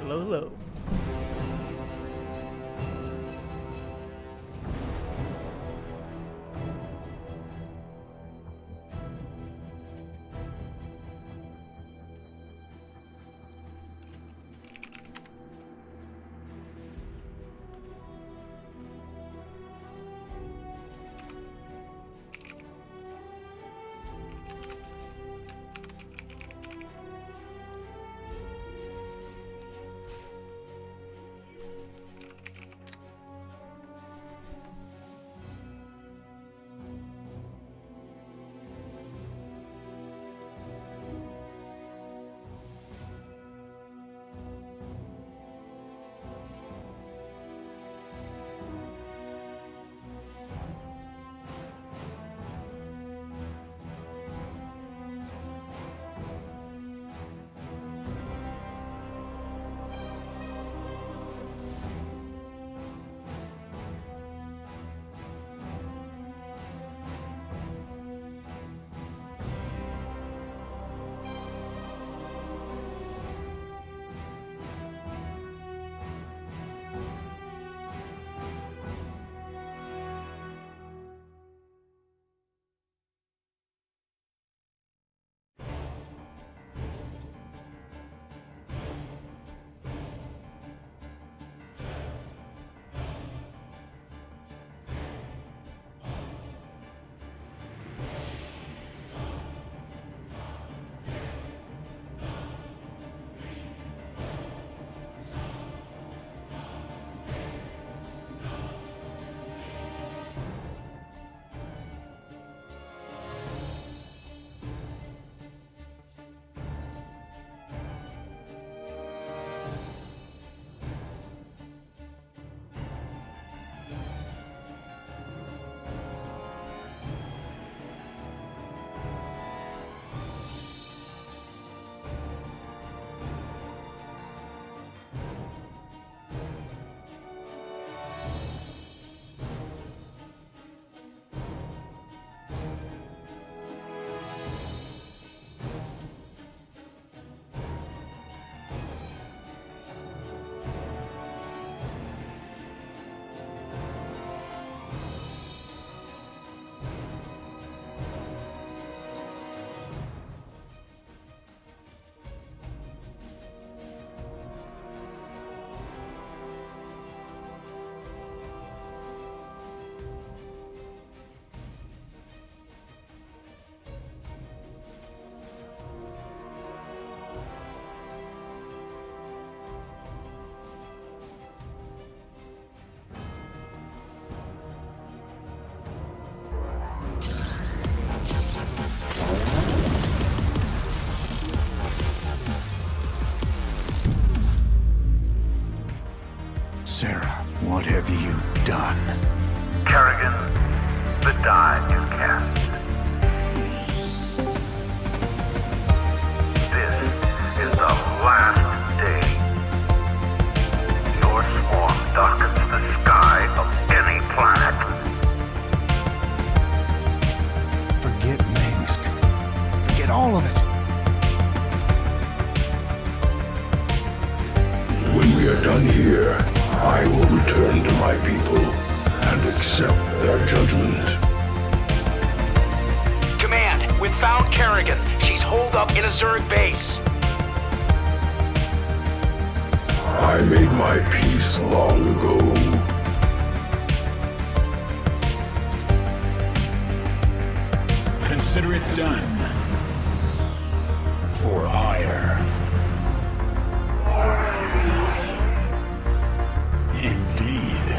Hello, hello. Sarah, what have you done? Kerrigan, the die is cast. This is the last day. Your swarm darkens the sky of any planet. Forget Minsk. Forget all of it. When we are done here, I will return to my people and accept their judgment. Command, we've found Kerrigan. She's holed up in a Zerg base. I made my peace long ago. Consider it done. For ire. Indeed.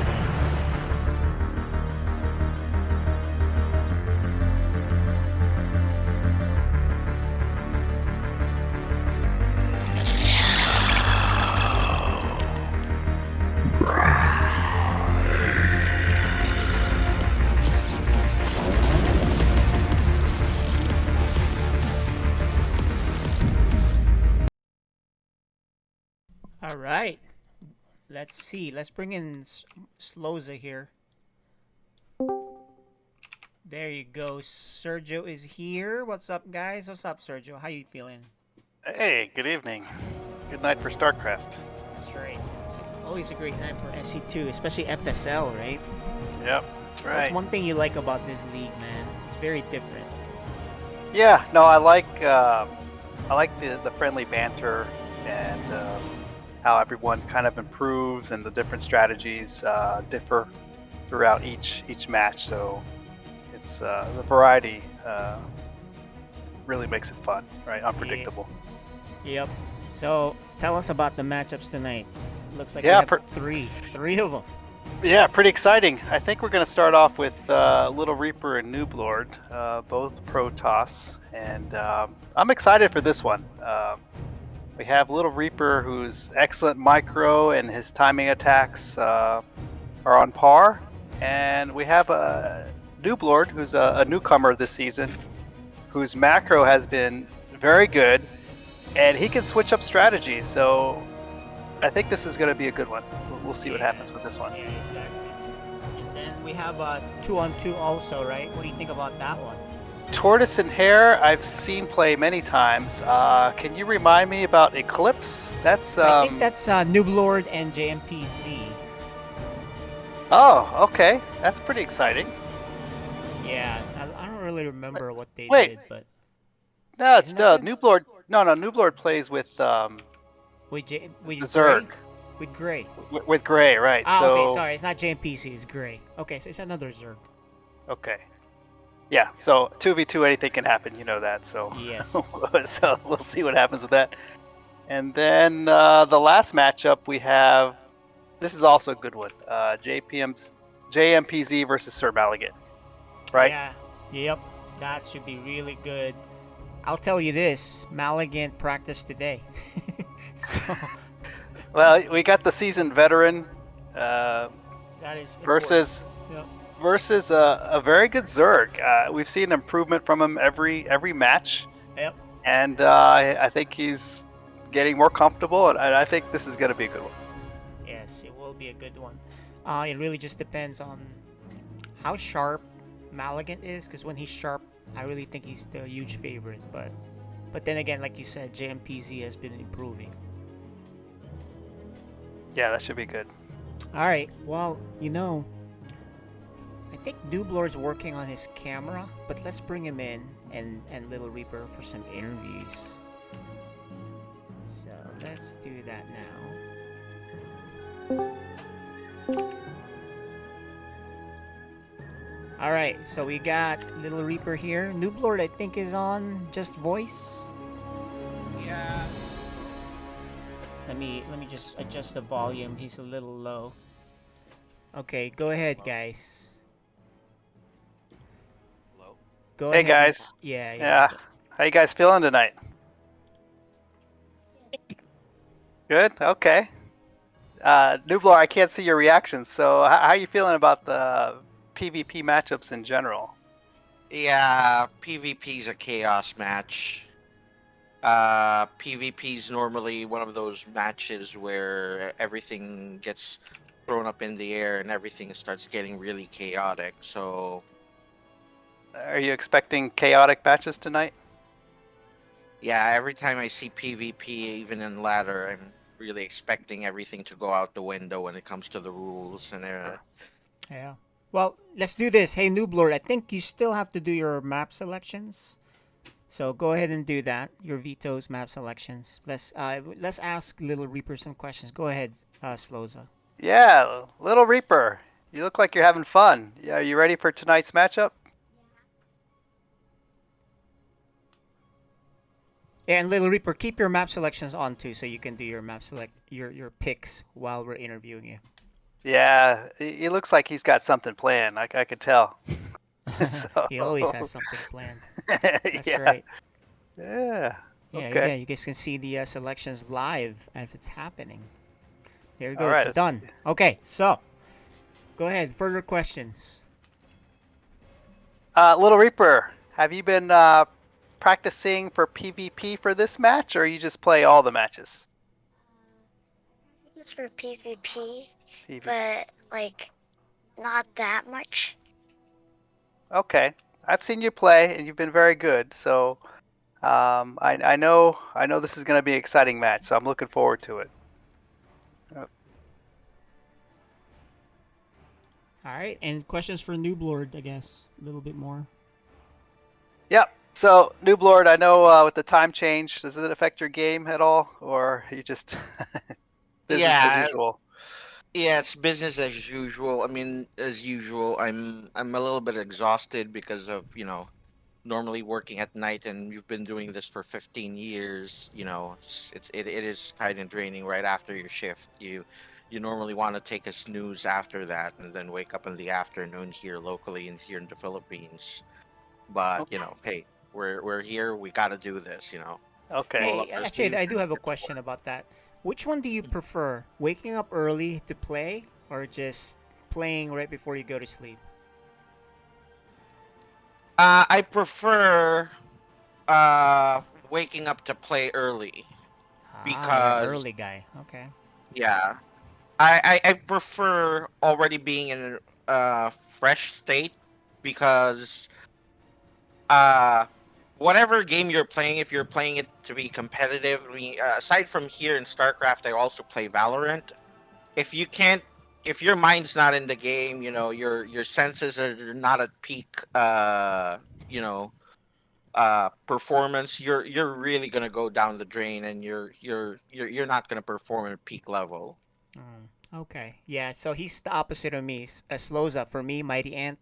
All right. Let's see. Let's bring in Sloza here. There you go. Sergio is here. What's up, guys? What's up, Sergio? How you feeling? Hey, good evening. Good night for StarCraft. That's right. It's always a great night for SC2, especially FSL, right? Yep, that's right. That's one thing you like about this league, man. It's very different. Yeah, no, I like the friendly banter and how everyone kind of improves and the different strategies differ throughout each match. So it's the variety really makes it fun, right? Unpredictable. Yep. So tell us about the matchups tonight. Looks like Yeah, we have three of them. Yeah, pretty exciting. I think we're going to start off with Little Reaper and Noob Lord, both Protoss, and I'm excited for this one. We have Little Reaper, who's excellent micro, and his timing attacks are on par, and we have Noob Lord, who's a newcomer this season, whose macro has been very good, and he can switch up strategies. So I think this is going to be a good one. We'll see what happens with this one. Yeah, exactly. And then we have 2-on-2 also, right? What do you think about that one? Tortoise and Hare, I've seen play many times. Can you remind me about Eclipse? That's I think that's Noob Lord and JMPZ. Oh, okay. That's pretty exciting. Yeah, I don't really remember what they Wait. did, but No, it's Isn't that Noob Lord. No, Noob Lord plays with with Zerg. With Gray. With Gray, right? Ah, so, okay, sorry, it's not JMPC, it's Gray. Okay, so it's another Zerg. Okay. Yeah, so 2v2, anything can happen, you know that. So, Yes. so we'll see what happens with that. And then the last matchup we have, this is also a good one. JMPZ versus Sir Maligan, right? Yeah. Yep. That should be really good. I'll tell you this: Maligan practiced today. So Well, we got the seasoned veteran that is versus a very good Zerg. We've seen improvement from him every match, Yep. and I think he's getting more comfortable, and I think this is going to be a good one. Yes, it will be a good one. It really just depends on how sharp Maligan is, because when he's sharp, I really think he's the huge favorite. But then again, like you said, JMPZ has been improving. Yeah, that should be good. All right. Well, I think Noob Lord's working on his camera, but let's bring him in and Little Reaper for some interviews. So let's do that now. All right. So we got Little Reaper here. Noob Lord, I think, is on just voice. Yeah. Let me just adjust the volume. He's a little low. Okay, go ahead, guys. Hello? Go Hey ahead. guys. Yeah. How you guys feeling tonight? Good. Okay. Nublar, I can't see your reactions. So, how are you feeling about the PvP matchups in general? Yeah, PvP's a chaos match. PvP's normally one of those matches where everything gets thrown up in the air and everything starts getting really chaotic. So, Are you expecting chaotic matches tonight? yeah, every time I see PvP, even in ladder, I'm really expecting everything to go out the window when it comes to the rules and Yeah. Well, let's do this. Hey, Noob Lord, I think you still have to do your map selections. So go ahead and do that. Your vetoes, map selections. Let's ask Little Reaper some questions. Go ahead, Sloza. Yeah, Little Reaper. You look like you're having fun. Yeah, are you ready for tonight's matchup? And Little Reaper, keep your map selections on too, so you can do your map your picks while we're interviewing you. Yeah, he looks like he's got something planned. I could tell. He always has something planned. That's right. Yeah. Yeah, Okay. yeah, you guys can see the selections live as it's happening. There you go, All right, it's done. Okay, so go ahead. Further questions. Little Reaper, have you been practicing for PvP for this match, or you just play all the matches? It's for PvP, PvP. but like not that much. Okay, I've seen you play, and you've been very good. So I know this is going to be an exciting match. So I'm looking forward to it. All right, and questions for Noob Lord, I guess, a little bit more. Yep. So, Noob Lord, I know with the time change, does it affect your game at all, or you just business as Yeah, usual? yeah, it's business as usual. I mean, as usual, I'm a little bit exhausted because of, normally working at night, and you've been doing this for 15 years. It is kind of draining right after your shift. You normally want to take a snooze after that and then wake up in the afternoon here locally and here in the Philippines. But, Okay. hey, we're here, we got to do this, Okay. roll Hey, up our actually, sleeves I do and have a get to work. question about that. Which one do you prefer? Waking up early to play or just playing right before you go to sleep? I prefer waking up to play early Ah, you're an because early guy. Okay. yeah, I prefer already being in a fresh state because uh whatever game you're playing, if you're playing it to be competitive, aside from here in StarCraft, I also play Valorant. If you can't, if your mind's not in the game, your senses are not at peak you know performance, you're really gonna go down the drain, and you're not gonna perform at peak level. Okay. Yeah, so he's the opposite of me. Slows up. For me, Mighty Ant,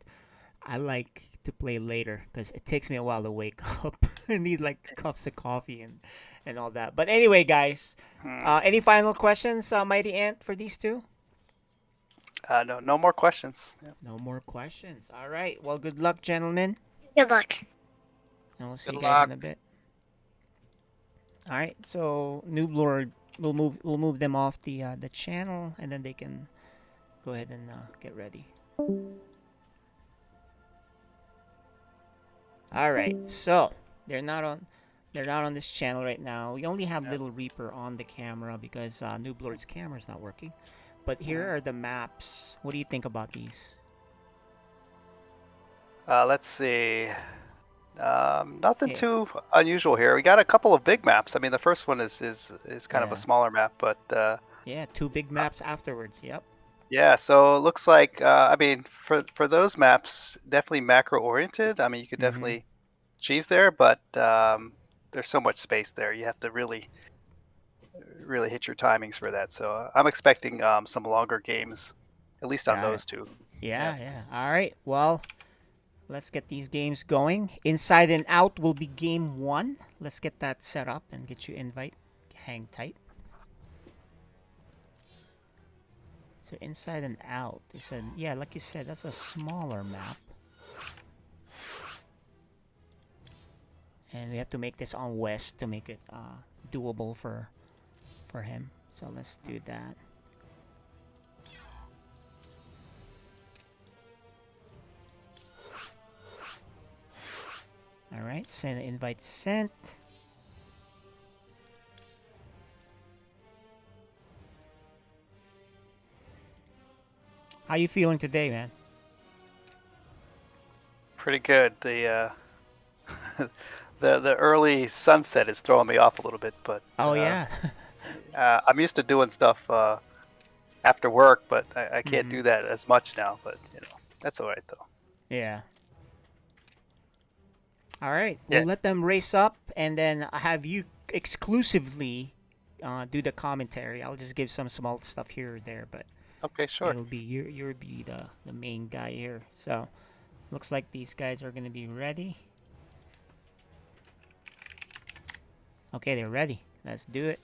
I like to play later because it takes me a while to wake up. I need like cups of coffee and all that. But anyway, guys, any final questions, Mighty Ant, for these two? No more questions. Yeah. No more questions. All right. Well, good luck, gentlemen, Good luck. and we'll see Good you guys in luck. a bit. All right. So Noob Lord, we'll move them off the channel, and then they can go ahead and get ready. All right. So they're not on. They're not on this channel right now. We only have Little Reaper on the camera because Noob Lord's camera is not working. But here are the maps. What do you think about these? Let's see. Nothing Yeah. too unusual here. We got a couple of big maps. I mean, the first one is kind of a Yeah. smaller map, but Yeah. Two big maps afterwards. Yep. yeah. So it looks like I mean, for those maps, definitely macro oriented. I mean, you could Mm-hmm. definitely cheese there, but there's so much space there. You have to really hit your timings for that. So I'm expecting some longer games, at least on Got it. those two. Yeah. Yeah. Yeah. All right. Well, let's get these games going. Inside and Out will be game one. Let's get that set up and get you invite. Hang tight. So Inside and Out. It's a, yeah, like you said, that's a smaller map. And we have to make this on West to make it doable for him. So let's do that. All right, send invite sent. How you feeling today, man? Pretty good. The the early sunset is throwing me off a little bit, but Oh yeah. I'm used to doing stuff after work, but I can't Mhm. do that as much now. But that's all right though. Yeah. All right, Yeah. we'll let them race up, and then I have you exclusively do the commentary. I'll just give some small stuff here or there, but Okay, sure. it'll be you'll be the main guy here. So looks like these guys are gonna be ready. Okay, they're ready. Let's do it.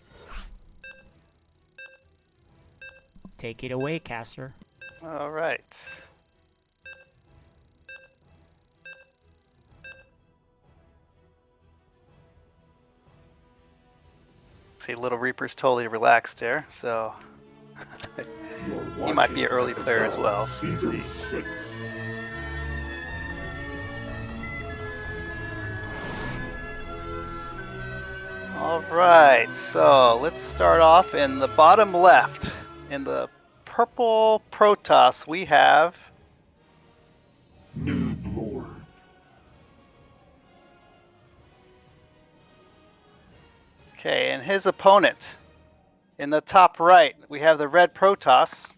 Take it away, caster. All right. See, Little Reaper's totally relaxed there, so he might be an early player as well. Let's see. All right, so let's start off in the bottom left. In the purple Protoss, we have Noob Lord. okay, and his opponent In the top right, we have the red Protoss.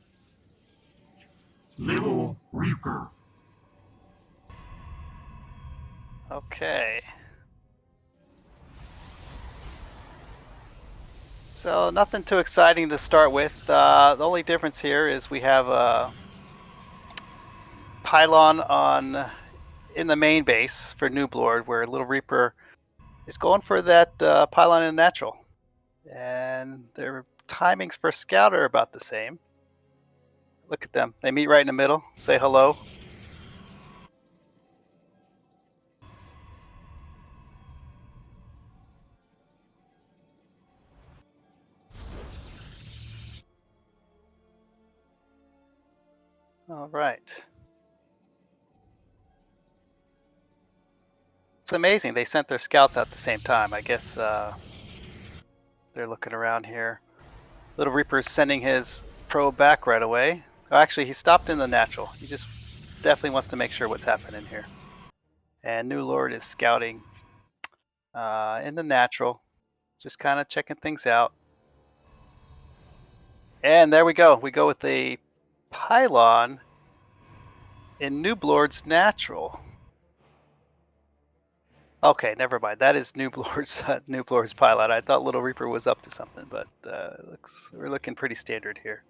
Little Reaper. Okay. So nothing too exciting to start with. The only difference here is we have a pylon in the main base for Nooblord, where Little Reaper is going for that pylon in natural, and their timings for Scout are about the same. Look at them; they meet right in the middle. Say hello. All right. It's amazing they sent their scouts out at the same time. I guess they're looking around here. Little Reaper's sending his probe back right away. Oh, actually, he stopped in the natural. He just definitely wants to make sure what's happening here. And New Lord is scouting in the natural, just kind of checking things out. And there we go. We go with the pylon in Nooblord's natural. Okay, never mind. That is Nooblord's pylon. I thought Little Reaper was up to something, but we're looking pretty standard here.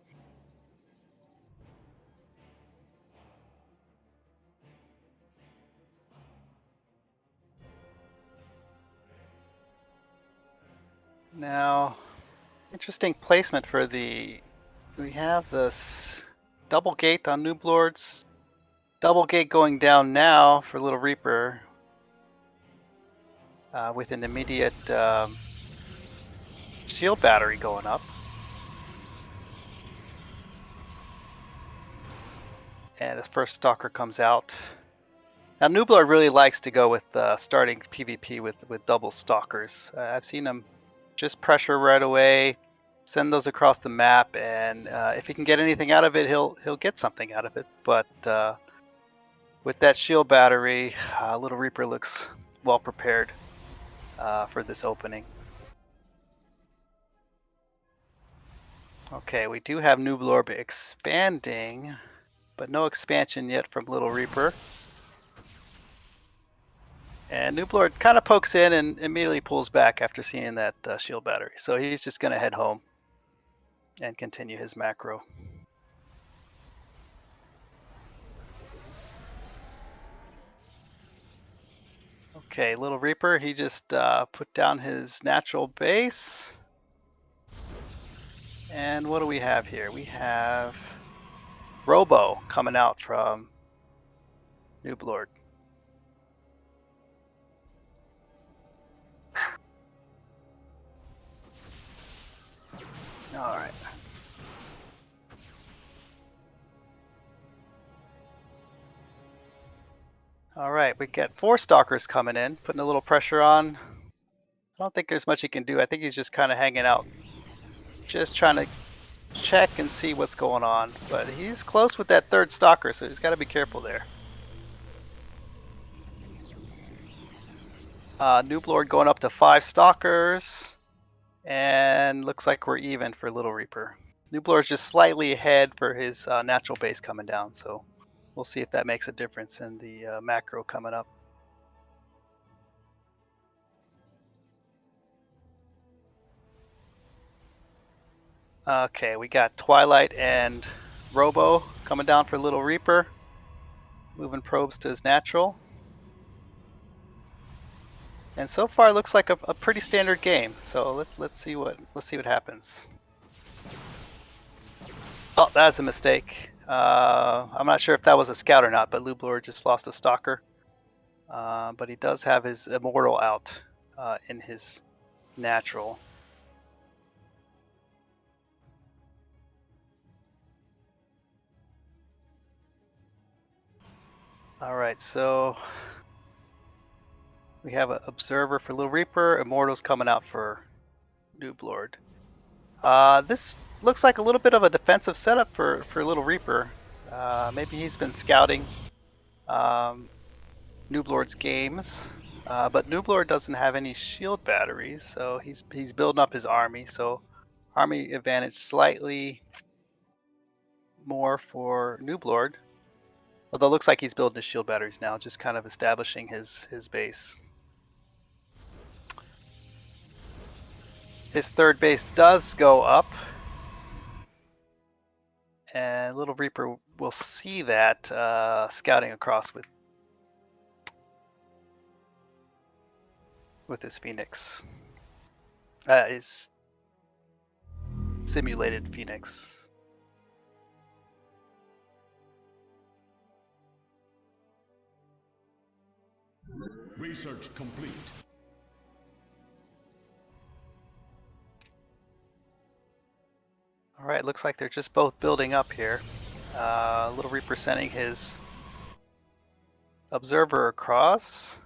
Now, interesting placement for we have this double gate on Nooblord's. Double gate going down now for Little Reaper with an immediate shield battery going up. And his first stalker comes out. Now Nooblord really likes to go with starting PvP with double stalkers. I've seen him just pressure right away, send those across the map, and if he can get anything out of it, he'll get something out of it. But with that shield battery, Little Reaper looks well prepared for this opening. Okay, we do have Nooblord expanding, but no expansion yet from Little Reaper. And Nooblord kind of pokes in and immediately pulls back after seeing that shield battery. So he's just going to head home and continue his macro. Okay, Little Reaper, he just put down his natural base. And what do we have here? We have Robo coming out from Nooblord. All right. All right, we got 4 stalkers coming in, putting a little pressure on. I don't think there's much he can do. I think he's just kind of hanging out, just trying to check and see what's going on. But he's close with that 3rd stalker, so he's got to be careful there. Nooblord going up to 5 stalkers, and looks like we're even for Little Reaper. Nooblord's just slightly ahead for his natural base coming down, so we'll see if that makes a difference in the macro coming up. Okay, we got Twilight and Robo coming down for Little Reaper, moving probes to his natural. And so far, it looks like a pretty standard game. So let's see what happens. Oh, that's a mistake. I'm not sure if that was a scout or not, but Nooblord just lost a stalker. But he does have his immortal out in his natural. All right, so we have an observer for Little Reaper. Immortal's coming out for Nooblord. This looks like a little bit of a defensive setup for Little Reaper. Maybe he's been scouting Nooblord's games, but Nooblord doesn't have any shield batteries, so he's building up his army. So Army advantage slightly more for Noob Lord. Although it looks like he's building his shield batteries now, just kind of establishing his base. His third base does go up. And Little Reaper will see that scouting across with his Phoenix. His simulated Phoenix. Research complete. All right, looks like they're just both building up here. Little Reaper sending his observer across.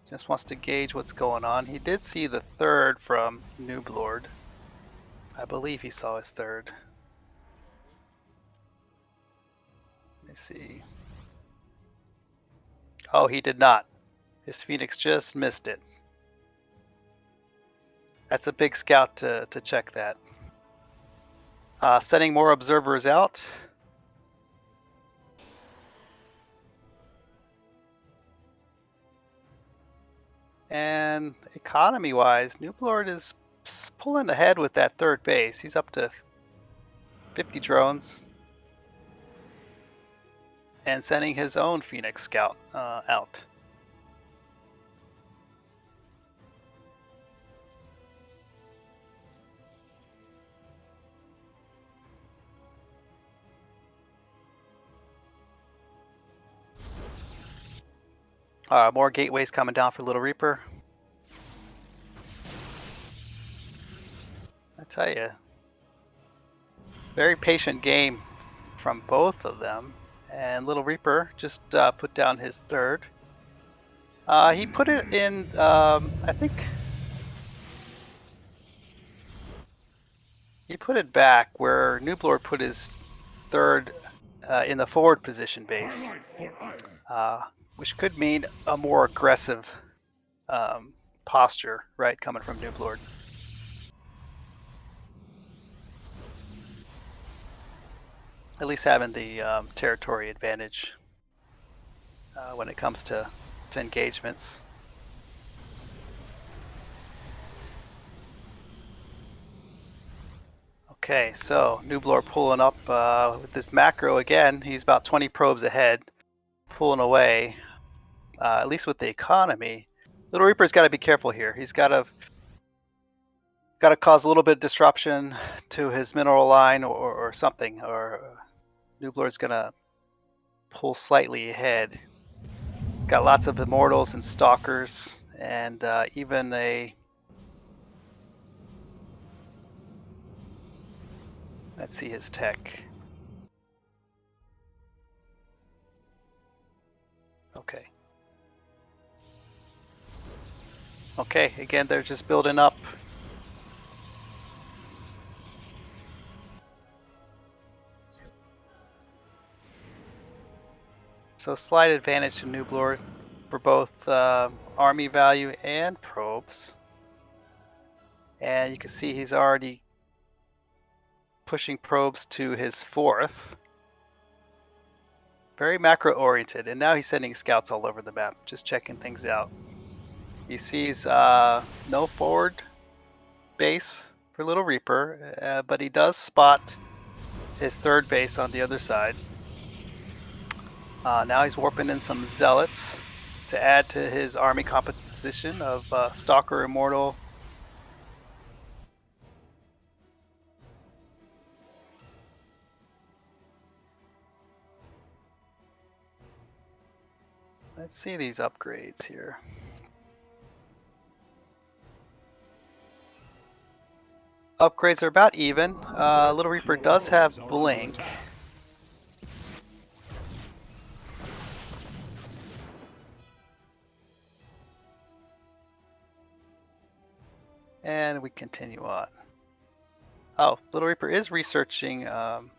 Just wants to gauge what's going on. He did see the third from Noob Lord. I believe he saw his third. Let me see. Oh, he did not. His Phoenix just missed it. That's a big scout to check that. Sending more observers out. And economy-wise, Noob Lord is pulling ahead with that third base. He's up to 50 drones. And sending his own Phoenix scout out. More gateways coming down for Little Reaper. I tell you, very patient game from both of them. And Little Reaper just put down his third. He put it in, I think, he put it back where Noob Lord put his third in the forward position base, which could mean a more aggressive posture, right, coming from Noob Lord. At least having the territory advantage when it comes to engagements. Okay, so Noob Lord pulling up with this macro again. He's about 20 probes ahead, pulling away, at least with the economy. Little Reaper's got to be careful here. He's got to cause a little bit of disruption to his mineral line or something, or Noob Lord's gonna pull slightly ahead. He's got lots of immortals and stalkers, and even a, let's see his tech. Okay. Okay, again, they're just building up. So slight advantage to Noob Lord for both army value and probes. And you can see he's already pushing probes to his fourth. Very macro oriented, and now he's sending scouts all over the map, just checking things out. He sees no forward base for Little Reaper, but he does spot his third base on the other side. Now he's warping in some zealots to add to his army composition of Stalker, Immortal. Let's see these upgrades here. Upgrades are about even. Little Reaper does have Blink. And we continue on. Oh, Little Reaper is researching. Sorry,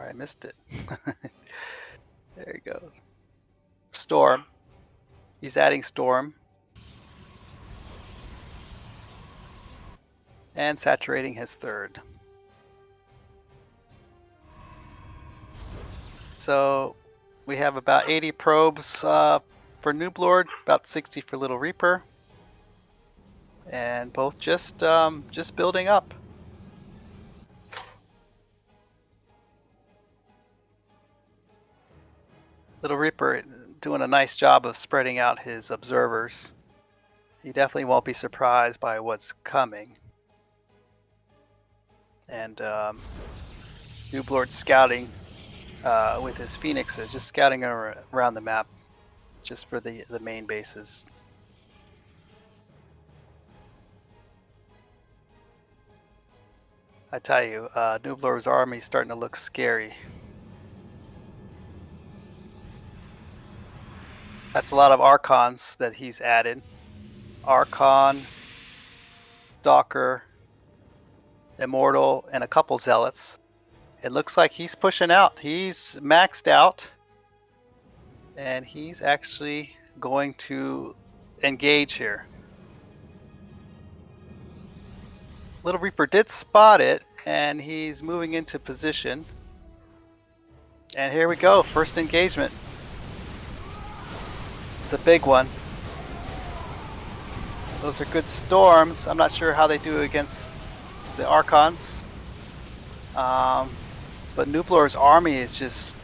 I missed it. There he goes. Storm. He's adding Storm. and saturating his third. So we have about 80 probes for Noob Lord, about 60 for Little Reaper, and both just building up. Little Reaper doing a nice job of spreading out his observers. He definitely won't be surprised by what's coming. And Noob Lord scouting with his phoenixes, just scouting around the map, just for the main bases. I tell you, Noob Lord's army is starting to look scary. That's a lot of Archons that he's added. Archon, Stalker, Immortal, and a couple Zealots. It looks like he's pushing out. He's maxed out. And he's actually going to engage here. Little Reaper did spot it, and he's moving into position. And here we go, first engagement. It's a big one. Those are good storms. I'm not sure how they do against the Archons. But Noob Lord's army is just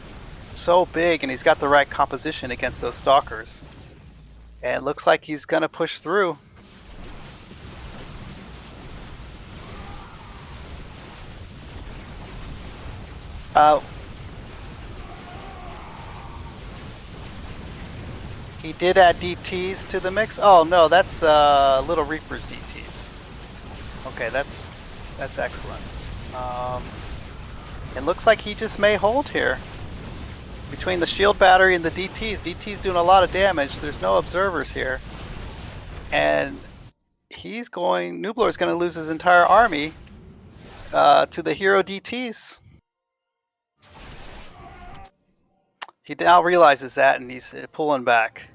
so big, and he's got the right composition against those Stalkers. And it looks like he's going to push through. He did add DTs to the mix. Oh no, that's Little Reaper's DTs. Okay, that's excellent. It looks like he just may hold here. Between the shield battery and the DT's doing a lot of damage. There's no observers here. And Noob Lord's going to lose his entire army to the hero DTs. He now realizes that, and he's pulling back.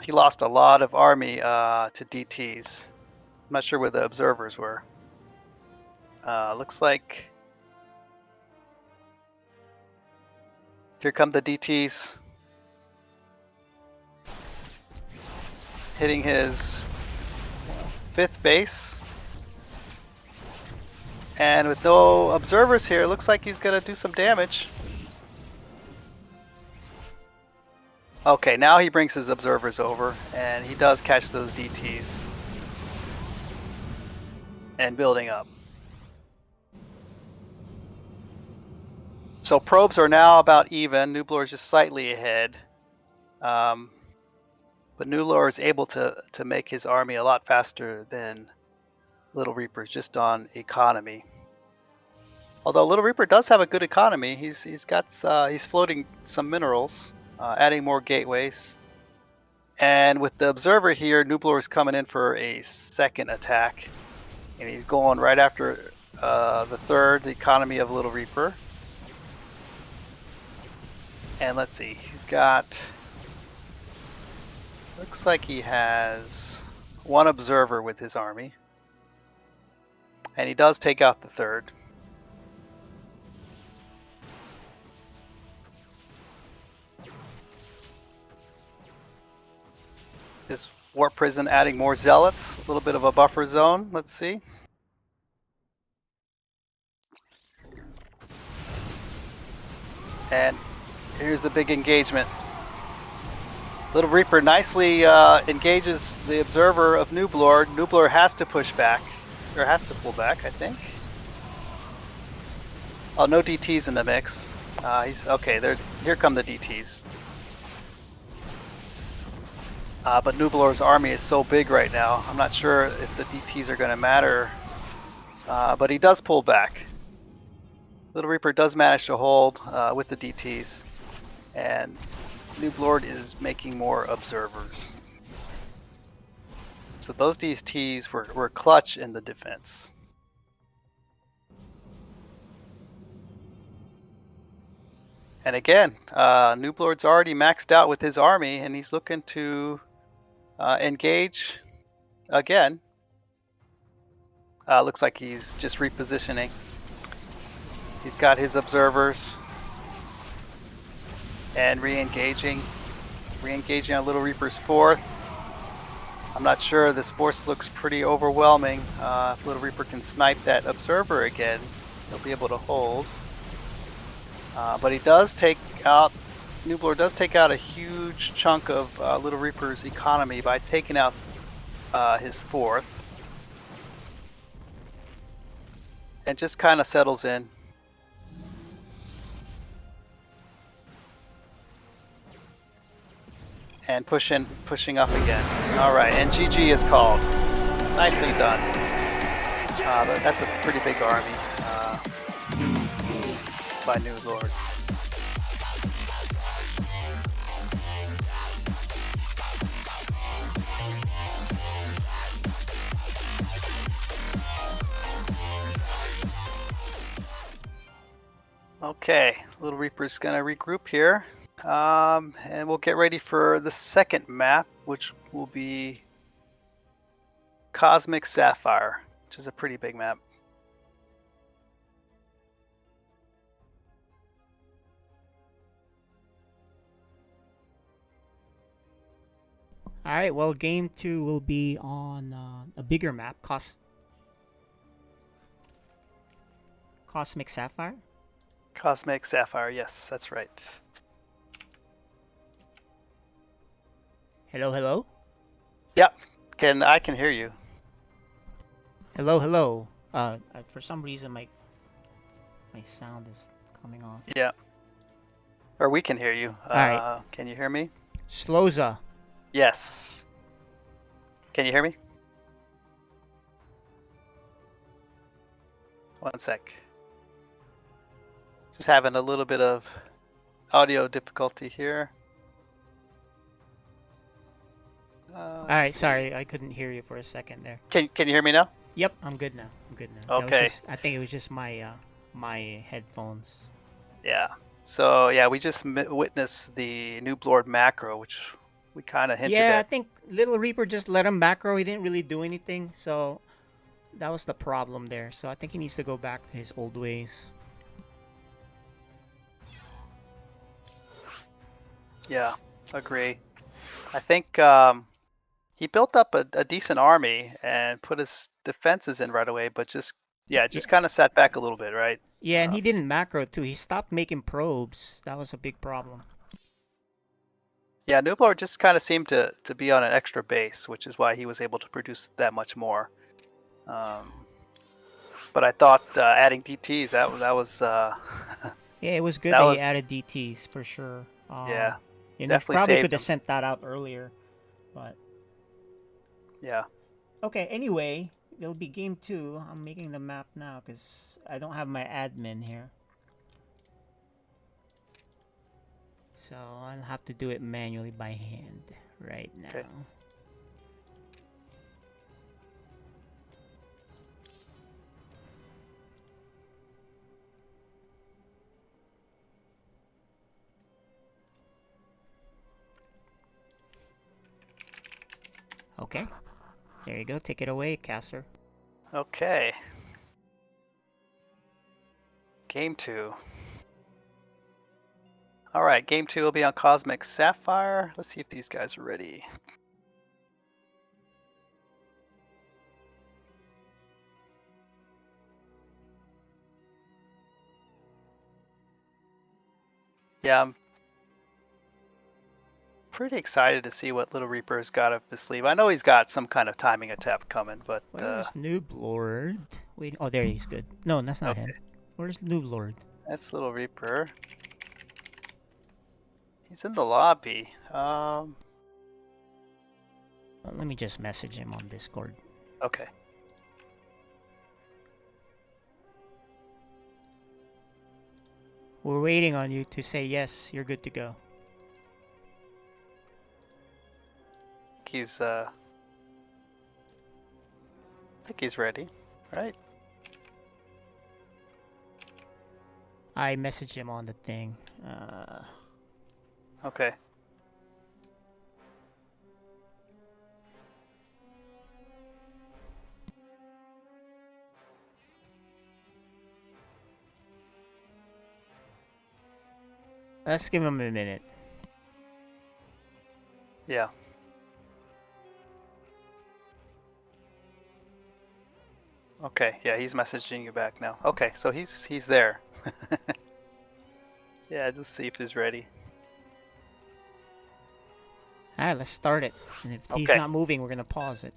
He lost a lot of army to DTs. I'm not sure where the observers were. Looks like here come the DTs. Hitting his 5th base. And with no observers here, looks like he's going to do some damage. Okay, now he brings his observers over, and he does catch those DTs. And building up. So probes are now about even. Noob Lord is just slightly ahead. But Noob Lord is able to make his army a lot faster than Little Reaper, just on economy. Although Little Reaper does have a good economy, he's floating some minerals. Adding more gateways. And with the observer here, Noob Lord is coming in for a second attack. And he's going right after the third, the economy of Little Reaper. And let's see, he's got... Looks like he has one observer with his army. And he does take out the third. Is Warp Prison adding more zealots? A little bit of a buffer zone. Let's see. And here's the big engagement. Little Reaper nicely engages the observer of Noob Lord. Noob Lord has to push back, or has to pull back, I think. Oh, no DTs in the mix. He's okay. Here come the DTs. But Noob Lord's army is so big right now. I'm not sure if the DTs are going to matter. But he does pull back. Little Reaper does manage to hold with the DTs. And Noob Lord is making more observers. So those DTs were clutch in the defense. And again, Noob Lord's already maxed out with his army, and he's looking to engage again. Looks like he's just repositioning. He's got his observers and re-engaging on Little Reaper's 4th. I'm not sure. This force looks pretty overwhelming. If Little Reaper can snipe that observer again, he'll be able to hold. But he does take out, Nublor does take out a huge chunk of Little Reaper's economy by taking out his 4th. And just kind of settles in. And pushing up again. All right, and GG is called. Nicely done. That's a pretty big army by New Lord. Okay, Little Reaper's gonna regroup here. And we'll get ready for the second map, which will be Cosmic Sapphire, which is a pretty big map. All right. Well, game 2 will be on a bigger map, Cosmic Sapphire. Cosmic Sapphire, yes, that's right. Hello, hello. Yep, I can hear you. Hello, hello. For some reason my sound is coming off. Yeah. Or we can hear you. Alright. Can you hear me? Sloza. Yes. Can you hear me? One sec. Just having a little bit of audio difficulty here. Alright, sorry, I couldn't hear you for a second there. Can you hear me now? Yep, I'm good now. That was Okay. I think it was just my my headphones. Yeah. So yeah, we just witnessed the Noob Lord macro, which we kind of hinted Yeah, I at. think Little Reaper just let him macro. He didn't really do anything, so that was the problem there. So I think he needs to go back to his old ways. Yeah, agree. I think he built up a decent army and put his defenses in right away, but just kind of sat back a little bit, right? Yeah, and he didn't macro too. He stopped making probes. That was a big problem. Yeah, Nublar just kind of seemed to be on an extra base, which is why he was able to produce that much more. But I thought adding DTs that was Yeah, it was good That that, was- he added DTs for sure. yeah, you definitely probably saved could have him. sent that out earlier, but yeah. okay. Anyway, it'll be game 2. I'm making the map now because I don't have my admin here, so I'll have to do it manually by hand right now. Okay. Okay, there you go. Take it away, caster. Okay. Game 2. All right, game 2 will be on Cosmic Sapphire. Let's see if these guys are ready. Yeah, I'm pretty excited to see what Little Reaper's got up his sleeve. I know he's got some kind of timing attack coming, but Where's Noob Lord? Wait, oh, there he's good. No, that's not Okay. him. Where's Noob Lord? that's Little Reaper. He's in the lobby. Let me just message him on Discord. Okay. We're waiting on you to say yes, you're good to go. He's I think he's ready, right? I messaged him on the thing. Okay. Let's give him a minute. Yeah. Okay, yeah, he's messaging you back now. Okay, so he's there. Yeah, just see if he's ready. Alright, let's start it. And if he's Okay. not moving, we're gonna pause it.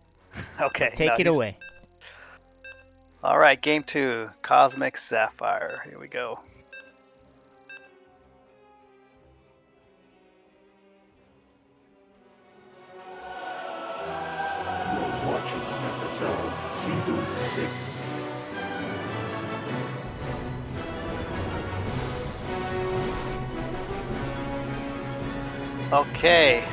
Okay, But take no, it he's- away. All right, game 2, Cosmic Sapphire. Here we go. You're watching FSL Season 6. Okay,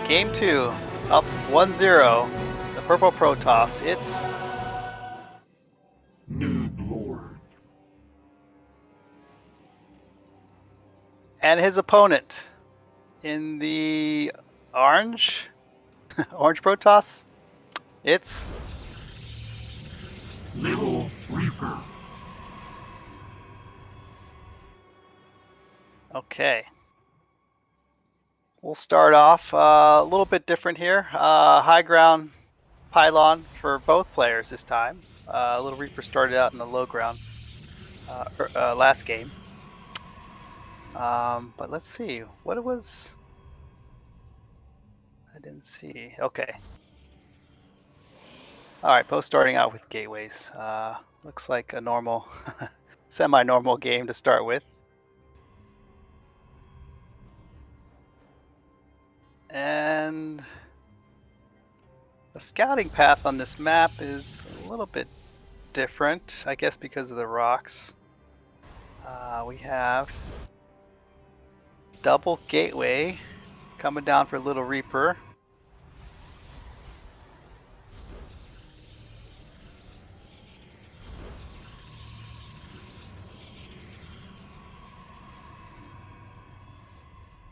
game 2, up 1-0. The purple Protoss. It's Noob Lord. and his opponent in the orange, orange Protoss. It's Little Reaper. okay. We'll start off a little bit different here. High ground pylon for both players this time. Little Reaper started out in the low ground last game. But let's see what it was. I didn't see. Okay. All right, both starting out with gateways. Looks like a normal, semi-normal game to start with. And the scouting path on this map is a little bit different, I guess because of the rocks. We have double gateway coming down for Little Reaper.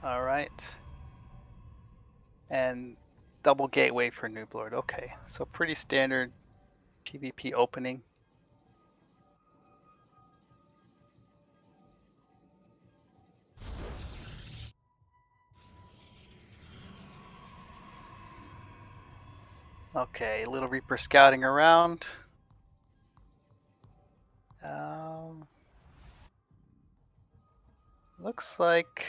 All right. And double gateway for Noob Lord. Okay, so pretty standard PvP opening. Okay, Little Reaper scouting around. Looks like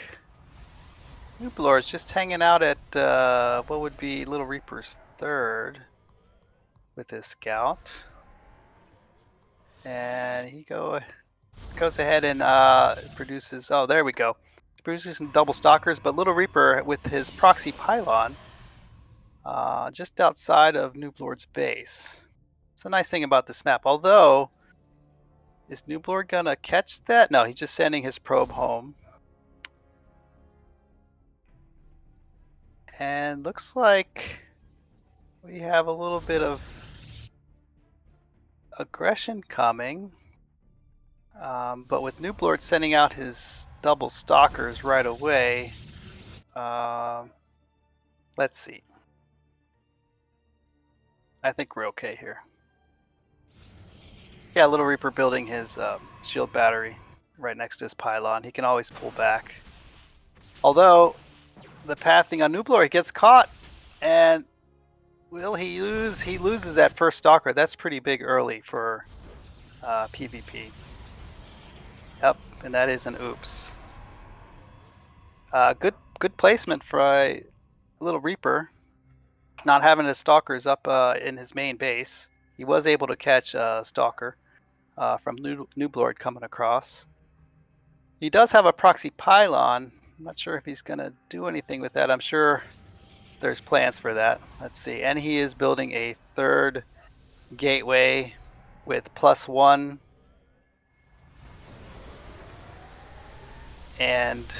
Noob Lord's just hanging out at what would be Little Reaper's third with his scout. And he goes ahead and produces, oh, there we go. He produces some double stalkers, but Little Reaper with his proxy pylon just outside of Noob Lord's base. It's a nice thing about this map. Although, is Noob Lord gonna catch that? No, he's just sending his probe home. And looks like we have a little bit of aggression coming. But with Noob Lord sending out his double stalkers right away, let's see. I think we're okay here. Yeah, Little Reaper building his shield battery right next to his pylon. He can always pull back. Although, the pathing on Noob Lord, he gets caught, and will he lose? He loses that first stalker. That's pretty big early for PvP. Yep, and that is an oops. Good placement for a Little Reaper. Not having his stalkers up in his main base. He was able to catch a stalker from Noob Lord coming across. He does have a proxy pylon. I'm not sure if he's going to do anything with that. I'm sure there's plans for that. Let's see. And he is building a third gateway with +1 and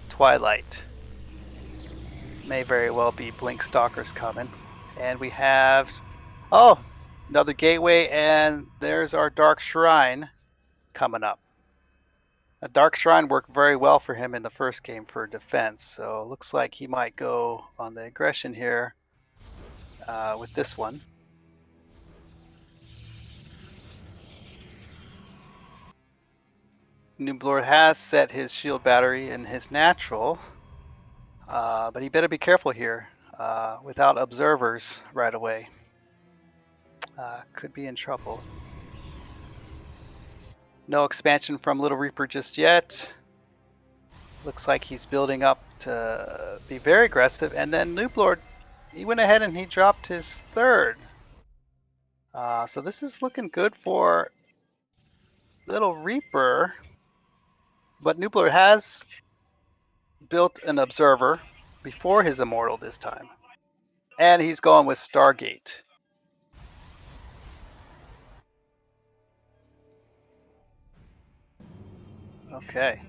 Twilight. May very well be Blink Stalkers coming. And we have, oh, another gateway, and there's our Dark Shrine coming up. A Dark Shrine worked very well for him in the first game for defense, so it looks like he might go on the aggression here with this one. Nooblord has set his shield battery in his natural, but he better be careful here without observers right away. Could be in trouble. No expansion from Little Reaper just yet. Looks like he's building up to be very aggressive, and then Nooblord, he went ahead and he dropped his third. So this is looking good for Little Reaper, but Nooblord has built an observer before his immortal this time, and he's going with Stargate. Okay,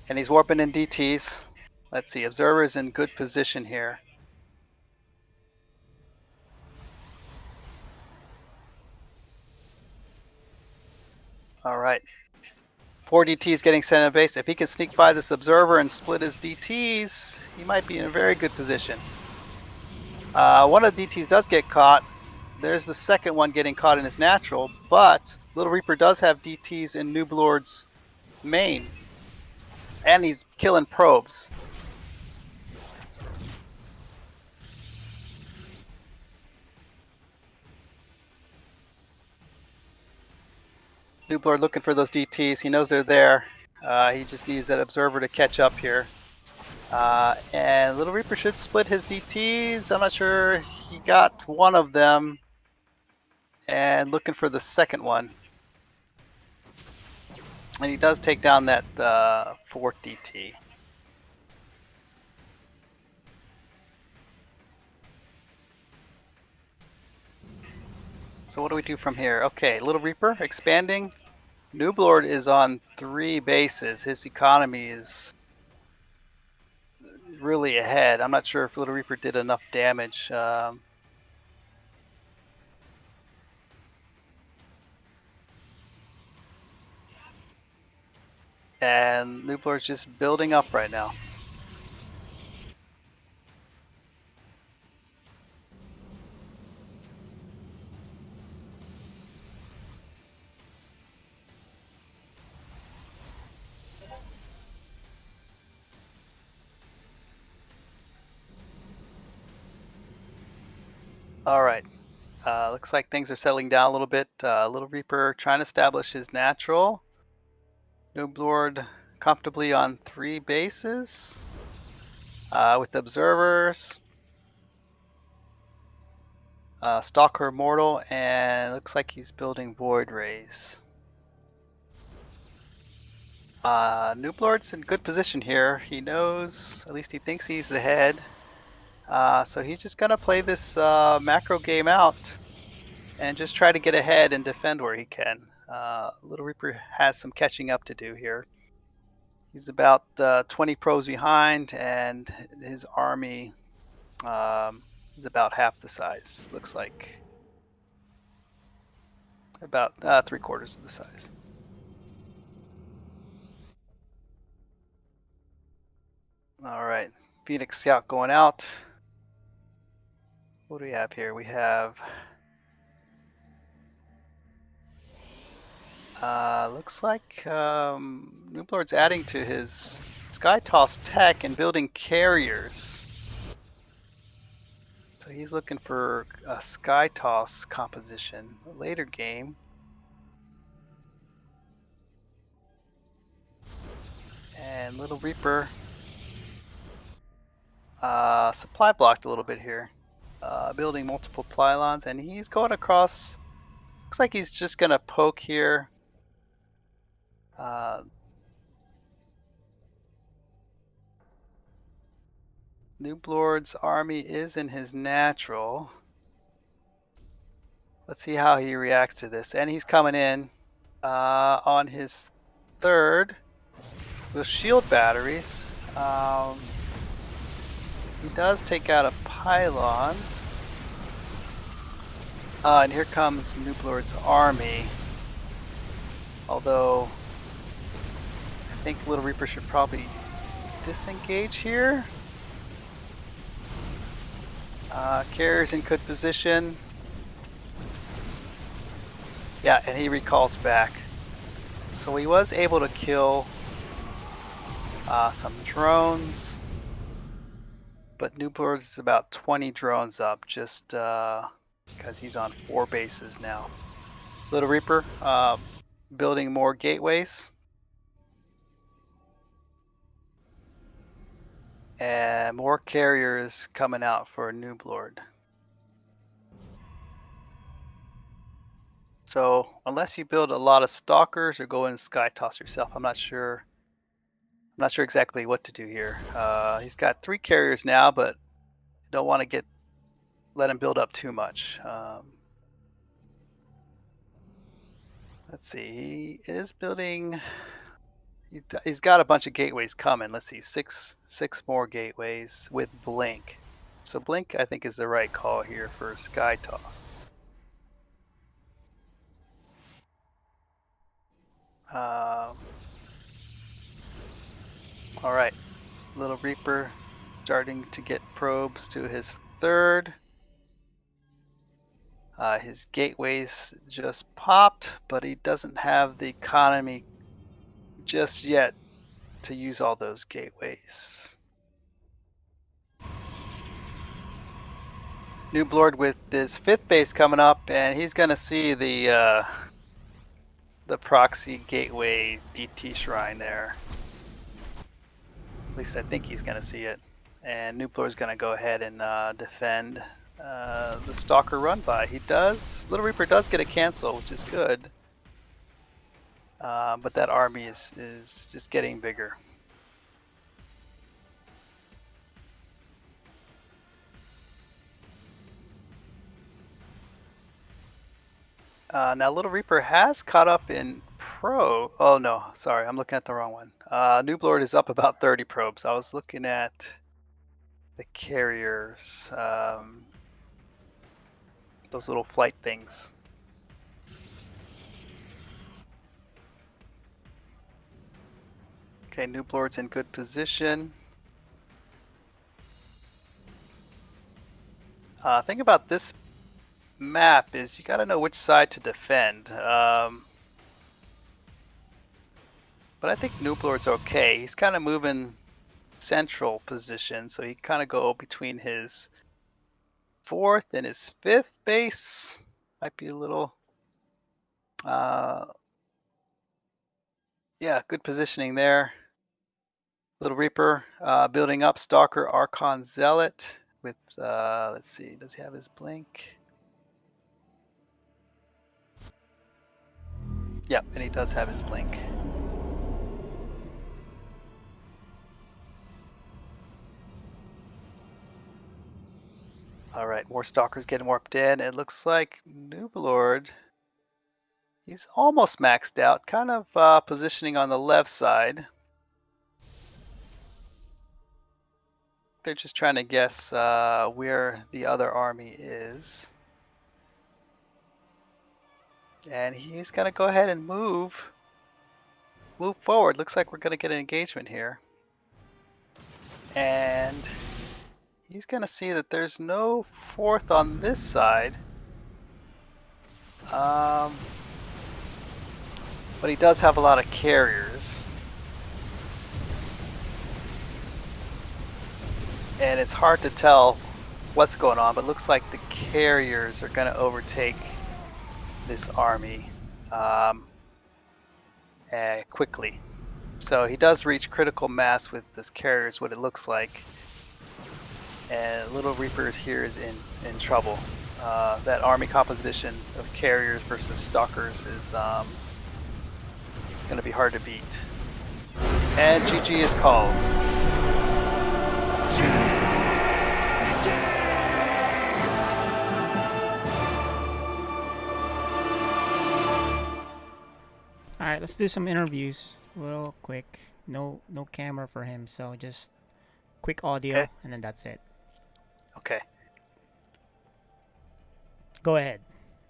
and he's warping in DTs. Let's see, observer's in good position here. All right. 4 DTs getting sent in base. If he can sneak by this observer and split his DTs, he might be in a very good position. One of the DTs does get caught. There's the second one getting caught in his natural, but Little Reaper does have DTs in Nooblord's main. And he's killing probes. Nooblord looking for those DTs. He knows they're there. He just needs that observer to catch up here. And Little Reaper should split his DTs. I'm not sure. He got one of them. And looking for the second one. And he does take down that fourth DT. So what do we do from here? Okay, Little Reaper expanding. Nooblord is on 3 bases. His economy is really ahead. I'm not sure if Little Reaper did enough damage. And Nooblord's just building up right now. All right. Looks like things are settling down a little bit. Little Reaper trying to establish his natural. Nooblord comfortably on 3 bases with observers. Stalker Immortal, and looks like he's building Void Rays. Nooblord's in good position here. He knows, at least he thinks he's ahead. So he's just going to play this macro game out and just try to get ahead and defend where he can. Little Reaper has some catching up to do here. He's about 20 probes behind, and his army is about half the size, looks like. About 3/4 of the size. All right, Phoenix Scout going out. What do we have here? We have looks like Nooblord's adding to his Sky Toss tech and building carriers. So he's looking for a Sky Toss composition. A later game. And Little Reaper supply blocked a little bit here. Building multiple pylons, and he's going across. Looks like he's just gonna poke here. Nooblord's army is in his natural. Let's see how he reacts to this. And he's coming in on his third with shield batteries. He does take out a pylon. And here comes Nooblord's army. Although I think Little Reaper should probably disengage here. Carrier's in good position. Yeah, and he recalls back. So he was able to kill some drones, but Newport is about 20 drones up, just because he's on 4 bases now. Little Reaper building more gateways. And more carriers coming out for Nooblord. So unless you build a lot of stalkers or go in Sky Toss yourself, I'm not sure. I'm not sure exactly what to do here. He's got 3 carriers now, but don't want to let him build up too much. Let's see. He is building. He's got a bunch of gateways coming. Let's see, six more gateways with Blink. So Blink, I think, is the right call here for Sky Toss. All right, Little Reaper starting to get probes to his 3rd. His gateways just popped, but he doesn't have the economy just yet to use all those gateways. Nooblord with his 5th base coming up, and he's gonna see the proxy gateway DT shrine there. At least I think he's gonna see it. And Nooblord's gonna go ahead and defend the Stalker run by. He does. Little Reaper does get a cancel, which is good. But that army is just getting bigger. Now Little Reaper has caught up in pro. Oh no, sorry, I'm looking at the wrong one. Nooblord is up about 30 probes. I was looking at the carriers, those little flight things. Okay, Nooblord's in good position. Thing about this map is you got to know which side to defend. But I think Nooblord's okay. He's kind of moving central position, so he kind of go between his 4th and his 5th base. Might be a little, yeah, good positioning there. Little Reaper building up Stalker Archon Zealot with, let's see, does he have his blink? Yep, and he does have his blink. Alright, more Stalkers getting warped in. It looks like Nooblord, he's almost maxed out, kind of positioning on the left side. They're just trying to guess where the other army is. And he's going to go ahead and move forward. Looks like we're going to get an engagement here. And he's going to see that there's no 4th on this side. But he does have a lot of carriers. And it's hard to tell what's going on, but it looks like the carriers are going to overtake this army quickly. So he does reach critical mass with this carrier is what it looks like. And Little Reaper here is in trouble. That army composition of carriers versus stalkers is going to be hard to beat. And GG is called. Alright, let's do some interviews real quick. No camera for him, so just quick audio, Okay. and then that's it. Okay. Go ahead.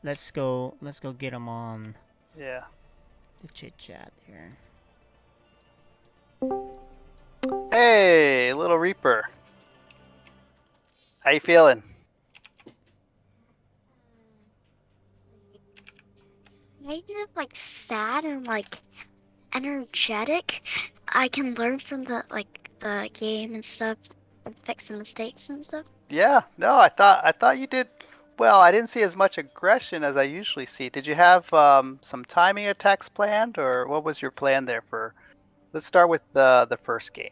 Let's go get him on Yeah. the chit chat here. Hey, Little Reaper. How you feeling? Kind of like sad and like energetic. I can learn from the game and stuff and fix the mistakes and stuff. Yeah, no, I thought you did well. I didn't see as much aggression as I usually see. Did you have some timing attacks planned, or what was your plan there for? Let's start with the first game.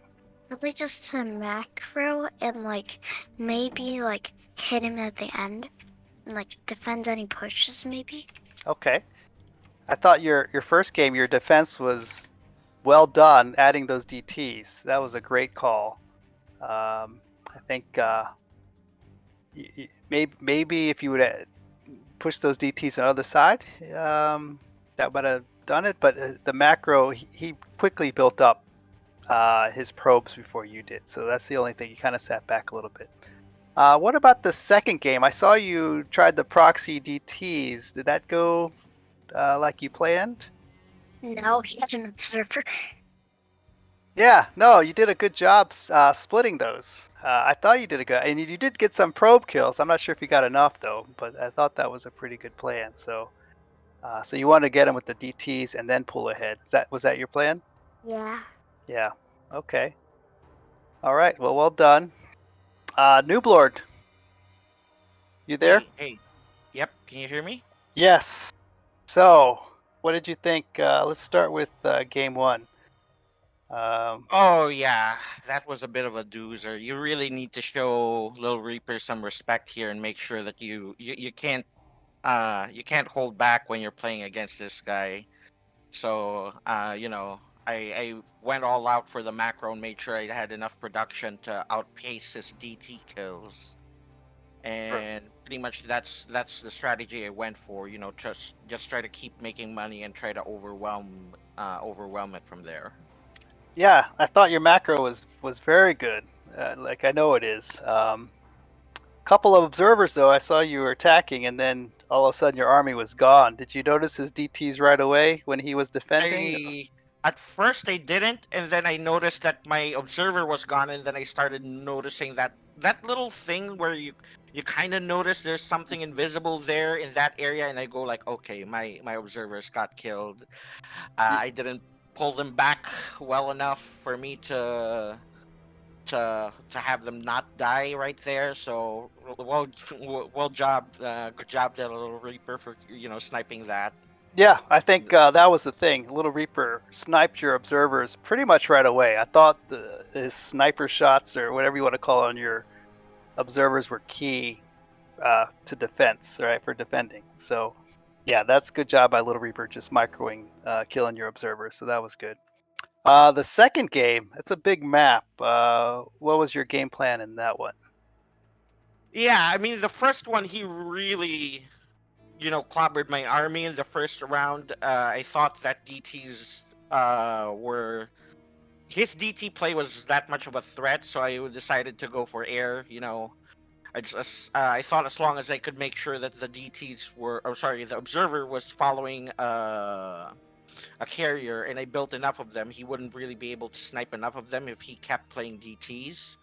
Probably just to macro and maybe hit him at the end and defend any pushes maybe. Okay. I thought your first game, your defense was well done, adding those DTs. That was a great call. I think maybe if you would push those DTs on the other side, that would have done it. But the macro, he quickly built up his probes before you did. So that's the only thing. You kind of sat back a little bit. What about the second game? I saw you tried the proxy DTs. Did that go like you planned? No, he had an observer. Yeah, no, you did a good job splitting those. I thought you did a good, and you did get some probe kills. I'm not sure if you got enough though, but I thought that was a pretty good plan. So, so you want to get them with the DTs and then pull ahead. Was that your plan? Yeah. Yeah. Okay. All right. Well, well done. Nooblord, you there? Hey. Yep. Can you hear me? Yes. So, what did you think? Let's start with game one. Oh yeah, that was a bit of a doozer. You really need to show Lil Reaper some respect here and make sure that you can't hold back when you're playing against this guy. So I went all out for the macro and made sure I had enough production to outpace his DT kills. And pretty much that's the strategy I went for. Just try to keep making money and try to overwhelm it from there. Yeah, I thought your macro was very good. Like I know it is. Couple of observers though, I saw you were attacking, and then all of a sudden your army was gone. Did you notice his DTs right away when he was defending? At first I didn't, and then I noticed that my observer was gone, and then I started noticing that little thing where you kind of notice there's something invisible there in that area, and I go like, okay, my observers got killed. I didn't pull them back well enough for me to have them not die right there. So well job, good job there, Little Reaper, for sniping that. Yeah, I think that was the thing. Little Reaper sniped your observers pretty much right away. I thought his sniper shots, or whatever you want to call it, on your observers were key to defense, right, for defending. So, yeah, that's good job by Little Reaper, just microing, killing your observers. So that was good. The second game, it's a big map. What was your game plan in that one? Yeah, I mean the first one he really clobbered my army in the first round. I thought that DTs were his DT play was that much of a threat, so I decided to go for air. I thought as long as I could make sure that the DTs were, or sorry, the observer was following a carrier, and I built enough of them, he wouldn't really be able to snipe enough of them if he kept playing DTs.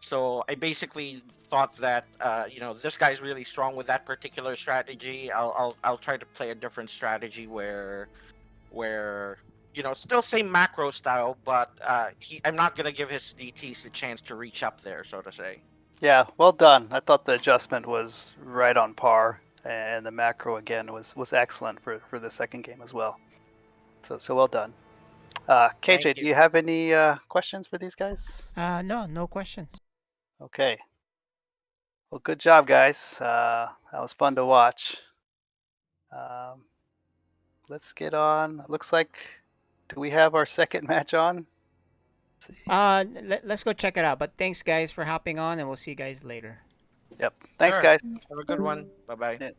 So I basically thought that this guy's really strong with that particular strategy. I'll try to play a different strategy where still same macro style, but I'm not gonna give his DTs a chance to reach up there, so to say. Yeah, well done. I thought the adjustment was right on par, and the macro again was excellent for the second game as well. So well done. KJ, do you have any questions for these guys? No questions. Okay. Well, good job, guys. That was fun to watch. Let's get on. Looks like, do we have our second match on? Let's go check it out. But thanks, guys, for hopping on, and we'll see you guys later. Yep. Thanks, Sure. guys. Have a good one. Bye bye. Yeah.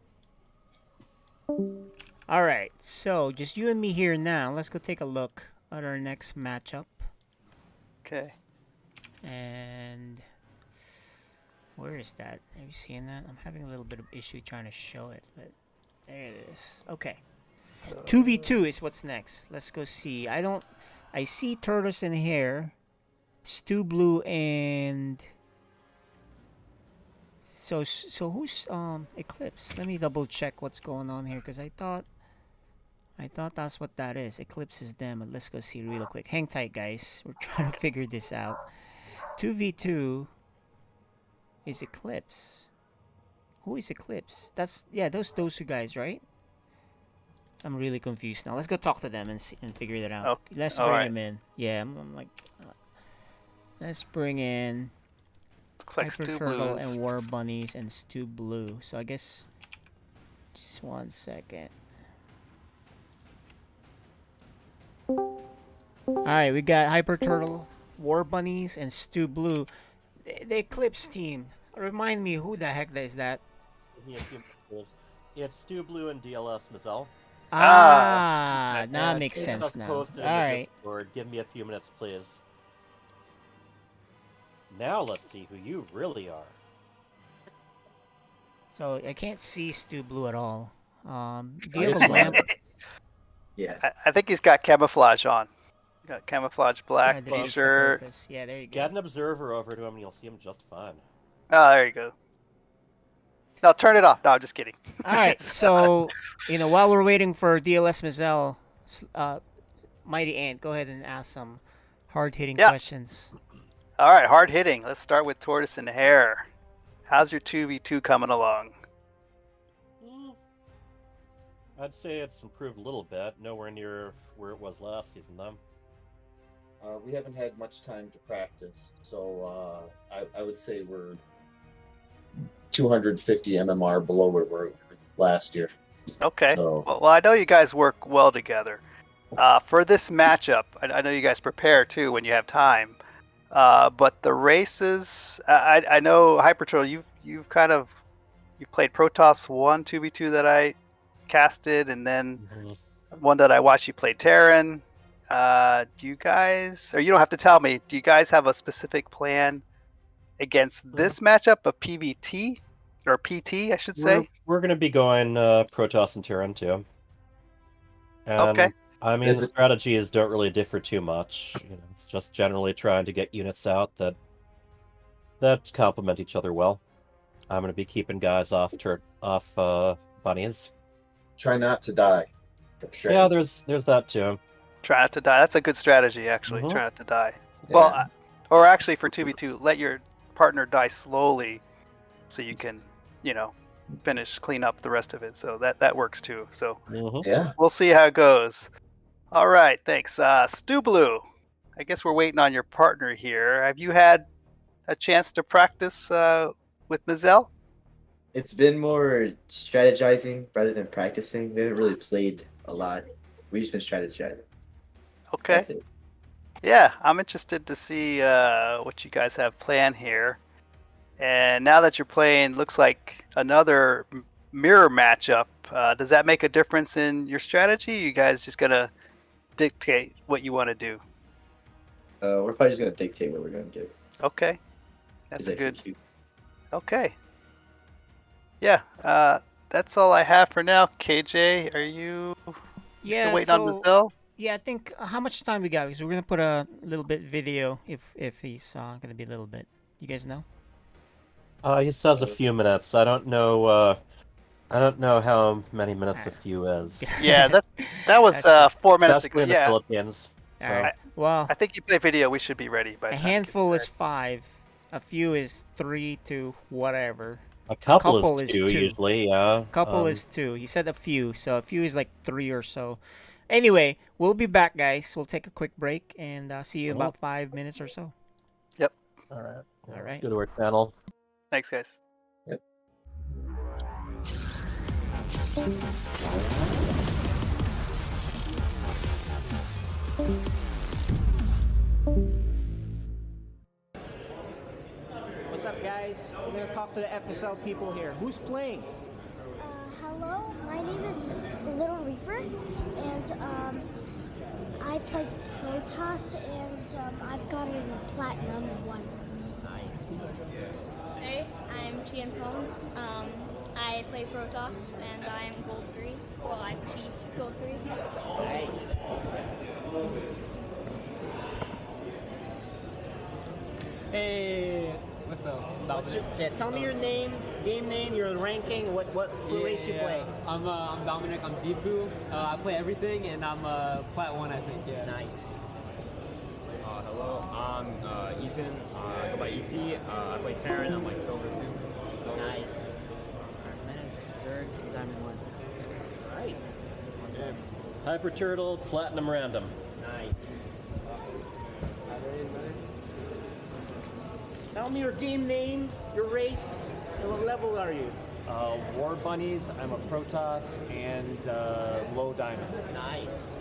All right, so just you and me here now. Let's go take a look at our next matchup. Okay. And where is that? Have you seen that? I'm having a little bit of issue trying to show it, but there it is. Okay. 2v2 is what's next. Let's go see. I see Turtles in here, Stu Blue, and so who's Eclipse? Let me double check what's going on here, because I thought I thought that's what that is. Eclipse is them. But let's go see real quick. Hang tight, guys. We're trying to figure this out. 2v2 is Eclipse. Who is Eclipse? That's those two guys, right? I'm really confused now. Let's go talk to them and see, and figure that out. Oh, Let's all bring right. him in. Yeah, I'm like, let's bring in Looks like Hyper Stu Turtle Blues. and War Bunnies and Stu Blue. So I guess just 1 second. All right, we got Hyper Turtle, War Bunnies, and Stu Blue. The Eclipse team. Remind me, who the heck is that? Give me a few minutes. It's Stu Blue and DLS Mazel. Ah, that And makes they sense just now. posted All in the right. Discord. Give me a few minutes, please. Now let's see who you really are. So I can't see Stu Blue at all. Do you have a lamp? Yeah. I think he's got camouflage on. Got camouflage black Yeah, there is the t-shirt. focus. Yeah, there you go. Get an observer over to him and you'll see him just fine. Oh, there you go. No, turn it off. No, I'm just kidding. All right, so while we're waiting for DLS Mazel, Mighty Ant, go ahead and ask some hard-hitting Yeah. questions. All right, hard hitting. Let's start with Tortoise and Hare. How's your 2v2 coming along? I'd say it's improved a little bit. Nowhere near where it was last season, though. We haven't had much time to practice, so I would say we're 250 MMR below where we were last year. Okay. So Well, I know you guys work well together. For this matchup, I know you guys prepare too when you have time. But the races, I know Hyper Turtle, you've played Protoss 1 2v2 that I casted, and then one that I watched you play Terran. Do you guys, or you don't have to tell me, do you guys have a specific plan against this matchup of PVT or PT, I should say? We're going to be going Protoss and Terran too. And, Okay. I mean, the strategies don't really differ too much. It's just generally trying to get units out that complement each other well. I'm going to be keeping guys off bunnies. try not to die. Sure. Yeah, there's that too. Try not to die. That's a good strategy, actually. Mhm. Try not to die. Yeah. Well, or actually for 2v2, let your partner die slowly so you can, clean up the rest of it. So that works too. So Yeah. we'll see how it goes. All right, thanks. Stu Blue, I guess we're waiting on your partner here. Have you had a chance to practice with Mazel? It's been more strategizing rather than practicing. We haven't really played a lot. We've just been strategizing. Okay. That's it. Yeah, I'm interested to see what you guys have planned here. And now that you're playing, looks like another mirror matchup. Does that make a difference in your strategy? You guys just gonna dictate what you want to do? We're probably just gonna dictate what we're gonna do. Okay, that's Just a good. execute. Okay. Yeah, that's all I have for now. KJ, are you still waiting on Mazel? Yeah, I think how much time we got? Because we're gonna put a little bit video if he's gonna be a little bit. You guys know? He says a few minutes. I don't know how many minutes a few is. Yeah, that was 4 minutes Especially ago. in the Yeah, Philippines. All So. right. Well, I think you play video. We should be ready by a the time it handful gets is 5. A few is 3 to whatever. A couple Couple is is two, two. usually, yeah. Couple is 2. He said a few, so a few is like 3 or so. Anyway, we'll be back, guys. We'll take a quick break and see you in about 5 minutes or so. Yep. All right. All Let's right. go to our channel. Thanks, guys. What's up, guys? We're gonna talk to the FSL people here. Who's playing? Hello, my name is Little Reaper, and I play Protoss, and I've got a Platinum 1. Hey, I'm Tian Pong. I play Protoss, and I'm Gold 3. Well, I achieved Gold 3. Nice. Hey, what's up? Tell me your name game name, your ranking, what race you play. I'm Dominic. I'm Deepu. I play everything, and I'm Plat 1, I think. Yeah. Nice. Hello, I'm Ethan. I go by ET. I play Terran. I'm like Silver 2. Nice. Menace, Zerg, Diamond 1. Alright. Hyper Turtle, Platinum Random. Nice. Tell me your game name, your race, and what level are you? War Bunnies. I'm a Protoss and low diamond. Nice.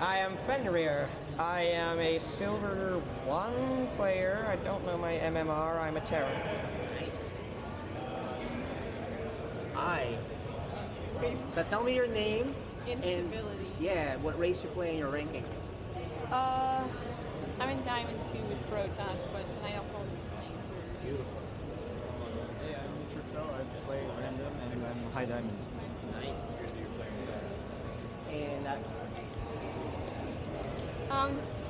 I am Fenrir. I am a Silver 1 player. I don't know my MMR. I'm a Terran. Nice. Hi. So tell me your name. Instability. And, yeah, what race you play and your ranking. I'm in Diamond 2 with Protoss, but tonight I'll probably be playing Zerg. Beautiful. Hey, I'm Neutrophil. I play random and I'm high diamond. Nice. And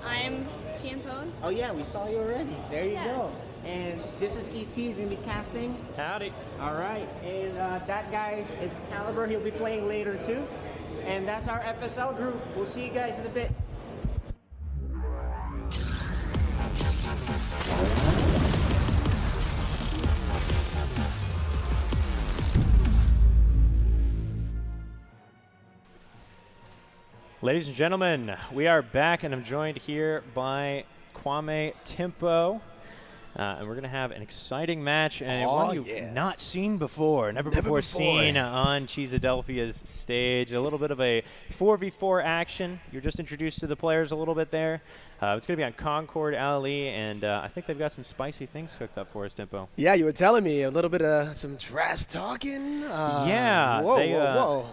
I'm Champone. oh yeah, we saw you already. There you Yeah. go. And this is ET. He's gonna be casting. Howdy. All right. And that guy is Caliber. He'll be playing later too. And that's our FSL group. We'll see you guys in a bit. Ladies and gentlemen, we are back, and I'm joined here by Kwame Timpo. And we're going to have an exciting match, and one you've not seen before, never before seen on Cheesadelphia's stage. A little bit of a 4v4 action. You're just introduced to the players a little bit there. It's going to be on Concord Alley, and I think they've got some spicy things cooked up for us, Timpo. Yeah, you were telling me a little bit of some trash talking. Yeah. Whoa.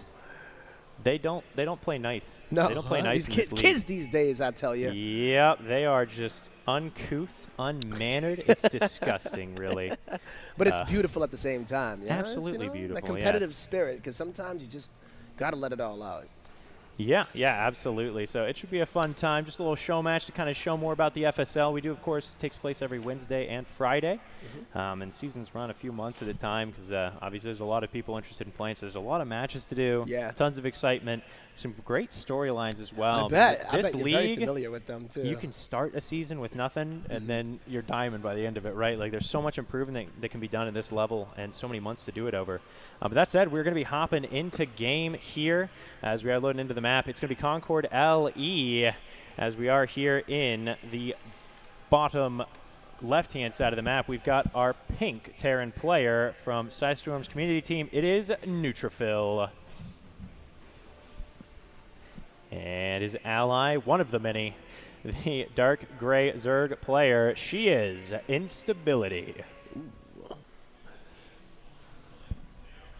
They don't play nice. No, they don't play nice. These kids these days, I tell you. Yep, they are just uncouth, unmannered. It's disgusting, really. But it's beautiful at the same time. Yeah? Absolutely beautiful. That competitive spirit, because sometimes you just gotta let it all out. Yeah, absolutely. So it should be a fun time. Just a little show match to kind of show more about the FSL. We do, of course, it takes place every Wednesday and Friday. And seasons run a few months at a time because obviously there's a lot of people interested in playing. So there's a lot of matches to do. Yeah. Tons of excitement. Some great storylines as well. I bet This you're league, very familiar with them, too. you can start a season with nothing, and then you're diamond by the end of it, right? Like, there's so much improvement that can be done at this level and so many months to do it over. But that said, we're going to be hopping into game here as we are loading into the map. It's going to be Concord LE as we are here in the bottom left-hand side of the map. We've got our pink Terran player from Psystorm's community team. It is Neutrophil. And his ally, one of the many, the dark gray Zerg player, she is Instability. Ooh.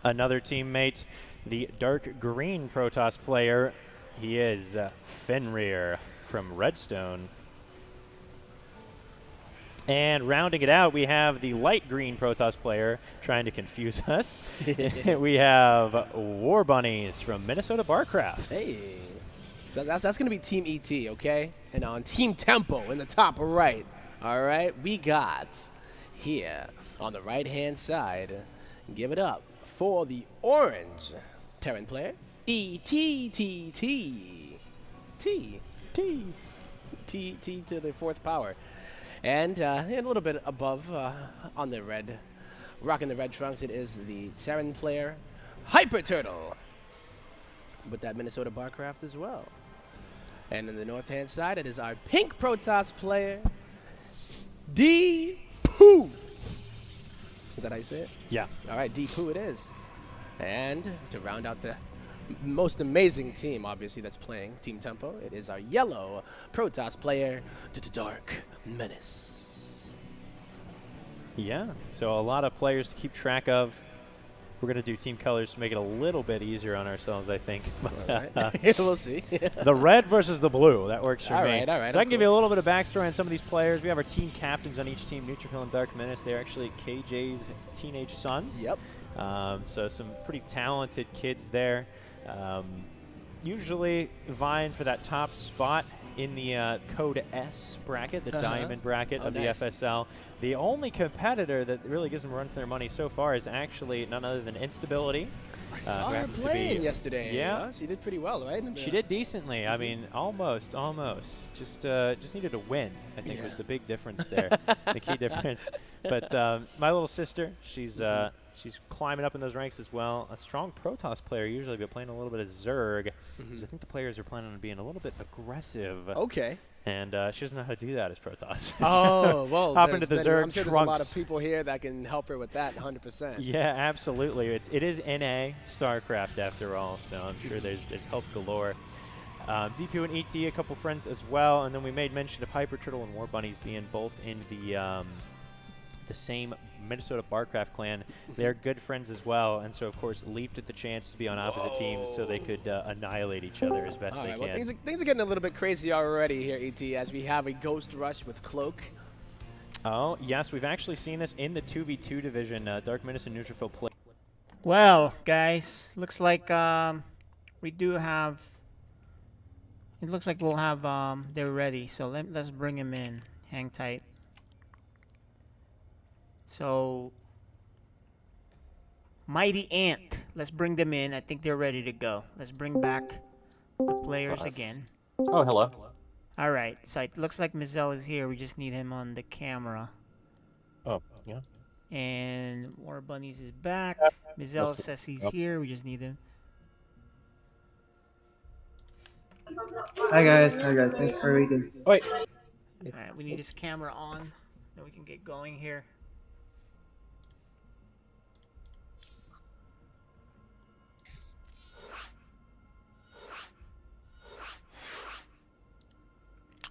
Another teammate, the dark green Protoss player, he is Fenrir from Redstone. And rounding it out, we have the light green Protoss player trying to confuse us. We have War Bunnies from Minnesota Barcraft. Hey. So that's going to be Team ET, okay? And on Team Tempo in the top right, all right, we got here on the right-hand side, give it up for the orange Terran player, ETTT. T to the fourth power. And a little bit above on the red, rocking the red trunks, it is the Terran player, Hyper Turtle, with that Minnesota Barcraft as well. And in the north-hand side, it is our pink Protoss player, D-Poo. Is that how you say it? Yeah. All right, D-Poo it is. And to round out the most amazing team, obviously, that's playing Team Tempo, it is our yellow Protoss player, Dark Menace. Yeah, so a lot of players to keep track of. We're going to do team colors to make it a little bit easier on ourselves, I think. We'll see. The red versus the blue. That works for me. All right. So I can give you a little bit of backstory on some of these players. We have our team captains on each team, Neutrophil and Dark Menace. They're actually KJ's teenage sons. Yep. So some pretty talented kids there. usually vying for that top spot in the Code S bracket, the Diamond bracket of the FSL. The only competitor that really gives them a run for their money so far is actually none other than Instability. I saw her playing yesterday. Yeah. She did pretty well, right? She did decently. I mean, almost. Just needed to win, I think was the big difference there, the key difference. But my little sister, she's climbing up in those ranks as well. A strong Protoss player usually, but playing a little bit of Zerg. Because I think the players are planning on being a little bit aggressive. Okay. And she doesn't know how to do that as Protoss. Oh, well, hop into the Zerg I'm sure trunks. there's a lot of people here that can help her with that 100%. Yeah, absolutely. It is NA StarCraft after all, so I'm sure there's help galore. DPU and ET, a couple friends as well, and then we made mention of Hyper Turtle and War Bunnies being both in the same Minnesota Barcraft clan. They're good friends as well, and so of course leaped at the chance to be on opposite teams so they could annihilate each other as best they can. Well, things are getting a little bit crazy already here, ET, as we have a Ghost Rush with Cloak. Oh, yes, we've actually seen this in the 2v2 division. Dark Menace and Neutrophil play. Well, guys, looks like we do have. It looks like we'll have. They're ready, so let's bring them in. Hang tight. So, Mighty Ant, let's bring them in. I think they're ready to go. Let's bring back the players again. Oh, hello. All right, so it looks like Mizel is here. We just need him on the camera. Oh, yeah. And War Bunnies is back. Mizel says he's here. We just need him. Hi guys. Thanks for waiting. Wait. All right, we need his camera on, then we can get going here.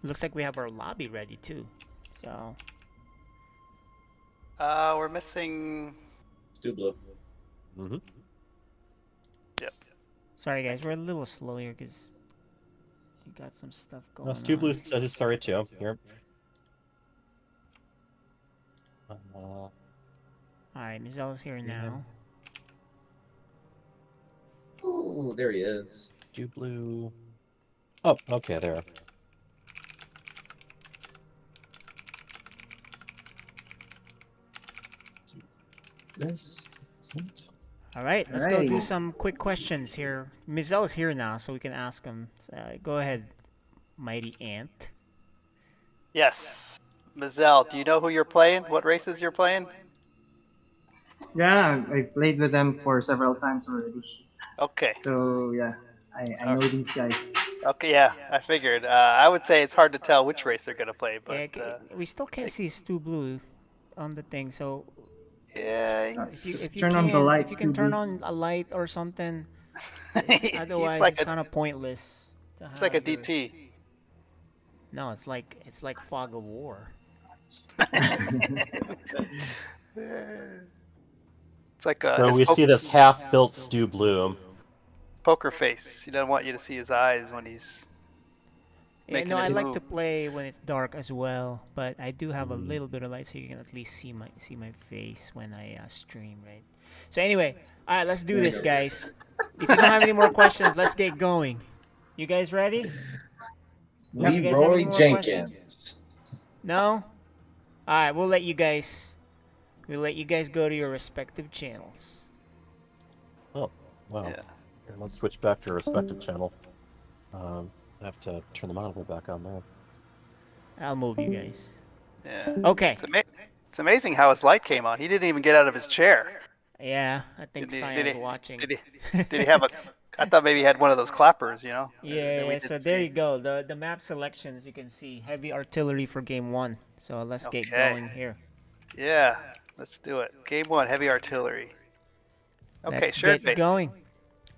Looks like we have our lobby ready too. So. We're missing. Stublo. Yep. Sorry guys, we're a little slow here because we got some stuff going on. Stu Blue says he's sorry too. Here. Alright, Mizel's here now. Oh, there he is. Stu Blue. Oh, okay, there. All right, let's go do some quick questions here. Mizel is here now, so we can ask him. Go ahead, Mighty Ant. Yes. Mizel, do you know who you're playing? What races you're playing? Yeah, I played with them for several times already. Okay. So yeah, I know these guys. Okay, yeah, I figured. I would say it's hard to tell which race they're gonna play, but We still can't see Stu Blue on the thing, so yeah. if you turn can, on the light, if you can Stu turn Blue. on a light or something. Otherwise, like it's kind of pointless. It's like a DT. No, it's like Fog of War. It's like a. So we see this half-built Stu Bloom. Poker face. He doesn't want you to see his eyes when he's making no, I his like move. to play when it's dark as well, but I do have a little bit of light so you can at least see my face when I stream, right? So anyway, all right, let's do this, guys. If you don't have any more questions, let's get going. You guys ready? You guys have any Leroy more Jenkins. questions? No? All right, we'll let you guys go to your respective channels. Oh, wow. Yeah. Here, let's switch back to our respective channel. I have to turn the monitor back on there. I'll move you guys. Yeah. Okay. It's amazing how his light came on. He didn't even get out of his chair. Yeah, I think Cyan's watching. Did he have a? I thought maybe he had one of those clappers, you know. Yeah, so there you go. The map selections, you can see heavy artillery for game 1. So let's get going here. Yeah, let's do it. Game 1, heavy artillery. Okay, Let's sure. get going.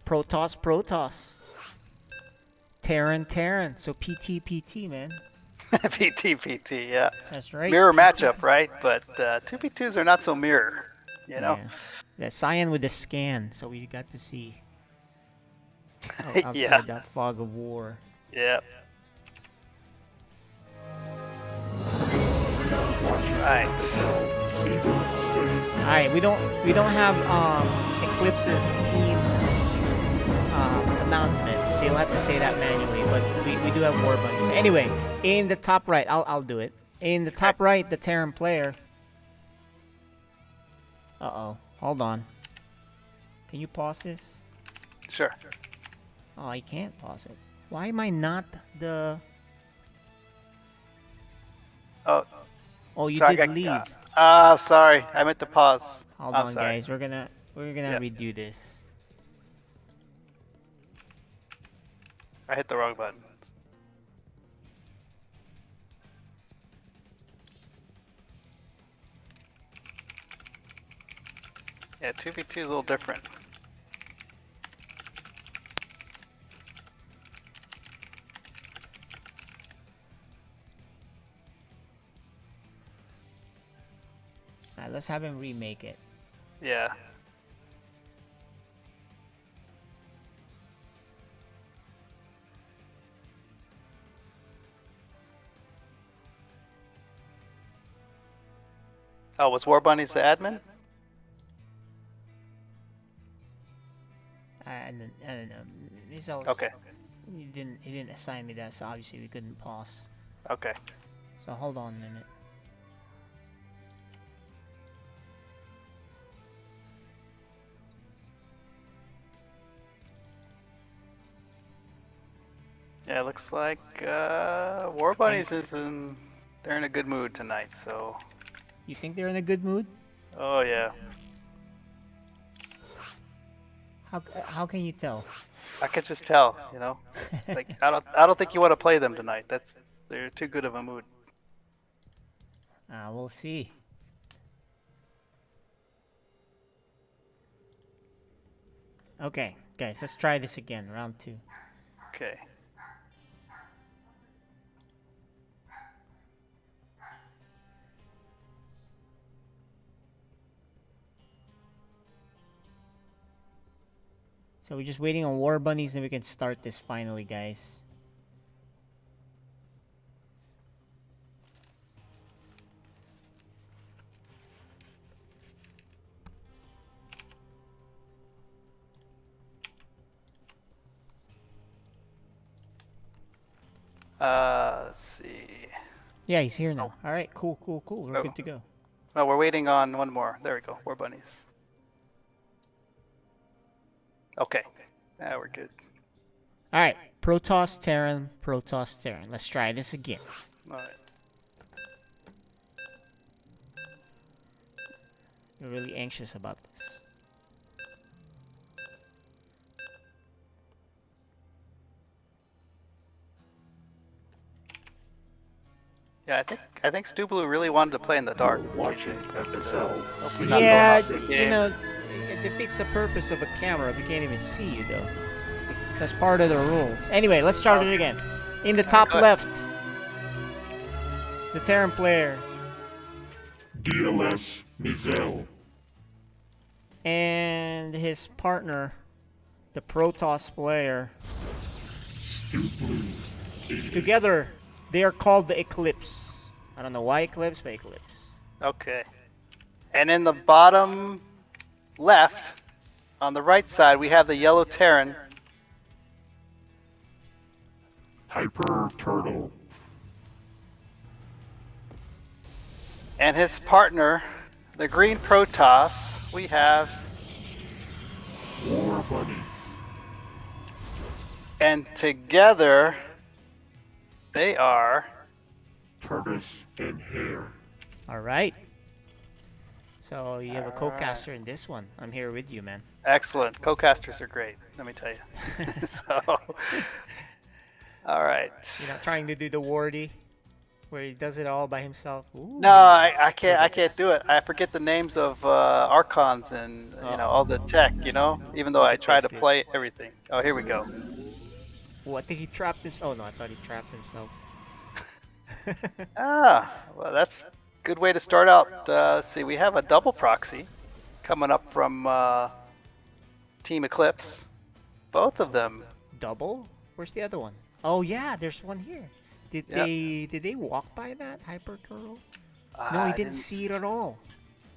Protoss. Terran. So PT, man. PT, yeah. That's right. Mirror PT. matchup, right? But 2v2s are not so mirror, you know. Yeah. The Cyan with the scan, so we got to see. Outside Yeah. that fog of war. Yeah. Right. All right, we don't have Eclipse's team announcement, so you'll have to say that manually. But we do have war bunnies. Anyway, in the top right, I'll do it. In the top right, the Terran player. Hold on. Can you pause this? Sure. Oh, I can't pause it. Why am I not the? Oh, you sorry, did leave. Sorry. I meant to pause. Hold I'm on, sorry. guys. We're gonna redo this. I hit the wrong button. Yeah, 2v2 is a little different. Alright, let's have him remake it. Yeah. Oh, was War Bunnies the admin? I don't know. Results. Okay. He didn't assign me that, so obviously we couldn't pause. Okay. So hold on a minute. Yeah, it looks like War Bunnies they're in a good mood tonight, so. You think they're in a good mood? Oh yeah. How can you tell? I could just tell, you know. Like I don't think you want to play them tonight. They're too good of a mood. We'll see. Okay, guys, let's try this again. Round 2. Okay. So we're just waiting on War Bunnies and we can start this finally, guys. Let's see. Yeah, he's here now. All right, cool. We're good to go. No, we're waiting on one more. There we go. War Bunnies. Okay. Now we're good. All right, Protoss Terran. Let's try this again. All right. We're really anxious about this. Yeah, I think Stu Blue really wanted to play in the dark. Watching FSL. Yeah, you know, it defeats the purpose of a camera. We can't even see you, though. That's part of the rules. Anyway, let's start it again. In the top left, the Terran player. DLS Mizel. And his partner, the Protoss player. Together, they are called the Eclipse. I don't know why Eclipse, but Eclipse. Okay. And in the bottom left, on the right side, we have the yellow Terran. Hyper Turtle. And his partner, the green Protoss, we have War Bunnies. And together, they are Tortoise and Hare. All right. So you have a co-caster in this one. I'm here with you, man. excellent. Co-casters are great, let me tell you. So, all right. You're not trying to do the wardy, where he does it all by himself. Ooh. No, I can't do it. I forget the names of archons and all the tech. Even though I try to play everything. Oh, here we go. What, I think he trapped himself. Oh no, I thought he trapped himself. Well, that's a good way to start out. Let's see, we have a double proxy coming up from Team Eclipse. Both of them. Double? Where's the other one? Oh yeah, there's one here. Did they walk by that Hyper Turtle? No, he didn't see it at all.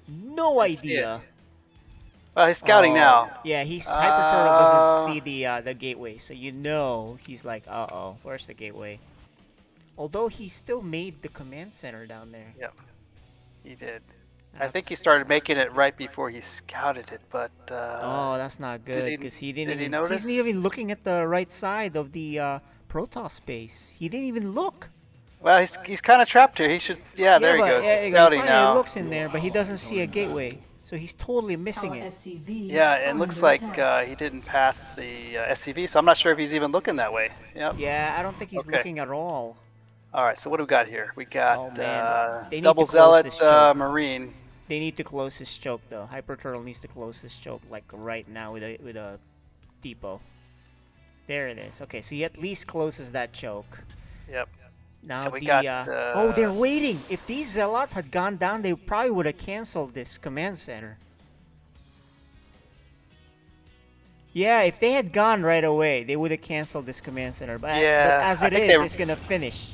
No idea. Well, he's scouting now. Yeah, Hyper Turtle doesn't see the gateway, so you know he's like, uh-oh, where's the gateway? Although he still made the command center down there. Yep, he did. I think he started making it right before he scouted it, but oh, that's not good because he didn't did he even. notice? He's not even looking at the right side of the Protoss space. He didn't even look. Well, he's kind of trapped here. He should. Yeah, there he but, goes. Yeah, He's scouting he now. looks in there, but he doesn't see a gateway, so he's totally missing it. Yeah, it looks like he didn't path the SCV, so I'm not sure if he's even looking that way. Yep. Yeah, I don't think he's looking at all. All right, so what do we got here? We got They need double to close zealot this choke. marine. They need to close this choke though. Hyper Turtle needs to close this choke like right now with a depot. There it is. Okay, so he at least closes that choke. Yep. Now And we got, oh, they're waiting. If these zealots had gone down, they probably would have canceled this command center. Yeah, if they had gone right away, they would have canceled this command center. But, Yeah, but as I it think is, they- it's gonna finish.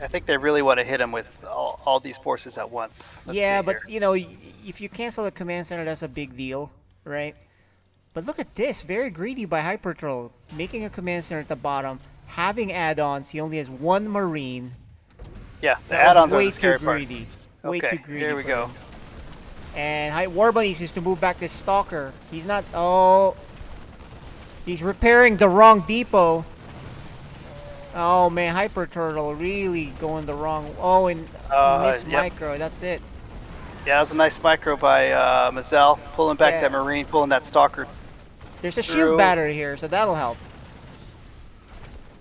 I think they really want to hit him with all these forces at once. Let's Yeah, see but here. you know, if you cancel the command center, that's a big deal, right? But look at this, very greedy by Hyper Turtle, making a command center at the bottom, having add-ons. He only has one marine. Yeah, the That was add-ons are way the scary too part. greedy. Way Okay, too greedy. here we for go. him. And Warbunny needs to move back this Stalker. He's not. Oh, he's repairing the wrong depot. Oh man, Hyper Turtle really going the wrong. Oh, and miss yep. micro. That's it. Yeah, that was a nice micro by Mazel, pulling back Yeah. that marine, pulling that stalker. There's a through. shield battery here, so that'll help.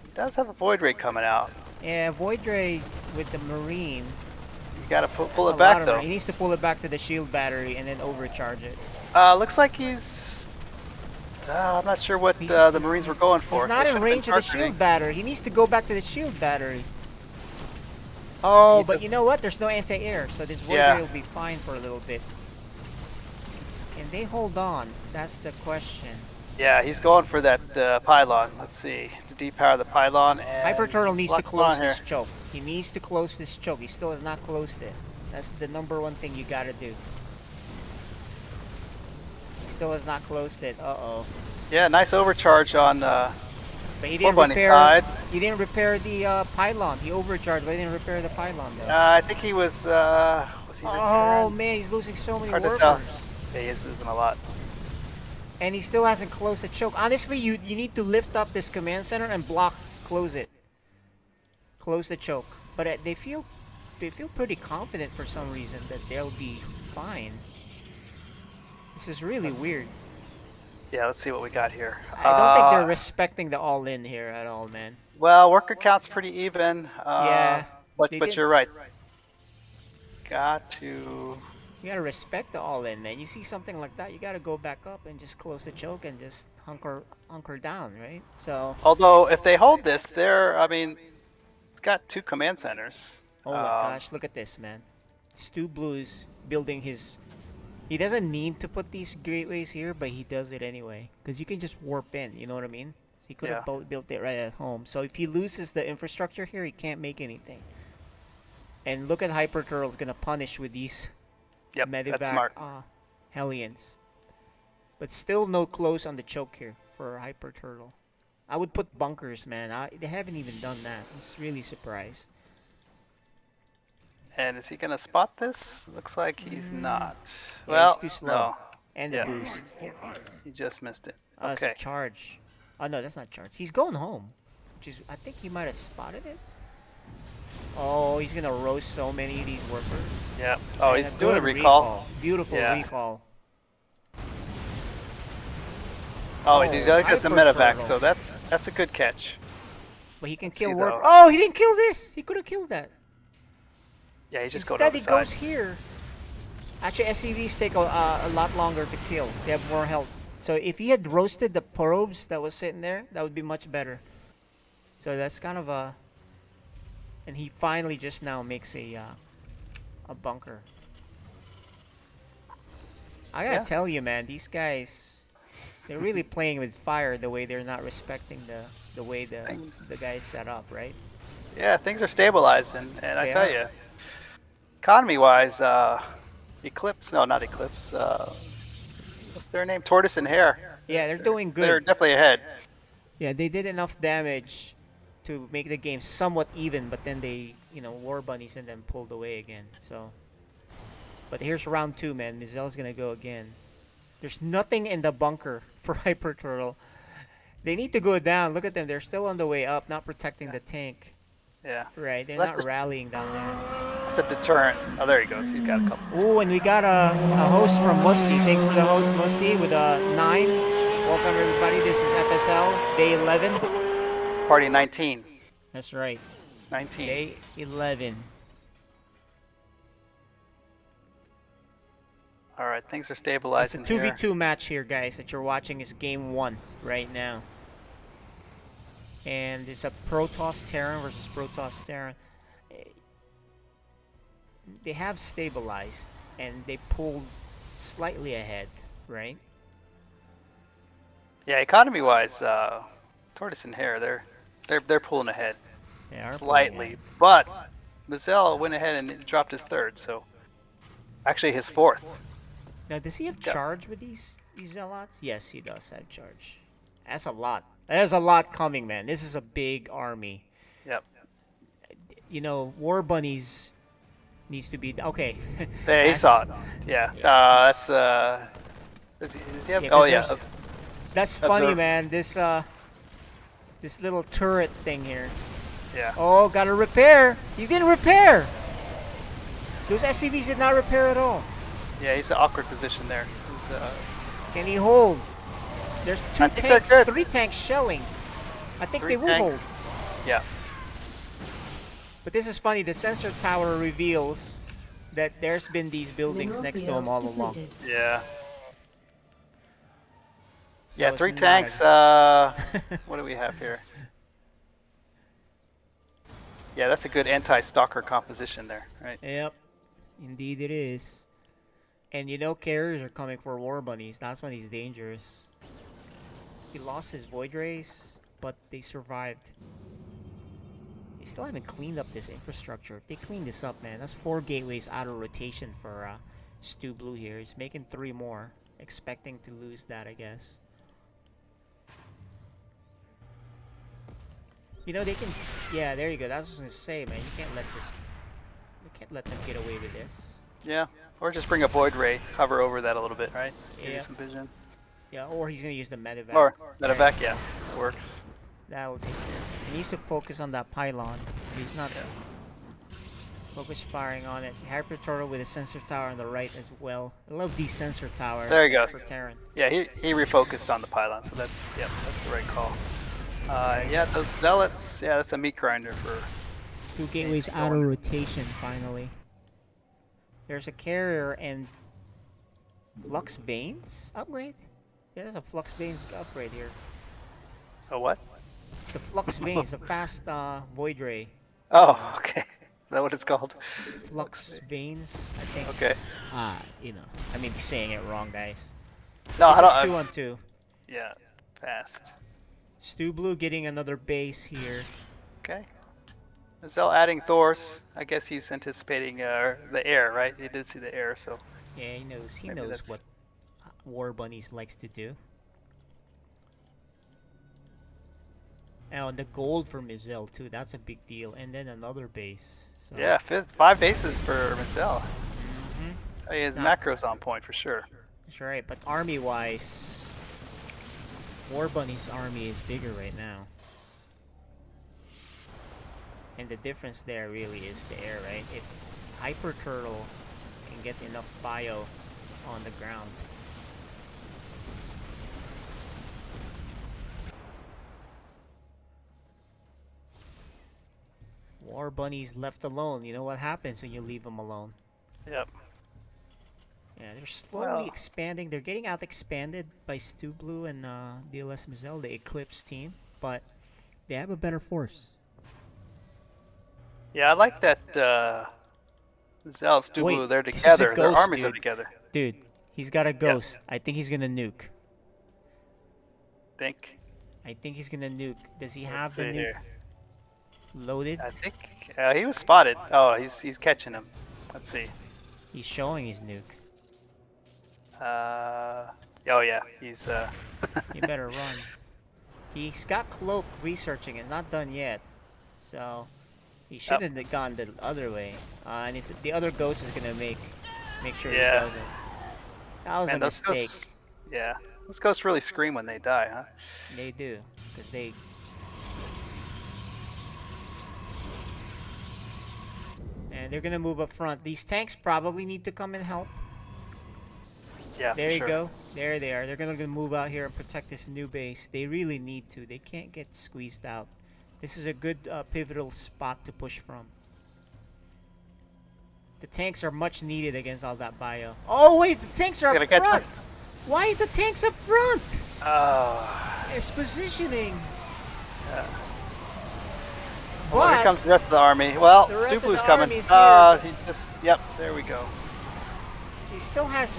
He does have a void ray coming out. Yeah, Void Ray with the marine. You gotta pull That's it a back lot of though. He needs to pull it back to the shield battery and then overcharge it. Looks like he's. I'm not sure what the Marines were going for. He's not They in should've been range of the targeting. shield battery. He needs to go back to the shield battery. Oh, but you know what? There's no anti-air, so this Void Yeah. Ray will be fine for a little bit. Can they hold on? That's the question. Yeah, he's going for that pylon. Let's see, to depower the pylon. And Hyper Turtle he's needs to locked close on here. this choke. He needs to close this choke. He still has not closed it. That's the #1 thing you gotta do. He still has not closed it. Uh-oh. Yeah, nice overcharge on But he didn't Bunny's repair. side. He didn't repair the pylon. He overcharged, but he didn't repair the pylon though. I think he was he Oh repairing? man, he's losing so many Hard to workers. tell. Yeah, he is losing a lot. And he still hasn't closed the choke. Honestly, you need to lift up this command center and close it. Close the choke. But they feel pretty confident for some reason that they'll be fine. This is really weird. Yeah, let's see what we got here. I don't think they're respecting the all-in here at all, man. Well, worker count's pretty even. Yeah, But they but did- you're right. Got to. You gotta respect the all-in, man. You see something like that, you gotta go back up and just close the choke and just hunker down, right? So. Although if they hold this, I mean, it's got 2 command centers. Oh my gosh, look at this, man. Stu Blue is building his... He doesn't need to put these gateways here, but he does it anyway. Because you can just warp in, you know what I mean? So he could have built it right at home. So if he loses the infrastructure here, he can't make anything. And look at Hyper Turtle's gonna punish with these medevac that's smart. Hellions. But still no close on the choke here for Hyper Turtle. I would put bunkers, man. They haven't even done that. I'm really surprised. And is he gonna spot this? Looks like he's not. Yeah, Well, he's too slow. no. And the Yeah. boost. He just missed it. Oh, it's Okay. a charge. Oh no, that's not charge. He's going home. Which is, I think he might have spotted it. Oh, he's gonna roast so many of these workers. Yeah. Oh, And he's doing a good recall. Beautiful Yeah. recall. Oh, he did get the Hyper medevac, Turtle. so that's a good catch. But he can Let's kill see, work. though. Oh, he didn't kill this. He could have killed that. Yeah, he's just Instead, going he over the goes side. here. Actually, SCVs take a lot longer to kill. They have more health. So if he had roasted the probes that was sitting there, that would be much better. So that's kind of a... And he finally just now makes a bunker. I gotta tell you, man, these guys, they're really playing with fire the way they're not respecting the way the guy's set up, right? Yeah, things are stabilizing, and I They tell are. you, economy-wise, Eclipse, no, not Eclipse, What's their name? Tortoise and Hare. Yeah, they're doing good. They're definitely ahead. Yeah, they did enough damage to make the game somewhat even, but then they, War Bunnies and then pulled away again. So, but here's round 2, man. Mizelle's gonna go again. There's nothing in the bunker for Hyper Turtle. They need to go down. Look at them. They're still on the way up, not protecting the tank. Yeah. Right. They're That's not just- rallying down there. It's a deterrent. Oh, there he goes. He's got a couple. Oh, and we got a host from Musty. Thanks for the host, Musty, with a 9. Welcome, everybody. This is FSL, day 11. Party 19. That's right. 19. Day 11. All right, things are It's a stabilizing 2v2 match here, guys, that you're watching is game 1 right now. And it's a Protoss Terran versus Protoss Terran. They have stabilized, and they pulled slightly ahead, right? Yeah, economy-wise, Tortoise and Hare, they're pulling ahead. They are slightly, but Mizell went ahead and dropped his 3rd, so actually his 4th. Now, does he have charge with these zealots? Yes, he does have charge. That's a lot. There's a lot coming, man. This is a big army. Yep. War Bunnies needs to be okay. Yeah, he saw it. Yeah. That's does he have? Yeah, Oh yeah. That's funny, man. This little turret thing here. Yeah. Oh, gotta repair. You didn't repair. Those SCVs did not repair at all. Yeah, he's an awkward position there. Can he hold? There's 2 I think tanks, they're good. 3 tanks shelling. I think 3 they will tanks. hold. Yeah. But this is funny. The sensor tower reveals that there's been these buildings next to him all along. Yeah. Yeah, No, 3 it's tanks. not What do we have here? Yeah, that's a good anti-stalker composition there, right? Yep. Indeed it is. And carriers are coming for War Bunnies. That's when he's dangerous. He lost his Void Rays, but they survived. They still haven't cleaned up this infrastructure. If they clean this up, man, that's 4 gateways out of rotation for Stu Blue here. He's making 3 more. Expecting to lose that, I guess. They can... Yeah, there you go. That's what I was going to say, man. You can't let this... You can't let them get away with this. Yeah. Or just bring a Void Ray, cover over that a little bit, right? Give you Yeah. some vision. Yeah, or he's going to use the medevac. Or medevac, yeah. Works. That'll take care. He needs to focus on that pylon. He's not focus firing on it. Hyper Turtle with a sensor tower on the right as well. I love these sensor towers. There he goes. For Terran. Yeah, he refocused on the pylon, so that's the right call. Yeah, those zealots. Yeah, that's a meat grinder for. 2 gateways out of rotation finally. There's a carrier and Flux Veins upgrade. Yeah, there's a Flux Veins upgrade here. A what? The Flux Veins, the fast Void Ray. Oh, okay. Is that what it's called? Flux Veins, I think. Okay. I may be saying it wrong, guys. No, this I don't. is 2 on 2. Yeah, fast. Stu Blue getting another base here. Okay. Zell adding Thors. I guess he's anticipating the air, right? He did see the air, so. Yeah, he knows. He maybe knows that's- what War Bunnies likes to do. Oh, and the gold for Mizell too. That's a big deal. And then another base. So. Yeah, 5 bases for Mizell. Mm-hmm. His macro's on point for sure. That's right. But army-wise, War Bunny's army is bigger right now. And the difference there really is the air, right? If Hyper Turtle can get enough bio on the ground. War Bunny's left alone. You know what happens when you leave them alone. Yep. Yeah, they're slowly expanding. They're getting out expanded by Stu Blue and DLS Mizell, the Eclipse team. But they have a better force. Yeah, I like that Zell and Stu Wait, Blue, they're this is a together. Their ghost, armies are dude. together. Dude, he's got a ghost. I think he's gonna nuke. Think. I think he's gonna nuke. Does he have Let's the see nuke here. loaded? I think he was spotted. Oh, he's catching him. Let's see. He's showing his nuke. Oh yeah, he's You better run. He's got cloak researching. It's not done yet, so he shouldn't have gone the other way. And the other ghost is gonna make sure he Yeah. doesn't. That was Man, a those mistake. ghosts, yeah, those ghosts really scream when they die, huh? They do, because they. And they're gonna move up front. These tanks probably need to come and help. Yeah, There for you sure. go. There they are. They're gonna move out here and protect this new base. They really need to. They can't get squeezed out. This is a good pivotal spot to push from. The tanks are much needed against all that bio. Oh wait, the tanks are up front. Why are the tanks up front? It's positioning. Well, here But comes the rest of the army. Well, the rest of Stuplu's the coming. army's here, He just, yep, there we go. he still has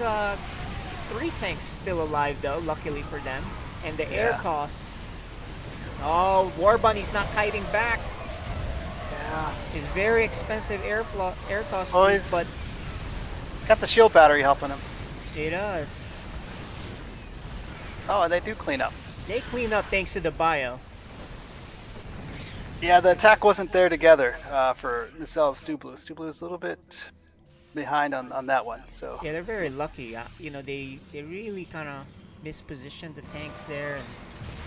3 tanks still alive though, luckily for them. And the air Yeah. toss. Oh, War Bunny's not kiting back. Yeah. It's very expensive air toss Oh, fleet, he's but got the shield battery helping him. it does. Oh, and they do clean up. They clean up thanks to the bio. Yeah, the attack wasn't there together for Michelle Stublu. Stublu is a little bit behind on that one. So Yeah, they're very lucky. You know, they really kind of mispositioned the tanks there and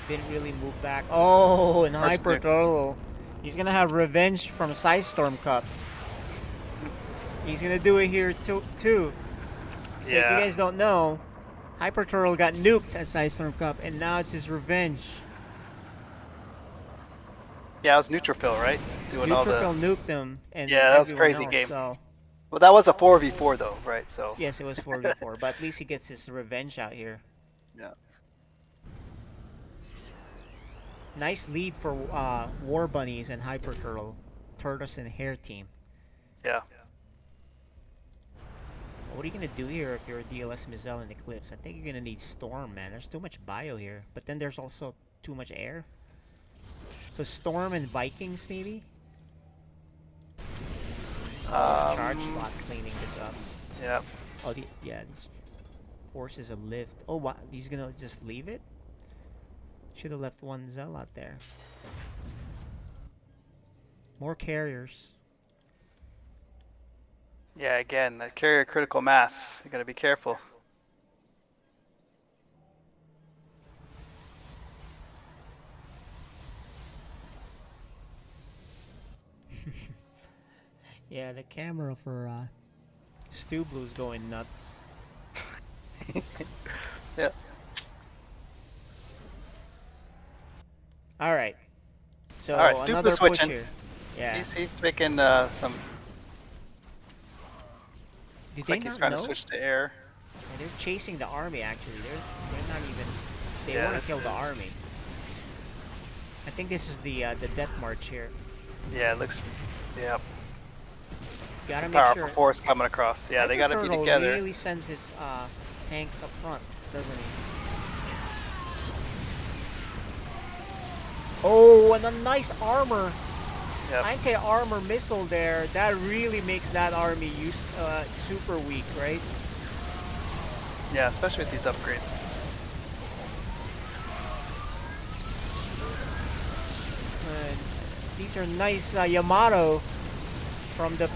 didn't really move back. Oh, and Hyper Turtle. He's gonna have revenge from Storm Cup. He's gonna do it here too. So if you guys don't know, Hyper Turtle got nuked at Storm Cup, and now it's his revenge. yeah, it was Neutrophil, right? Doing all Neutrophil the nuked him, and yeah, that was a everyone crazy else, game. So. Well, that was a 4v4 though, right? So Yes, it was 4v4, but at least he gets his revenge out here. yeah. Nice lead for War Bunnies and Hyper Turtle, Tortoise and Hare team. Yeah. What are you gonna do here if you're a DLS Mizzell and Eclipse? I think you're gonna need Storm, man. There's too much bio here, but then there's also too much air. So Storm and Vikings maybe. Charge slot cleaning this up. Yeah. Oh, yeah. These forces a lift. Oh, what? He's gonna just leave it? Should have left one Zell out there. More carriers. Yeah, again, the carrier critical mass. You gotta be careful. Yeah, the camera for Stu Blue's going nuts. Yeah. All right. So All right, Stu another Blue's push switching. here. Yeah. He's making some. Did Looks they like he's not trying know? to switch to air. Yeah, they're chasing the army. Actually, they're not even. They Yeah, want this to kill the is- army. I think this is the death march here. Yeah, it looks. Yep. Gotta It's a make powerful sure. force coming across. Yeah, they gotta be Turtle together. really sends his tanks up front, doesn't he? Oh, and a nice armor. Yep. Anti-armor missile there. That really makes that army super weak, right? Yeah, especially with these upgrades. And these are nice Yamato from the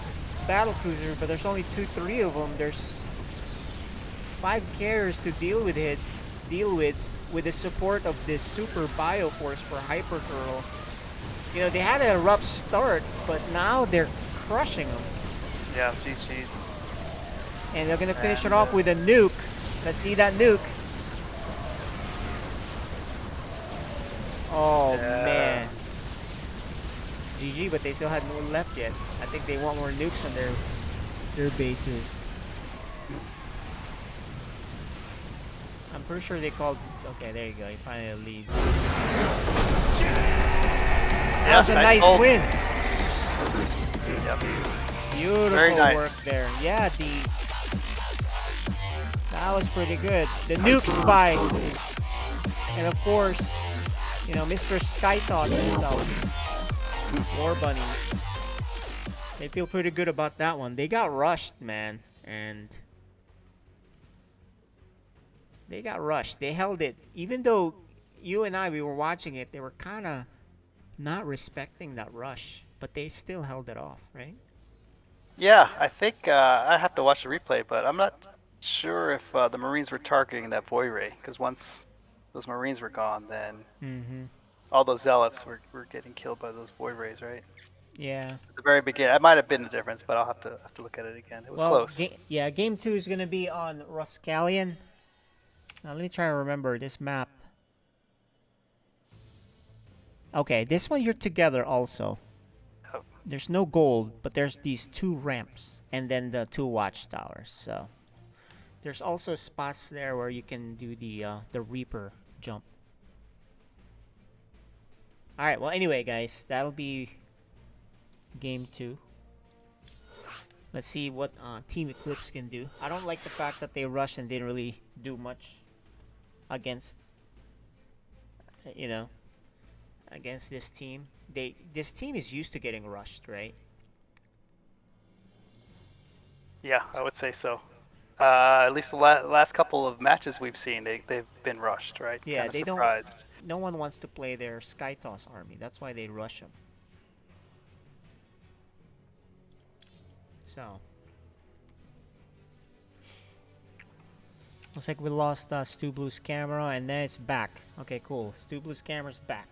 battle cruiser, but there's only 3 of them. There's 5 carriers to deal with with the support of this super bio force for Hyper Turtle. You know, they had a rough start, but now they're crushing them. Yeah, GG's. And they're gonna finish it off with a nuke. Let's see that nuke. Oh man. GG, but they still had more left yet. I think they want more nukes on their bases. I'm pretty sure they called. Okay, there you go. He finally leaves. That was a nice ult. win. Yep. Beautiful Very nice. work there. Yeah, that was pretty good. The nuke spy. And of course, you know, Mr. Skytoss himself. War Bunny. They feel pretty good about that one. They got rushed, man. And They got rushed. They held it. Even though you and I, we were watching it, they were kind of not respecting that rush. But they still held it off, right? Yeah, I think I have to watch the replay, but I'm not sure if the Marines were targeting that boy ray, because once those Marines were gone, then Mm-hmm. all those zealots were getting killed by those boy rays, right? Yeah. At the very beginning, it might have been a difference, but I'll have to look at it again. It was Well, close. yeah, game 2 is gonna be on Ruscallion. Now let me try to remember this map. Okay, this one you're together also. There's no gold, but there's these 2 ramps and then the 2 watchtowers. So there's also spots there where you can do the Reaper jump. All right. Well, anyway, guys, that'll be game 2. Let's see what Team Eclipse can do. I don't like the fact that they rushed and didn't really do much against, against this team. This team is used to getting rushed, right? Yeah, I would say so. At least the last couple of matches we've seen, they've been rushed, right? Yeah, Kinda they surprised. don't. No one wants to play their Skytoss army. That's why they rush them. So looks like we lost Stu Blue's camera, and then it's back. Okay, cool. Stu Blue's camera's back.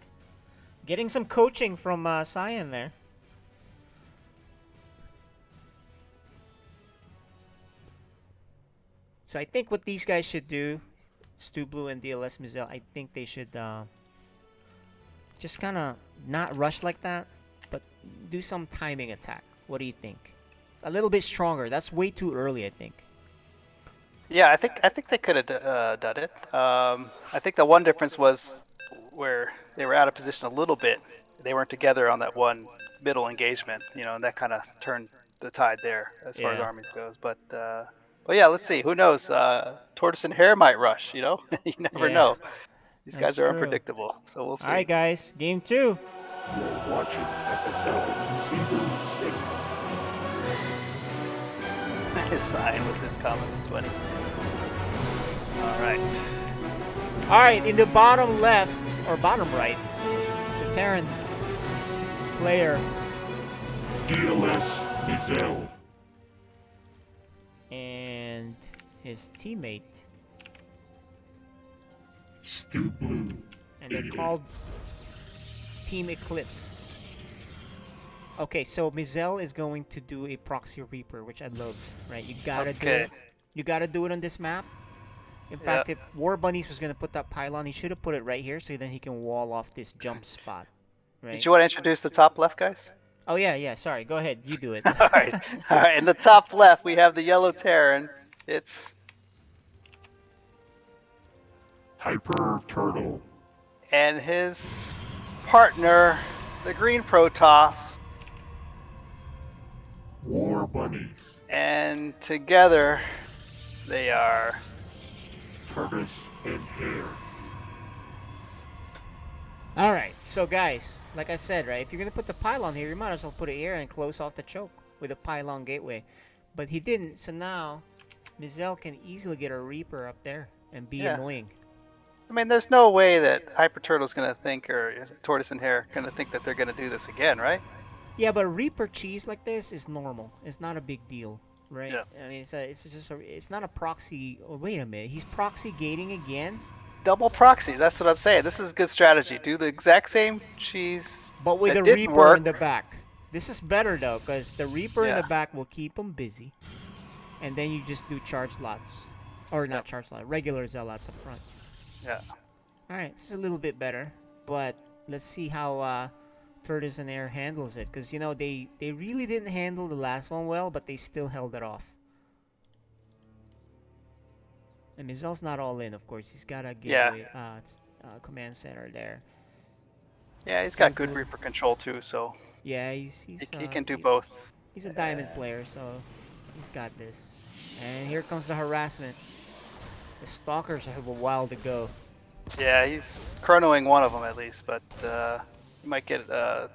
Getting some coaching from Cyan there. So I think what these guys should do, Stu Blue and DLS Mizel, I think they should just kind of not rush like that, but do some timing attack. What do you think? A little bit stronger. That's way too early, I think. Yeah, I think they could have done it. I think the one difference was where they were out of position a little bit. They weren't together on that one middle engagement, and that kind of turned the tide there as far as armies goes. But yeah, let's see. Who knows? Tortoise and Hare might rush. You never know. These guys are unpredictable, so we'll see. All right, guys. Game 2. You're watching FSL Season 6. His sign with his comments is funny. Alright. Alright, in the bottom left, or bottom right, the Terran player. DLS Mizel. And his teammate. Stu Blue. And they're called Team Eclipse. Okay, so Mizel is going to do a proxy reaper, which I love. Right, you gotta do it. You gotta do it on this map. In fact, if War Bunnies was gonna put that pylon, he should have put it right here, so then he can wall off this jump spot. Right? Did you want to introduce the top left, guys? Oh yeah. Sorry, go ahead. You do it. All right. In the top left, we have the yellow Terran. It's Hyper Turtle. And his partner, the green Protoss. War Bunnies. And together, they are Tortoise and Hare. Alright, so guys, like I said, right, if you're gonna put the pylon here, you might as well put it here and close off the choke with a pylon gateway. But he didn't, so now Mizel can easily get a Reaper up there and be annoying. I mean, there's no way that Hyper Turtle's gonna think, or Tortoise and Hare gonna think that they're gonna do this again, right? Yeah, but Reaper cheese like this is normal. It's not a big deal, right? Yeah. I mean, it's not a proxy. Oh, wait a minute, he's proxy gating again. Double proxy. That's what I'm saying. This is good strategy. Do the exact same cheese, but with a Reaper in the back. This is better though, because the Reaper in the back will keep him busy, and then you just do charge lots, or not charge lots, regular zealots up front. Yeah. All right, this is a little bit better, but let's see how Tortoise and Hare handles it, because they really didn't handle the last one well, but they still held it off. And Mizel's not all in, of course. He's got a gateway, command center there. Yeah, he's got good Reaper control too, so yeah, he can do both. He's a diamond player, so he's got this. And here comes the harassment. The Stalkers have a while to go. Yeah, he's chronoing one of them at least, but he might get 2 or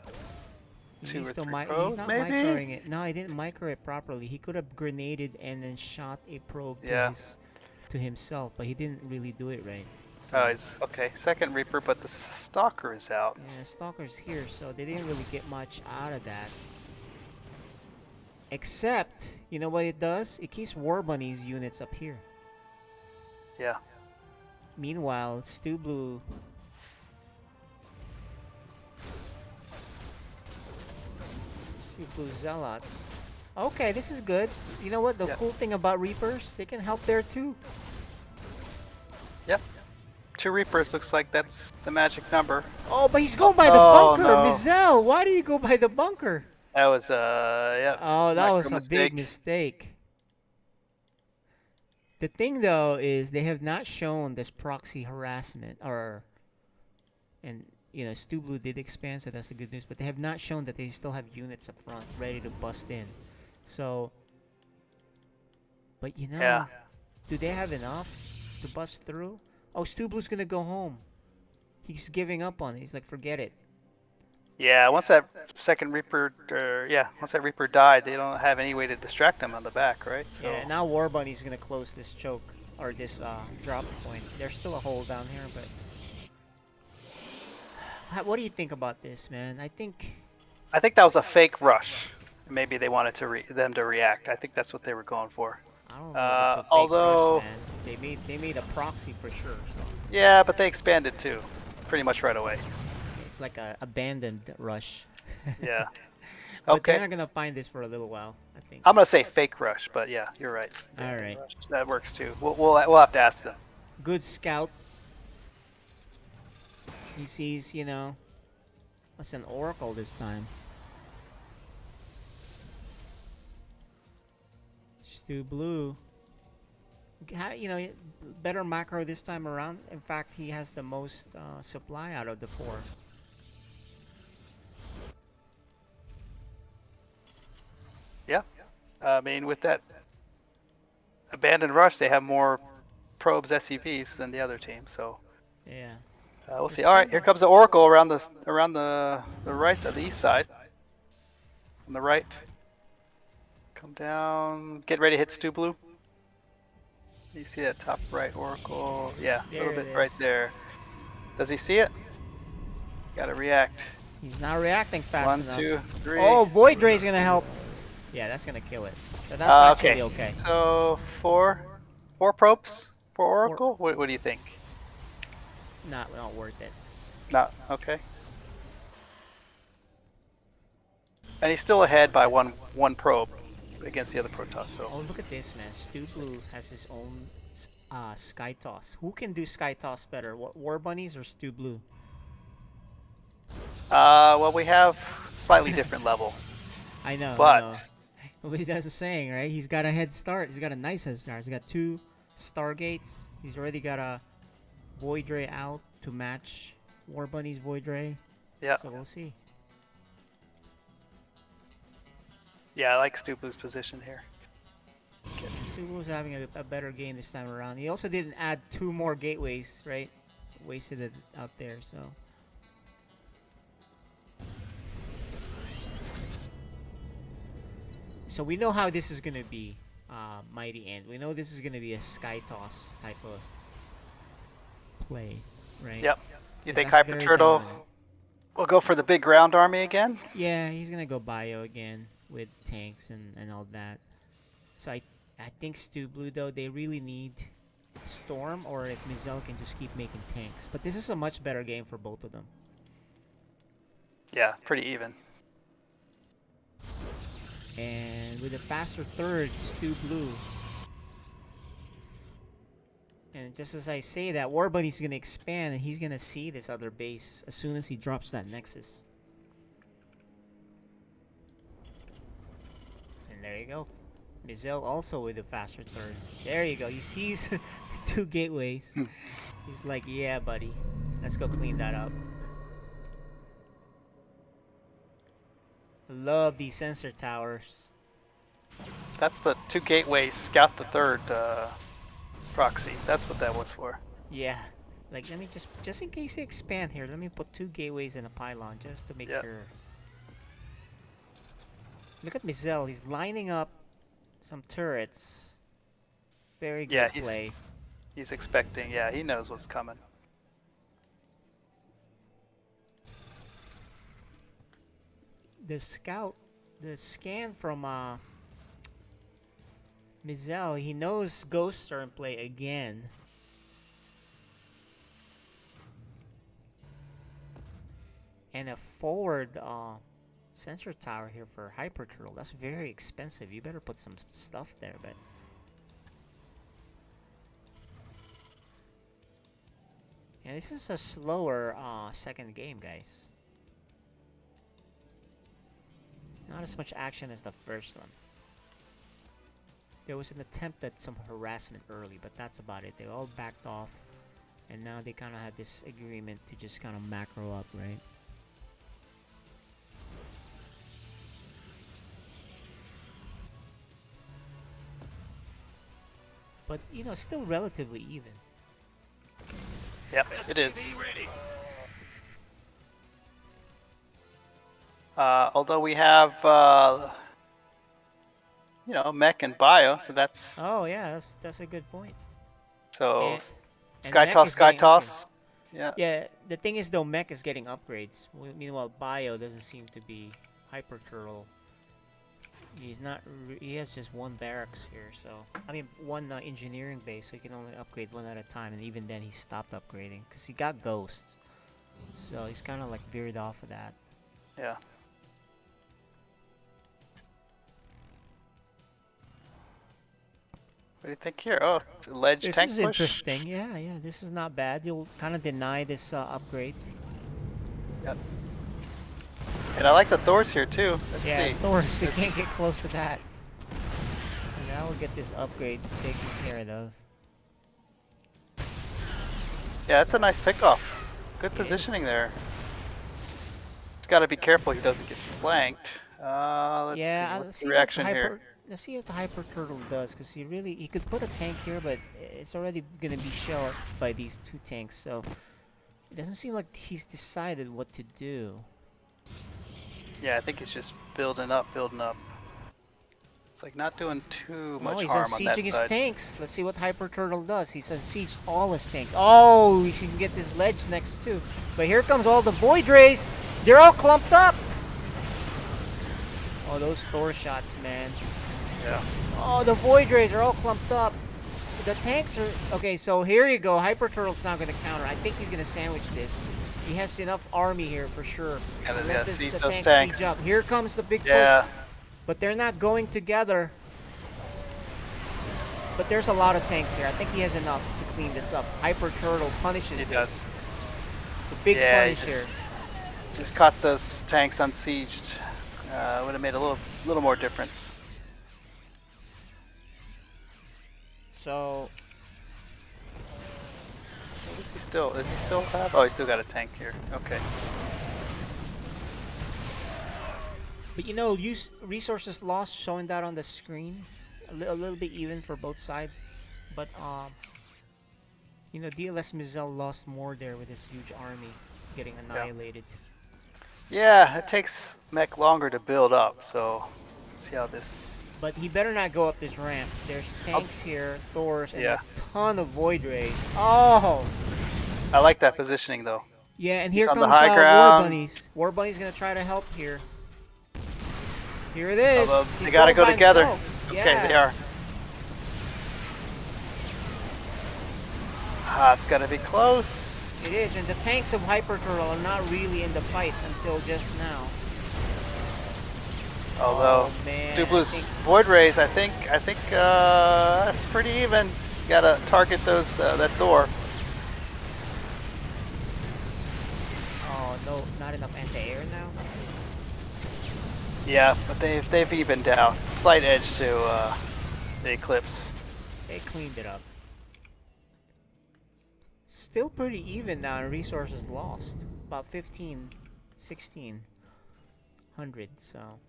3 probes, he's not maybe? microing it. No, he didn't micro it properly. He could have grenaded and then shot a probe to his to himself, but he didn't really do it right. So, Oh, he's okay. Second Reaper, but the Stalker is out. yeah, Stalker's here, so they didn't really get much out of that. Except, you know what it does? It keeps War Bunny's units up here. Yeah. Meanwhile, Stu Blue. Stu Blue Zealots. Okay, this is good. You know what? The cool thing about Reapers, they can help there too. Yep. 2 Reapers looks like that's the magic number. Oh, but he's going by the bunker. Mizel, why did he go by the bunker? That was yeah. Oh, that was a mistake. big mistake. The thing though is they have not shown this proxy harassment and you know, Stu Blue did expand, so that's the good news, but they have not shown that they still have units up front ready to bust in. So, but you know, do they have enough to bust through? Oh, Stu Blue's gonna go home. He's giving up on it. He's like, forget it. Yeah, once that second Reaper, once that Reaper died, they don't have any way to distract them on the back, right? So Yeah, now War Bunny's gonna close this choke or this drop point. There's still a hole down here, but what do you think about this, man? I think that was a fake rush. Maybe they wanted to them to react. I think that's what they were going for. I don't know. If it's a fake Although rush, man. They made a proxy for sure. So. Yeah, but they expanded too, pretty much right away. It's like a abandoned rush. Yeah. But Okay. they're not gonna find this for a little while, I think. I'm gonna say fake rush, but yeah, you're right. All right. That works too. We'll have to ask them. Good scout. He sees, you know, what's an oracle this time? Stu Blue. You know, better macro this time around. In fact, he has the most supply out of the 4. Yeah. I mean, with that abandoned rush, they have more probes SCVs than the other team. So yeah. We'll see. All right, here comes the Oracle around the right of the east side. On the right. Come down. Get ready to hit Stu Blue. You see that top right Oracle? Yeah, a little bit right there. Does he see it? Gotta react. He's not reacting fast 1, enough. 2, 3. Oh, Void Ray's gonna help. Yeah, that's gonna kill it. So that's actually okay. So four probes for Oracle. What do you think? Not worth it. Not okay. And he's still ahead by one probe against the other Protoss. So. Oh, look at this, man. Stu Blue has his own Sky Toss. Who can do Sky Toss better? War Bunnies or Stu Blue? Well, we have slightly different level. I know. But I know. But that's a saying, right? He's got a head start. He's got a nice head start. He's got 2 Stargates. He's already got a Void Ray out to match War Bunny's Void Ray. Yeah. So we'll see. Yeah, I like Stu Blue's position here. Stu Blue's having a better game this time around. He also didn't add 2 more gateways, right? Wasted it out there, so. So we know how this is gonna be, Mighty End. We know this is gonna be a Sky Toss type of play, right? Yep. You think That's Hyper very Turtle dominant. will go for the big ground army again? Yeah, he's gonna go bio again with tanks and all that. So I think Stu Blue though, they really need Storm, or if Mizel can just keep making tanks. But this is a much better game for both of them. Yeah, pretty even. And with a faster third, Stu Blue. And just as I say that, War Bunny's gonna expand and he's gonna see this other base as soon as he drops that Nexus. And there you go. Mizel also with a faster third. There you go. He sees the 2 gateways. He's like, yeah, buddy. Let's go clean that up. Love these sensor towers. That's the 2 gateways. Scout the third proxy. That's what that was for. Yeah. Like, let me just in case they expand here, let me put 2 gateways in a pylon just to make sure. Look at Mizel. He's lining up some turrets. Very good play. He's expecting. Yeah, he knows what's coming. The scan from Mizel, he knows ghosts are in play again. And a forward sensor tower here for Hyper Turtle. That's very expensive. You better put some stuff there, but yeah, this is a slower second game, guys. Not as much action as the first one. There was an attempt at some harassment early, but that's about it. They all backed off, and now they kind of had this agreement to just kind of macro up, right? But, you know, still relatively even. Yep, it is. Although we have, you know, mech and bio, so that's... Oh, yeah, that's a good point. So, and Sky mech Toss, is Sky getting Toss. upgrades. Yeah. Yeah, the thing is, though, mech is getting upgrades. Meanwhile, bio doesn't seem to be. Hyper Turtle. He's not. He has just one barracks here, so I mean one engineering base, so he can only upgrade one at a time, and even then he stopped upgrading because he got ghosts. So he's kind of like veered off of that. Yeah. What do you think here? Oh, it's a ledge this tank is push. Interesting. Yeah, yeah. This is not bad. You'll kind of deny this upgrade. Yep. And I like the Thors here too. Let's see. Thors. They can't get close to that. And now we'll get this upgrade taken care of. Yeah, that's a nice pickoff. Good positioning there. He's got to be careful he doesn't get flanked. Let's see what's the reaction here. Let's see what the Hyper Turtle does, because he could put a tank here, but it's already gonna be shelled by these two tanks. So it doesn't seem like he's decided what to do. Yeah, I think he's just building up, building up. It's like not doing too much he's harm on that unsieging his side. tanks. Let's see what Hyper Turtle does. He's unsieged all his tanks. Oh, he can get this ledge next too. But here comes all the Void Rays. They're all clumped up. Oh, those Thor shots, man. Yeah. Oh, the Void Rays are all clumped up. The tanks are... Okay, so here you go. Hyper Turtle's not going to counter. I think he's going to sandwich this. He has enough army here for sure. Yeah, siege the those tanks siege up. Here comes the big push. But they're not going together. But there's a lot of tanks here. I think he has enough to clean this up. Hyper Turtle punishes this. Does. It's a big punish here. Just caught those tanks unsieged. Would have made a little more difference. So... What is he still? Does he still have? Oh, he still got a tank here. Okay. But you know, use resources lost showing that on the screen, a little bit even for both sides. But you know, DLS Mizel lost more there with his huge army getting annihilated. Yeah, it takes mech longer to build up, so let's see how this. But he better not go up this ramp. There's tanks here, Thors, and a ton of Void Rays. Oh! I like that positioning though. Yeah, and He's here on comes the high ground. War Bunnies. War Bunny's gonna try to help here. Here it is. Although they gotta go together. Okay, yeah. they are. Ah, it's gonna be close. It is, and the tanks of Hyper Turtle are not really in the fight until just now. Although Stu Blue's Void Rays, I think it's pretty even. You gotta target those that Thor. Oh no, not enough anti-air now. Yeah, but they've evened out. Slight edge to the Eclipse. They cleaned it up. Still pretty even now. Resources lost about 15, 1600. So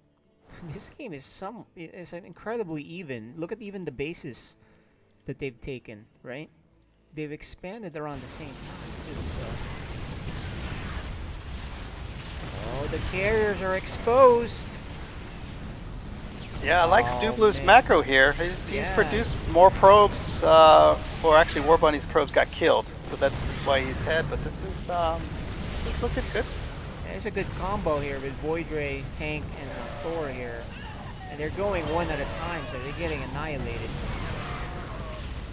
this game is incredibly even. Look at even the bases that they've taken. Right, they've expanded around the same time too. So oh, the carriers are exposed. Yeah, I like Stu Blue's macro here. He's produced more probes Or actually, War Bunny's probes got killed, so that's why he's head. But this is looking good. Yeah, it's a good combo here with Void Ray, Tank, and Thor here. And they're going one at a time, so they're getting annihilated.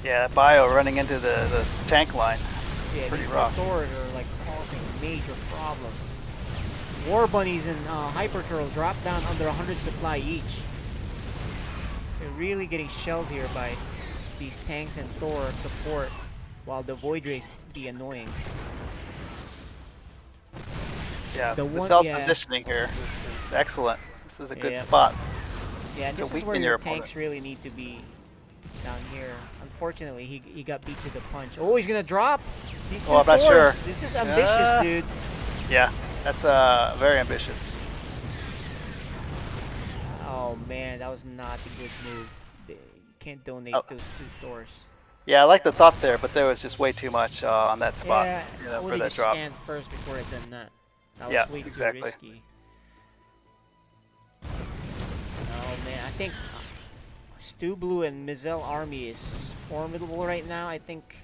Yeah, Bio running into the tank line. It's pretty these rough. Thors are like causing major problems. War Bunnies and Hyper Turtle drop down under 100 supply each. They're really getting shelled here by these tanks and Thor support, while the Void Rays be annoying. Yeah, the Mizel's positioning here is excellent. This is a good spot. Yeah, and to this is where weaken your opponent. tanks really need to be down here. Unfortunately, he got beat to the punch. Oh, he's gonna drop. These Oh, I'm not Thors. sure. This is ambitious, dude. Yeah, that's very ambitious. Oh man, that was not a good move. You can't donate those 2 Thors. Yeah, I like the thought there, but there was just way too much on that spot. Yeah, I for would that have drop. scanned first before I done that. That was Yeah, way exactly. too risky. Oh man, I think Stu Blue and Mizel army is formidable right now. I think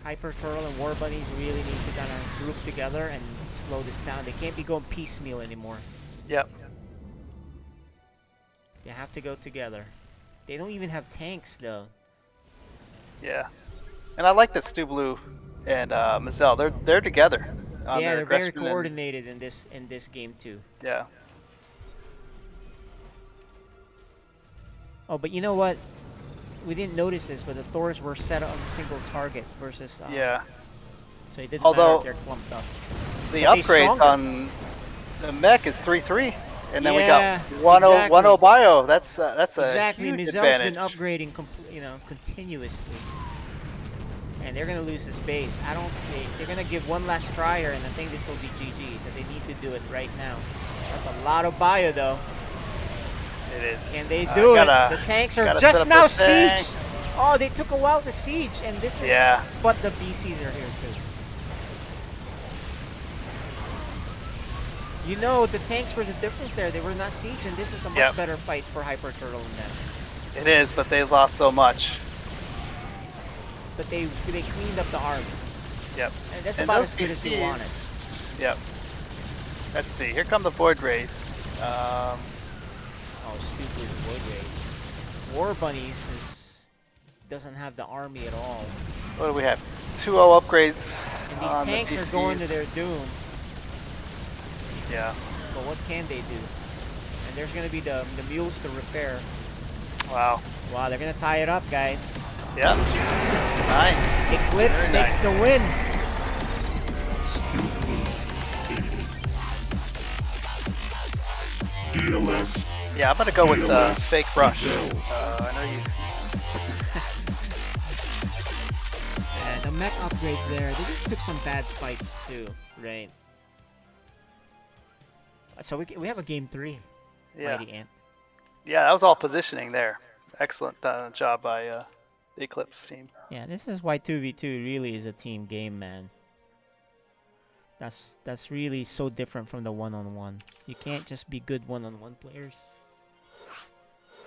Hyper Turtle and War Bunnies really need to kind of group together and slow this down. They can't be going piecemeal anymore. Yep. They have to go together. They don't even have tanks though. Yeah, and I like that Stu Blue and Mizel. They're together. On Yeah, their they're very aggression and- coordinated in this game too. Yeah. Oh, but you know what? We didn't notice this, but the Thors were set on a single target versus. Yeah. So it didn't Although matter if they're clumped up. the But they upgrade stronger. on the mech is 3-3, and then Yeah, we got 1-0 1-0 bio. That's a exactly. huge Mizel's advantage. been upgrading, continuously, and they're gonna lose this base. I don't see. They're gonna give one last try here, and I think this will be GG. So they need to do it right now. That's a lot of bio, though. It is. Can they do it? The tanks are just set now up the tank. siege. Oh, they took a while to siege, and this is. Yeah. But the BCs are here too. You know, the tanks were the difference there. They were not siege, and this is a much better fight for Hyper Turtle than them. It is, but they lost so much. But they cleaned up the army. Yep. And that's And about those as good as you wanted. PCs Yep. Let's see. Here come the Void Rays. Oh, stupid Void Rays. War Bunnies doesn't have the army at all. What do we have? 2-0 upgrades. And these on the tanks are going to PCs. their doom. Yeah. But what can they do? And there's going to be the mules to repair. Wow. Wow, they're going to tie it up, guys. Yep. Nice. Eclipse Very takes nice. the win. Yeah, I'm gonna go with fake rush. I know you. Yeah, the mech upgrades there, they just took some bad fights too, right? So we have a game 3. Yeah. Mighty Ant. Yeah, that was all positioning there. Excellent job by the Eclipse team. Yeah, this is why 2v2 really is a team game, man. That's really so different from the one-on-one. You can't just be good one-on-one players.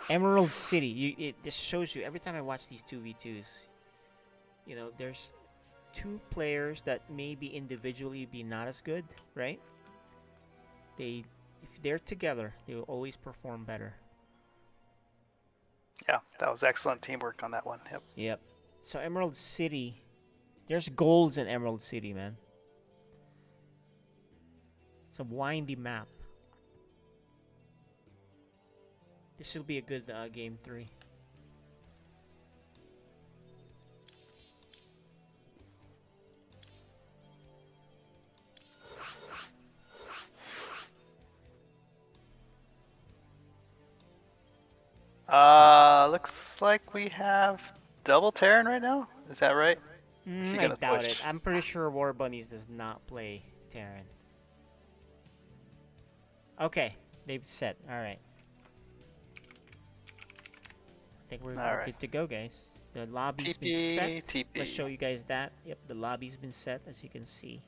Emerald City, it just shows you every time I watch these 2v2s. You know, there's 2 players that maybe individually be not as good, right? If they're together, they will always perform better. Yeah, that was excellent teamwork on that one. Yep. Yep. So Emerald City, there's golds in Emerald City, man. It's a windy map. This will be a good game 3. Looks like we have double Terran right now. Is that right? Is he I gonna doubt switch? it. I'm pretty sure War Bunnies does not play Terran. Okay, they've set. All right. I think we're Alright. good to go, guys. The lobby's been TP, set. TP. Let's show you guys that. Yep, the lobby's been set, as you can see.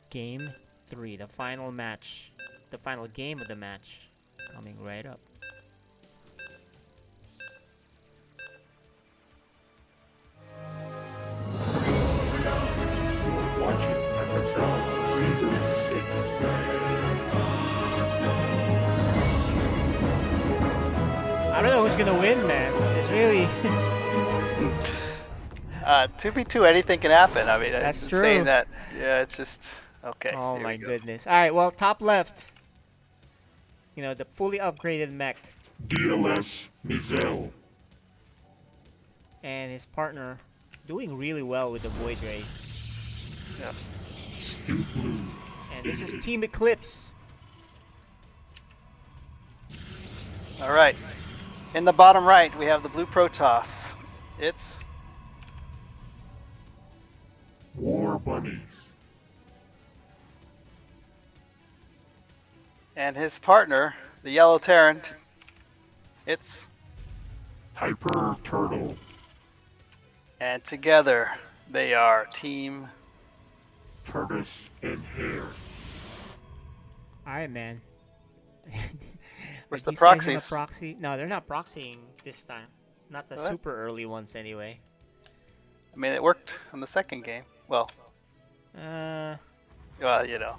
Game 3, the final match. The final game of the match. Coming right up. who's gonna win, man. It's really 2v2, anything can happen. I mean, That's it's true. saying that. Yeah, it's just okay. Oh here my we go. goodness. All right, well, top left. You know, the fully upgraded mech. DLS Mizel. And his partner doing really well with the Void Ray. Yeah. Stu Blue. And this is Team Eclipse. All right. In the bottom right, we have the blue Protoss. It's War Bunnies. and his partner, the yellow Terran. It's Hyper Turtle. and together they are Team. Turtis and Hare. All right, man. Where's Are the these guys gonna proxies? Proxy? No, they're not proxying this time. Not the What? super early ones, anyway. I mean, it worked on the second game. Well, you know.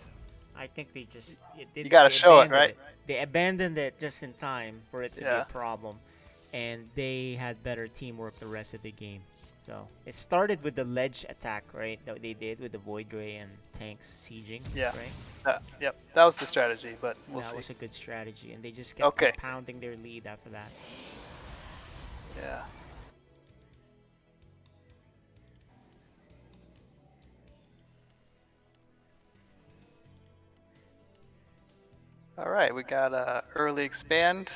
I think they just You gotta they show it, abandoned right? They abandoned it just in time for it to be Yeah. a problem, and they had better teamwork the rest of the game. So it started with the ledge attack, right? That they did with the Void Ray and tanks sieging, Yeah. right? Yep. That was the strategy, but we'll that see. was a good strategy, and they just kept Okay. pounding their lead after that. Yeah. All right, we got early expand.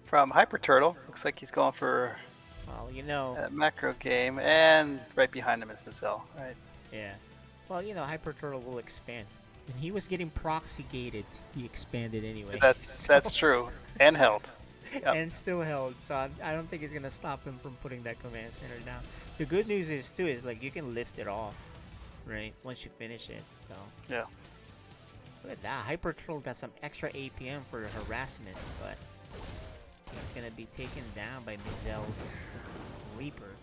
From Hyper Turtle, looks like he's going for Well, you know, a macro game, and right behind him is Mizel. Right. yeah. Well, you know, Hyper Turtle will expand. And he was getting proxy gated. He expanded anyway. That's true, and held. Yep. And still held. So I don't think it's gonna stop him from putting that command center down. The good news is too is like you can lift it off, right? Once you finish it. So Yeah. look at that. Hyper Turtle got some extra APM for harassment, but he's gonna be taken down by Mizel's Reaper.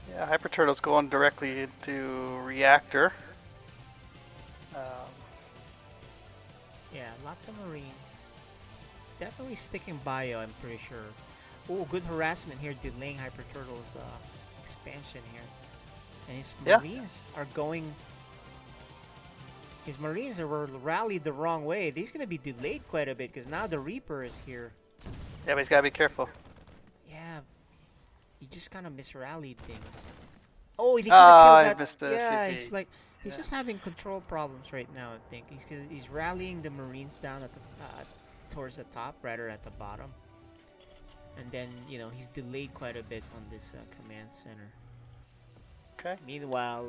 Yeah, Hyper Turtle's going directly into Reactor. Yeah, lots of Marines. Definitely sticking bio, I'm pretty sure. Oh, good harassment here, delaying Hyper Turtle's expansion here. And his Yeah. Marines are going... His Marines were rallied the wrong way. He's going to be delayed quite a bit because now the Reaper is here. Yeah, but he's gotta be careful. Yeah, he just kind of misrallied things. Oh, he could Ah, have I killed that. missed the Yeah, CP. it's like he's Yeah. just having control problems right now. I think he's rallying the Marines down at the towards the top rather at the bottom, and then you know he's delayed quite a bit on this command center. Okay. Meanwhile,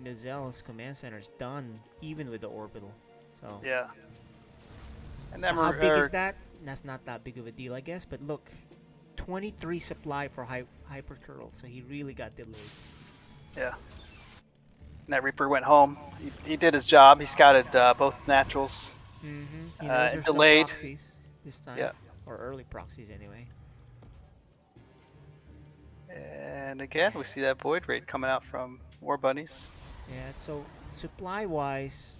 Mizel's command center is done even with the orbital. So Yeah. And so then how big is that? That's not that big of a deal, I guess. But look, 23 supply for Hyper Turtle, so he really got delayed. Yeah. And that Reaper went home. He did his job. He scouted both naturals. Mm-hmm. He knows there's delayed. no proxies this time. Yeah. Or early proxies anyway. And again, we see that Void Raid coming out from War Bunnies. Yeah, so supply-wise,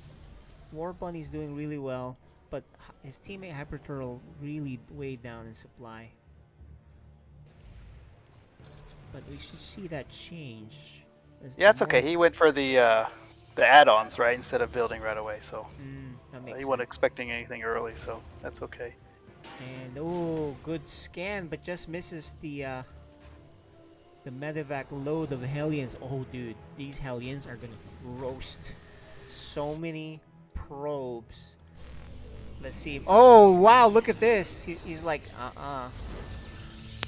War Bunny's doing really well, but his teammate Hyper Turtle really way down in supply. But we should see that change. as Yeah, it's the okay. more- He went for the add-ons, right, instead of building right away. So that makes he wasn't sense. expecting anything early, so that's okay. And oh, good scan, but just misses the medevac load of Hellions. Oh, dude, these Hellions are gonna roast so many probes. Let's see. Oh, wow, look at this. He's like,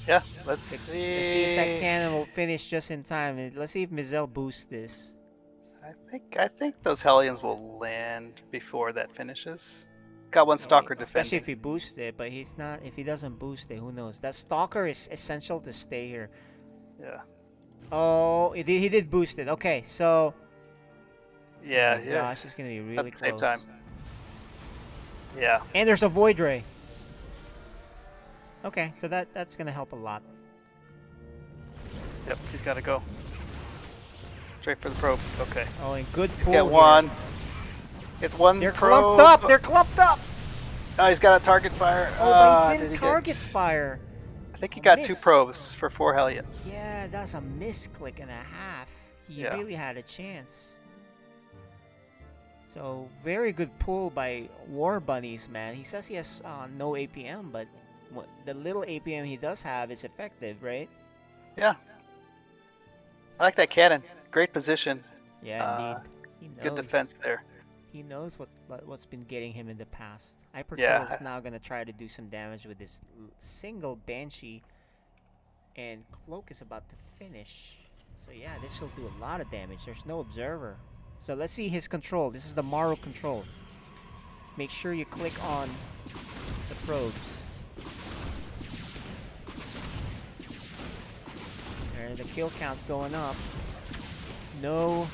Yeah, let's Let's see if that cannon will finish just in time. Let's see if Mizel boosts this. I think those Hellions will land before that finishes. Got one Stalker Especially defending. if he boosts it, but he's not. If he doesn't boost it, who knows? That Stalker is essential to stay here. Yeah. Oh, he did boost it. Okay, so. Yeah, Oh my yeah. gosh, it's gonna be really At the same close. time. Yeah. And there's a Void Ray. Okay, so that's gonna help a lot. Yep, he's got to go. Straight for the probes. Okay. Oh, and good He's pull got here. one. It's one They're probe. clumped up. They're clumped up. Oh, he's got a target fire. Oh, but he did didn't target fire. I think he A got 2 miss. probes for 4 Hellions. Yeah, that's a misclick and a half. He Yeah. really had a chance. So very good pull by War Bunnies, man. He says he has no APM, but the little APM he does have is effective, right? Yeah. I like that cannon. Great position. Yeah, indeed. He knows. Good defense there. He knows what's been getting him in the past. Hyper Yeah. Turtle's now gonna try to do some damage with this single Banshee, and Cloak is about to finish. So yeah, this will do a lot of damage. There's no observer. So let's see his control. This is the Maru control. Make sure you click on the probes. There, the kill count's going up. No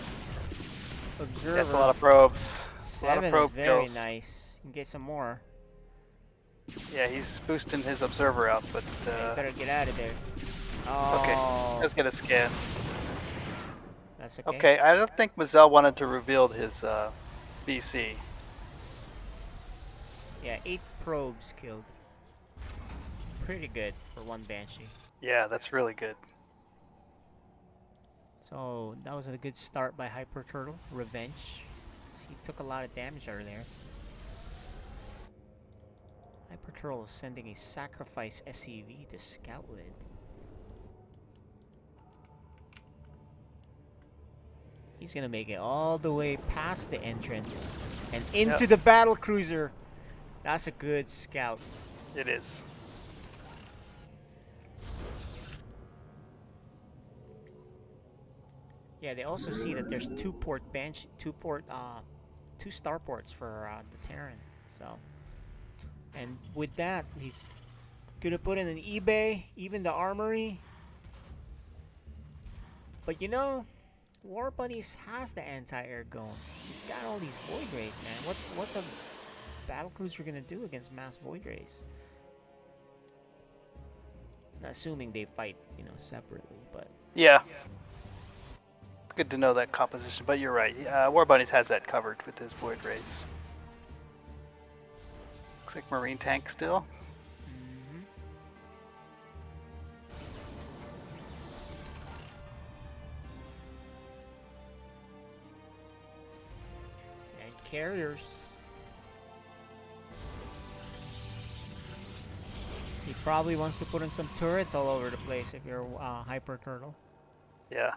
observer. That's a lot of probes. 7 a lot of probe is very kills. nice. You can get some more. Yeah, he's boosting his observer out, but Better get out of there. Oh. okay. Let's get a scan. That's okay. Okay, I don't think Mazel wanted to reveal his BC. Yeah, 8 probes killed. Pretty good for one Banshee. Yeah, that's really good. So that was a good start by Hyper Turtle. Revenge. He took a lot of damage earlier. Hyper Turtle is sending a sacrifice SCV to Scout Lid. He's gonna make it all the way past the entrance and into the battle cruiser. That's a good scout. It is. Yeah, they also see that there's 2 starports for the Terran. So, and with that, he's gonna put in an eBay, even the armory. But you know, War Bunnies has the anti-air going. He's got all these Void Rays, man. What's a battlecruiser gonna do against mass Void Rays? Assuming they fight, separately, but Yeah. It's good to know that composition, but you're right. War Bunnies has that covered with his Void Rays. Looks like Marine tank still. and carriers. He probably wants to put in some turrets all over the place if you're Hyper Turtle. Yeah.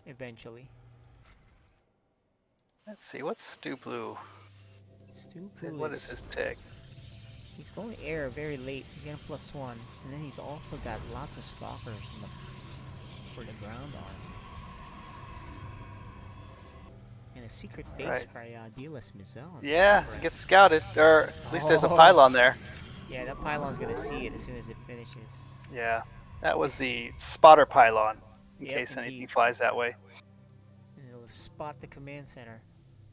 Eventually. Let's see, what's Stu Blue? Stu Blue What is his tag? He's going air very late. He's getting +1. And then he's also got lots of stalkers for the ground arm. And a secret base for Dealis Mizel. Yeah, it gets scouted. Or at least there's a Oh. pylon there. Yeah, that pylon's gonna see it as soon as it finishes. Yeah. That was the spotter pylon. In Yep, case anything indeed. flies that way. And it'll spot the command center.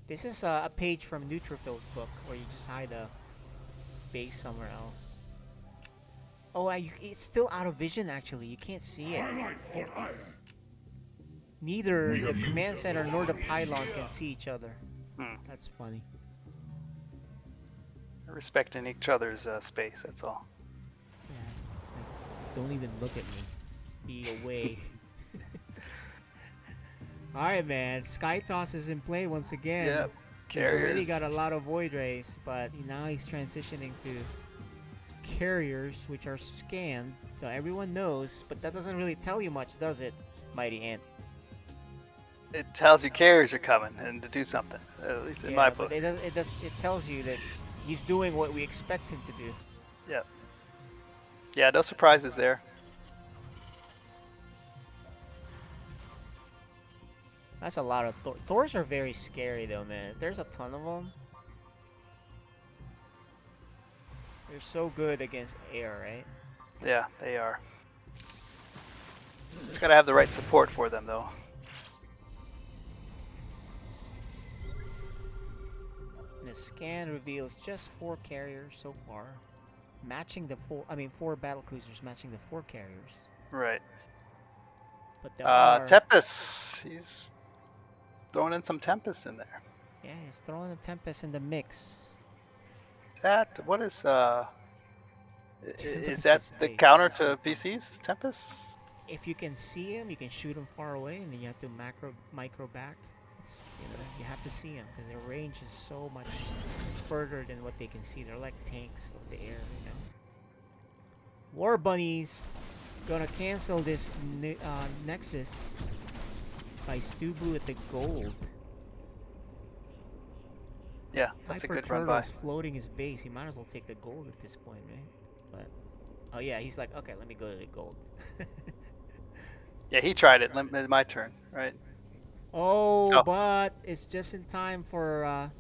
This is a page from Neutrophil's book where you just hide a base somewhere else. Oh, it's still out of vision actually. You can't see it. Neither the command center nor the pylon can see each other. That's funny. Respecting each other's space, that's all. Don't even look at me. Be away. Alright, man. Sky Toss is in play once again. Yep. He's already Carriers. got a lot of Void Rays, but now he's transitioning to carriers, which are scanned, so everyone knows, but that doesn't really tell you much, does it, Mighty Ant? It tells you carriers are coming and to do something, at least in my but book. it tells you that he's doing what we expect him to do. Yep. Yeah, no surprises there. That's a lot of Thors are very scary though, man. There's a ton of them. They're so good against air, right? Yeah, they are. Just gotta have the right support for them, though. And the scan reveals just 4 carriers so far. matching the four battle cruisers matching the 4 carriers. Right. But there are Tempest. He's throwing in some Tempest in there. yeah, he's throwing a Tempest in the mix. That what is Look is at that this the base. counter This is so to PCs? Tempest? If you can see him, you can shoot him far away, and then you have to micro back. It's, you have to see him because their range is so much further than what they can see. They're like tanks of the air, War Bunnies gonna cancel this Nexus by Stu Blue at the gold. Yeah, that's Hyper a good run by. Turtle's floating his base. He might as well take the gold at this point, right? But oh yeah, he's like, okay, let me go to the gold. Yeah, he tried it. My turn, right? Oh, but it's just in time for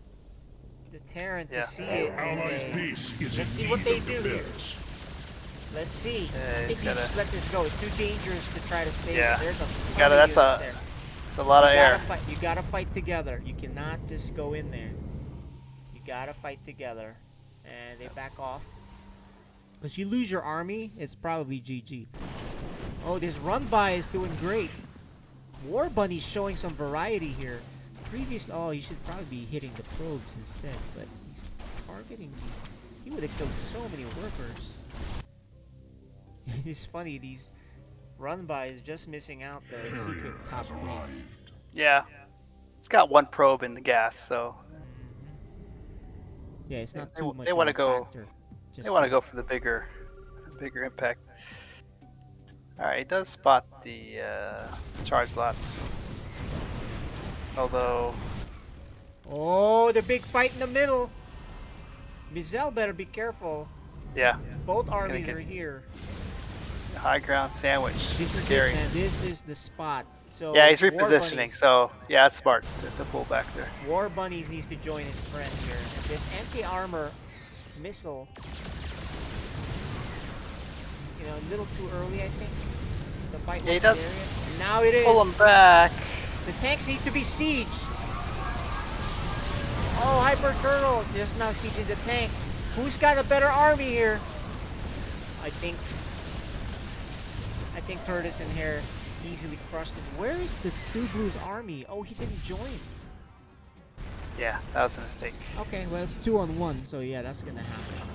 the Terran to see it. Let's see what they do here. Let's see. I think you just let this go. It's too dangerous to try to save it. There's a ton of units there. It's a lot of air. You gotta fight together. You cannot just go in there. You gotta fight together. And they back off. Because you lose your army, it's probably GG. Oh, this run by is doing great. War Bunny's showing some variety here. Oh, you should probably be hitting the probes instead, but he's targeting me. He would have killed so many workers. It's funny, these run by is just missing out the secret top base. Yeah. It's got 1 probe in the gas, so yeah, it's not too much. They want to go. Factor. They want to go for the bigger impact. All right, he does spot the charge lots. Although, oh, the big fight in the middle. Mizel better be careful. Yeah. Both armies are here. High ground sandwich. This is scary. it, man. This is the spot. So Yeah, he's War repositioning. Bunnies- So yeah, it's smart to pull back there. War Bunnies needs to join his friend here. And this anti-armor missile, a little too early, I think. The fight Yeah, he was does area. And now it is. pull him back. The tanks need to be sieged. Oh, Hyper Turtle just now sieging the tank. Who's got a better army here? I think Curtis and Hare easily crushed it. Where is the Stu Blue's army? Oh, he didn't join. Yeah, that was a mistake. Okay, well, it's 2-on-1, so yeah, that's gonna happen.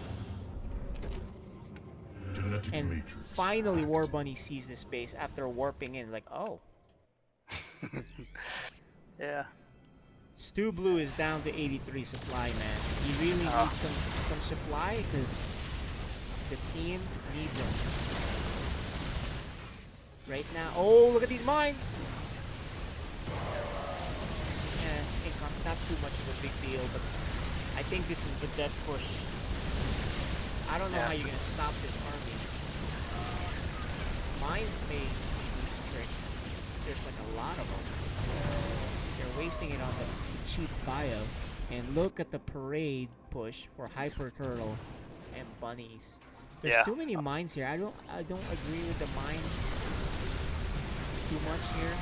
And finally, War Bunny sees this base after warping in. Like, oh. Yeah. Stu Blue is down to 83 supply, man. He really needs some supply because the team needs them. Right now. Oh, look at these mines. Yeah, not too much of a big deal, but I think this is the death push. I don't know how you're going to stop this army. Mines may be trick. There's like a lot of them. They're wasting it on the cheap bio. And look at the parade push for Hyper Turtle and Bunnies. There's too many mines here. I don't agree with the mines too much here.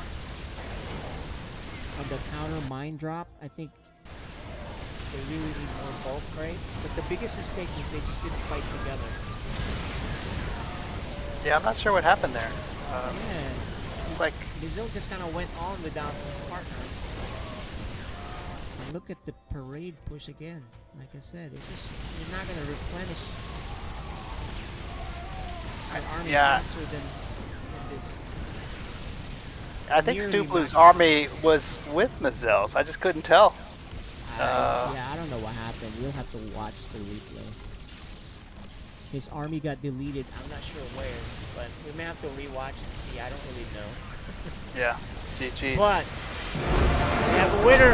On the counter mine drop, I think they really need more bulk, right? But the biggest mistake is they just didn't fight together. Yeah, I'm not sure what happened there. Yeah. Like Brazil just kind of went on without his partner. And look at the parade push again. Like I said, it's just you're not gonna replenish an army faster than this. I think Stu Blue's army was with Mazel's. I just couldn't tell. Yeah, I don't know what happened. You'll have to watch the replay. His army got deleted. I'm not sure where, but we may have to rewatch and see. I don't really know. Yeah, GG. But we have a winner.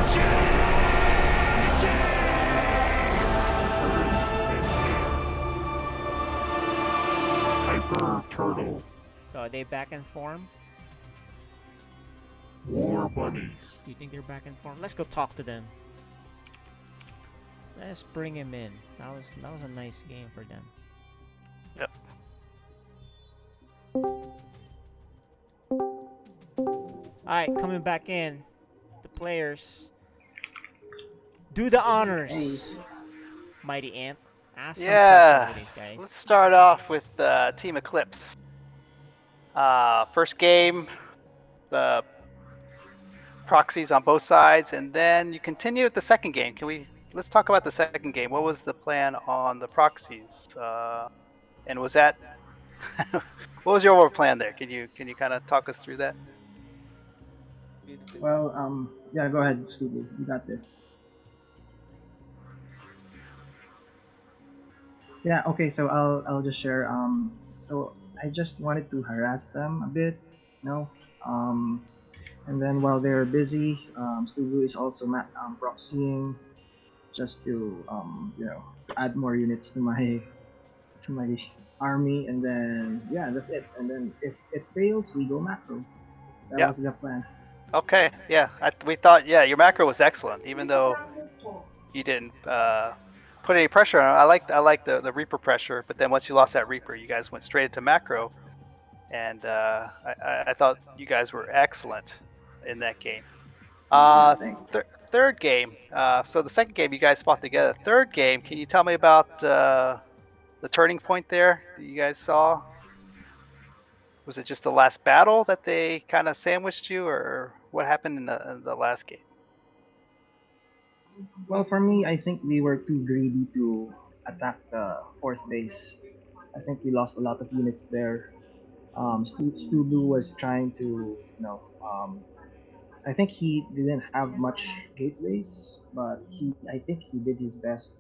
Hyper Turtle. So are they back in form? War Bunnies. Do you think they're back in form? Let's go talk to them. Let's bring him in. That was a nice game for them. Yep. Alright, coming back in. The players. Do the honors. Mighty Ant. Ask some questions Yeah, with these guys. let's start off with Team Eclipse. First game, the proxies on both sides, and then you continue with the second game. Let's talk about the second game. What was the plan on the proxies? And was that what was your overall plan there? Can you kind of talk us through that? Well, yeah, go ahead, Studio. You got this. Yeah, okay, so I'll just share. So I just wanted to harass them a bit, you know. And then while they're busy, Studio is also proxying just to to add more units to my army, and then yeah, that's it. And then if it fails, we go macro. That Yeah. was the plan. Okay. Yeah. We thought. Yeah, your macro was excellent, even though you didn't put any pressure on it. I like the Reaper pressure, but then once you lost that Reaper, you guys went straight into macro, and I thought you guys were excellent in that game. Yeah, thanks. Third game. So the second game you guys fought together. Third game, can you tell me about the turning point there that you guys saw? Was it just the last battle that they kind of sandwiched you, or what happened in the last game? Well, for me, I think we were too greedy to attack the fourth base. I think we lost a lot of units there. Stu Blue was trying to, I think he didn't have much gateways, but I think he did his best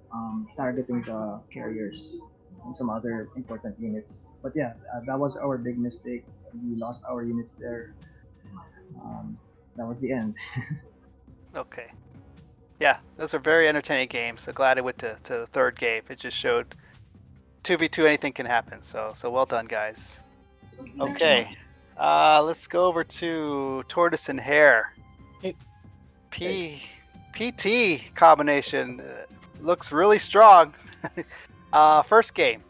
targeting the carriers and some other important units. But yeah, that was our big mistake. We lost our units there. That was the end. Okay. Yeah, those are very entertaining games. So glad I went to the third game. It just showed 2v2 anything can happen. So well done, guys. Okay. Let's go over to Tortoise and Hare. PT combination looks really strong. First game.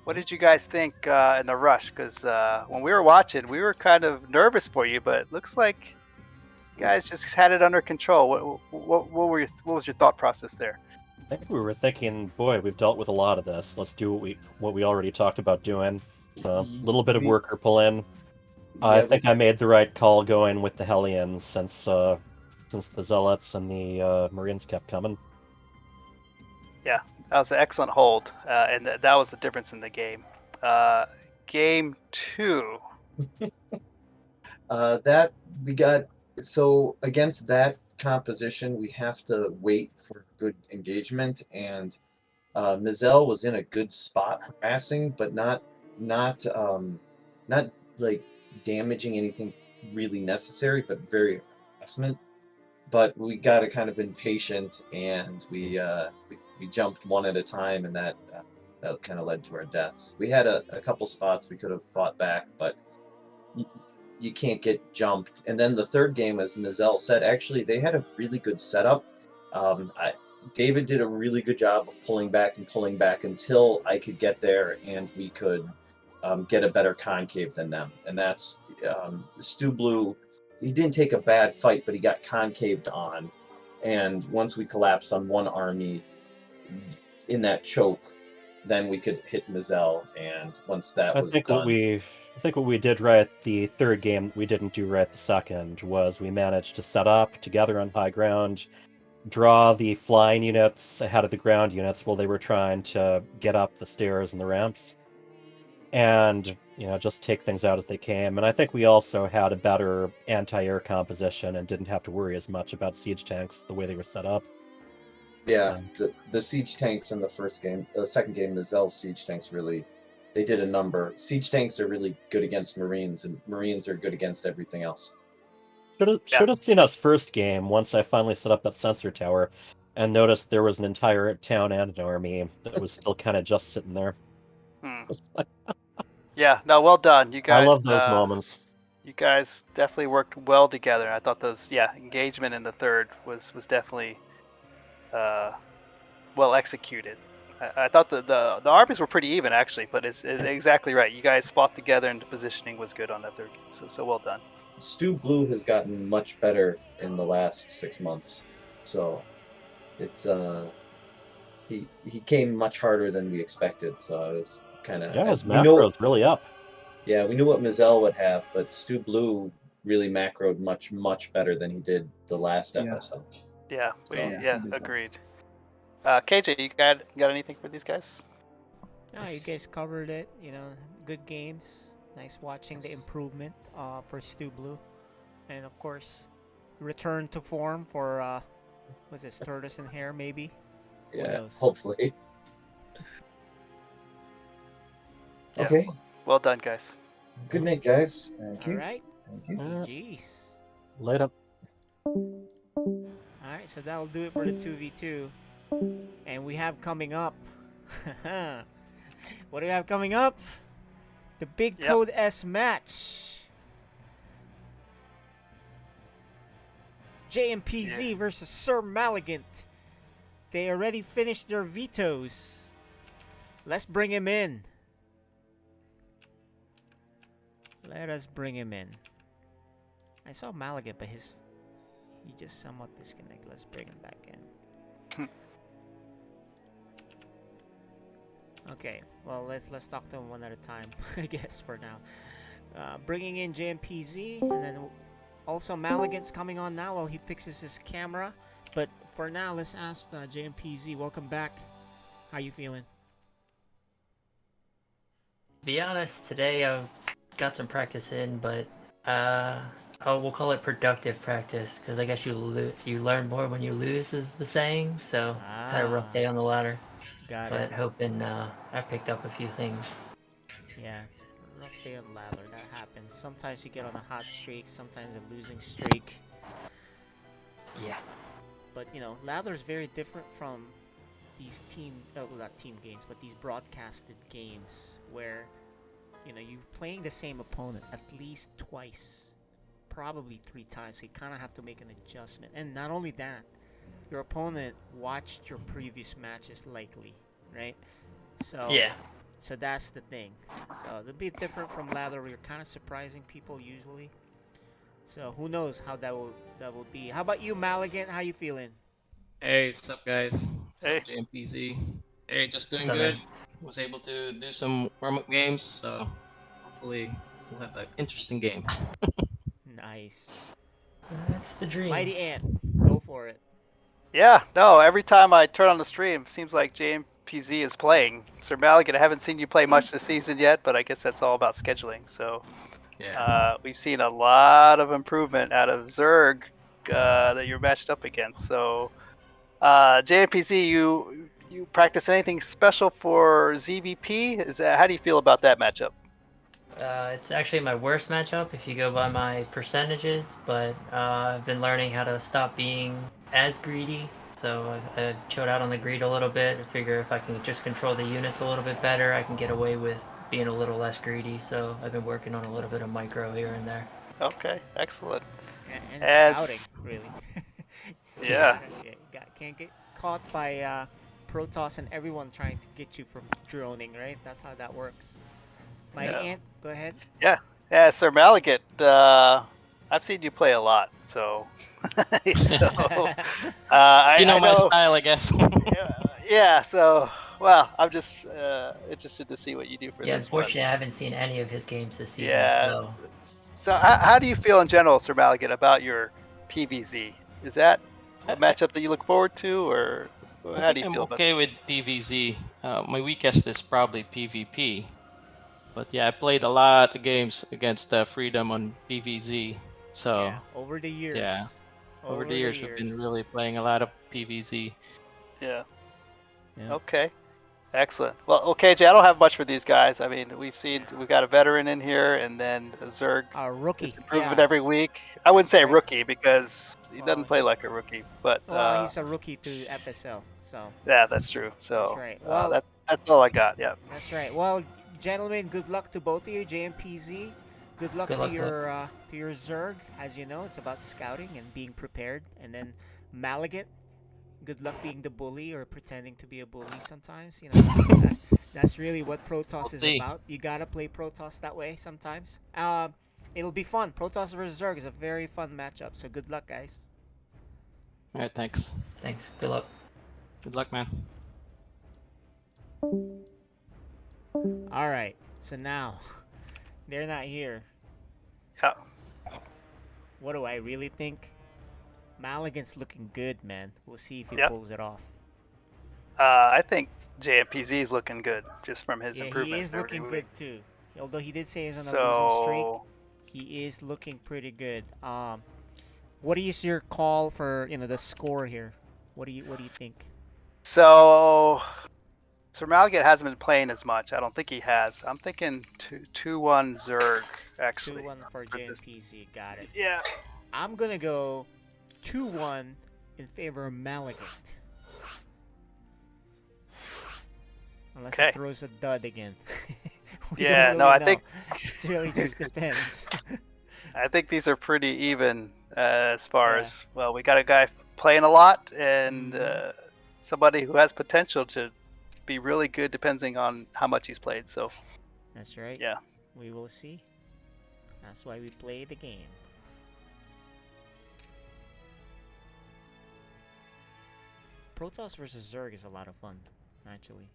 What did you guys think in the rush? Because when we were watching, we were kind of nervous for you, but it looks like you guys just had it under control. What was your thought process there? I think we were thinking, boy, we've dealt with a lot of this. Let's do what we already talked about doing. So a little bit of worker pull in. I think I made the right call going with the Hellions since the Zealots and the Marines kept coming. Yeah, that was an excellent hold, and that was the difference in the game. Game 2. That we got. So against that composition, we have to wait for good engagement, and Mizell was in a good spot harassing, but not like damaging anything really necessary, but very harassment. But we got kind of impatient, and we jumped one at a time, and that kind of led to our deaths. We had a couple spots we could have fought back, but you can't get jumped. And then the third game, as Mizell said, actually they had a really good setup. David did a really good job of pulling back until I could get there, and we could get a better concave than them. And that's Stu Blue. He didn't take a bad fight, but he got concaved on. And once we collapsed on one army in that choke, then we could hit Mizell. And once that was done, I think what we did right the third game we didn't do right the second was we managed to set up together on high ground, draw the flying units ahead of the ground units while they were trying to get up the stairs and the ramps, and just take things out as they came. And I think we also had a better anti-air composition and didn't have to worry as much about siege tanks the way they were set up. Yeah, the siege tanks in the second game, the Zell siege tanks really, they did a number. Siege tanks are really good against Marines, and Marines are good against everything else. Should have seen us first game once I finally set up that sensor tower and noticed there was an entire town and an army that was still kind of just sitting there. Yeah, no, well done. You guys. I love those moments. You guys definitely worked well together. I thought engagement in the third was definitely well executed. I thought the armies were pretty even actually, but it's exactly right. You guys fought together and the positioning was good on that third game. So well done. Stu Blue has gotten much better in the last 6 months, so it's he came much harder than we expected. So I was kind of Yeah, his we know. macro's really up. Yeah, we knew what Mazel would have, but Stu Blue really macroed much better than he did the last Yeah. FSL. Yeah, So agreed. KJ, you got anything for these guys? No, you guys covered it. You know, good games. Nice watching the improvement for Stu Blue, and of course, return to form for was it Sturgis and Hare maybe? Who yeah, knows? hopefully. Yeah. Okay. Well done, guys. Good night, guys. Thank All you. right. Thank you. Jeez. Later. All right, so that'll do it for the 2v2, and we have coming up. What do we have coming up? The Big Code S match. JMPZ versus Sir Maligant. They already finished their vetoes. Let's bring him in. Let us bring him in. I saw Maligant, but he just somewhat disconnected. Let's bring him back in. Okay, well let's talk to him one at a time, I guess for now. Bringing in JMPZ, and then also Maligant's coming on now while he fixes his camera. But for now, let's ask JMPZ. Welcome back. How you feeling? To be honest, today I've got some practice in, but we'll call it productive practice because I guess you learn more when you lose is the saying. So had a rough day on the ladder. Got but it. hoping I picked up a few things. Yeah, rough day on ladder. That happens. Sometimes you get on a hot streak, sometimes a losing streak. Yeah. But you know, ladder is very different from these not team games, but these broadcasted games where you know you're playing the same opponent at least twice, probably 3 times. So you kind of have to make an adjustment, and not only that. Your opponent watched your previous matches likely, right? So yeah. So that's the thing. So it'll be different from ladder where you're kind of surprising people usually. So who knows how that will be. How about you, Maligant? How you feeling? Hey, what's up, guys? Hey. JMPZ. Hey, just doing What's up, good. man? Was able to do some warm-up games, so hopefully we'll have an interesting game. Nice. That's the dream. Mighty Ant, go for it. Yeah, no, every time I turn on the stream, it seems like JMPZ is playing. Sir Maligant, I haven't seen you play much this season yet, but I guess that's all about scheduling. So we've seen a lot of improvement out of Zerg that you're matched up against. So JMPZ, you practice anything special for ZVP? How do you feel about that matchup? It's actually my worst matchup if you go by my percentages, but I've been learning how to stop being as greedy. So I've chilled out on the greed a little bit. I figure if I can just control the units a little bit better, I can get away with being a little less greedy. So I've been working on a little bit of micro here and there. Okay, excellent. And scouting, really. Yeah. Can't get caught by Protoss and everyone trying to get you from droning, right? That's how that works. Mighty Ant, go ahead. Yeah, Sir Maligant, I've seen you play a lot, so I my know, style, I guess. yeah, so well, I'm just interested to see what you do for Yeah, this one. unfortunately, I haven't seen any of his games this season. Yeah. So How do you feel in general, Sir Maligant, about your PVZ? Is that a matchup that you look forward to, or how do you feel I'm about okay with PVZ. My weakest is probably PvP. But yeah, I played a lot of games against Freedom on PVZ. So over the years. Yeah. Over the years, we've been really playing a lot of PVZ. Yeah. Okay. Excellent. Well, okay, Jay, I don't have much for these guys. I mean, we've got a veteran in here, and then a Zerg. A rookie. Is improving every week. I wouldn't say rookie because he doesn't play like a rookie, but well, he's a rookie to FSL, so. Yeah, that's true. So that's right. Well, that's all I got. Yeah. That's right. Well, gentlemen, good luck to both of you, JMPZ. Good luck to your Zerg. As you know, it's about scouting and being prepared. And then Maligant, good luck being the bully or pretending to be a bully sometimes. You know, that's really what Protoss is about. You gotta play Protoss that way sometimes. It'll be fun. Protoss versus Zerg is a very fun matchup. So good luck, guys. Alright, thanks. Thanks. Good luck. Good luck, man. All right. So now they're not here. Yeah. What do I really think? Maligan's looking good, man. We'll see if he Yep. pulls it off. I think JMPZ is looking good just from his Yeah, he improvements. is every looking week. good too. Although he did say he's on a losing So streak, he is looking pretty good. What is your call for the score here? What do you think? So Sir Malgate hasn't been playing as much. I don't think he has. I'm thinking 2-1 Zerg actually. 2-1 for JNPC. Got it. Yeah. I'm gonna go 2-1 in favor of Malagant. Unless Okay. he throws a dud again. We Yeah, don't no, really I know. think It really just depends. I think these are pretty even as far Yeah. as well. We got a guy playing a lot and somebody who has potential to be really good, depending on how much he's played. So That's right. yeah, We will see. That's why we play the game. Protoss versus Zerg is a lot of fun, actually.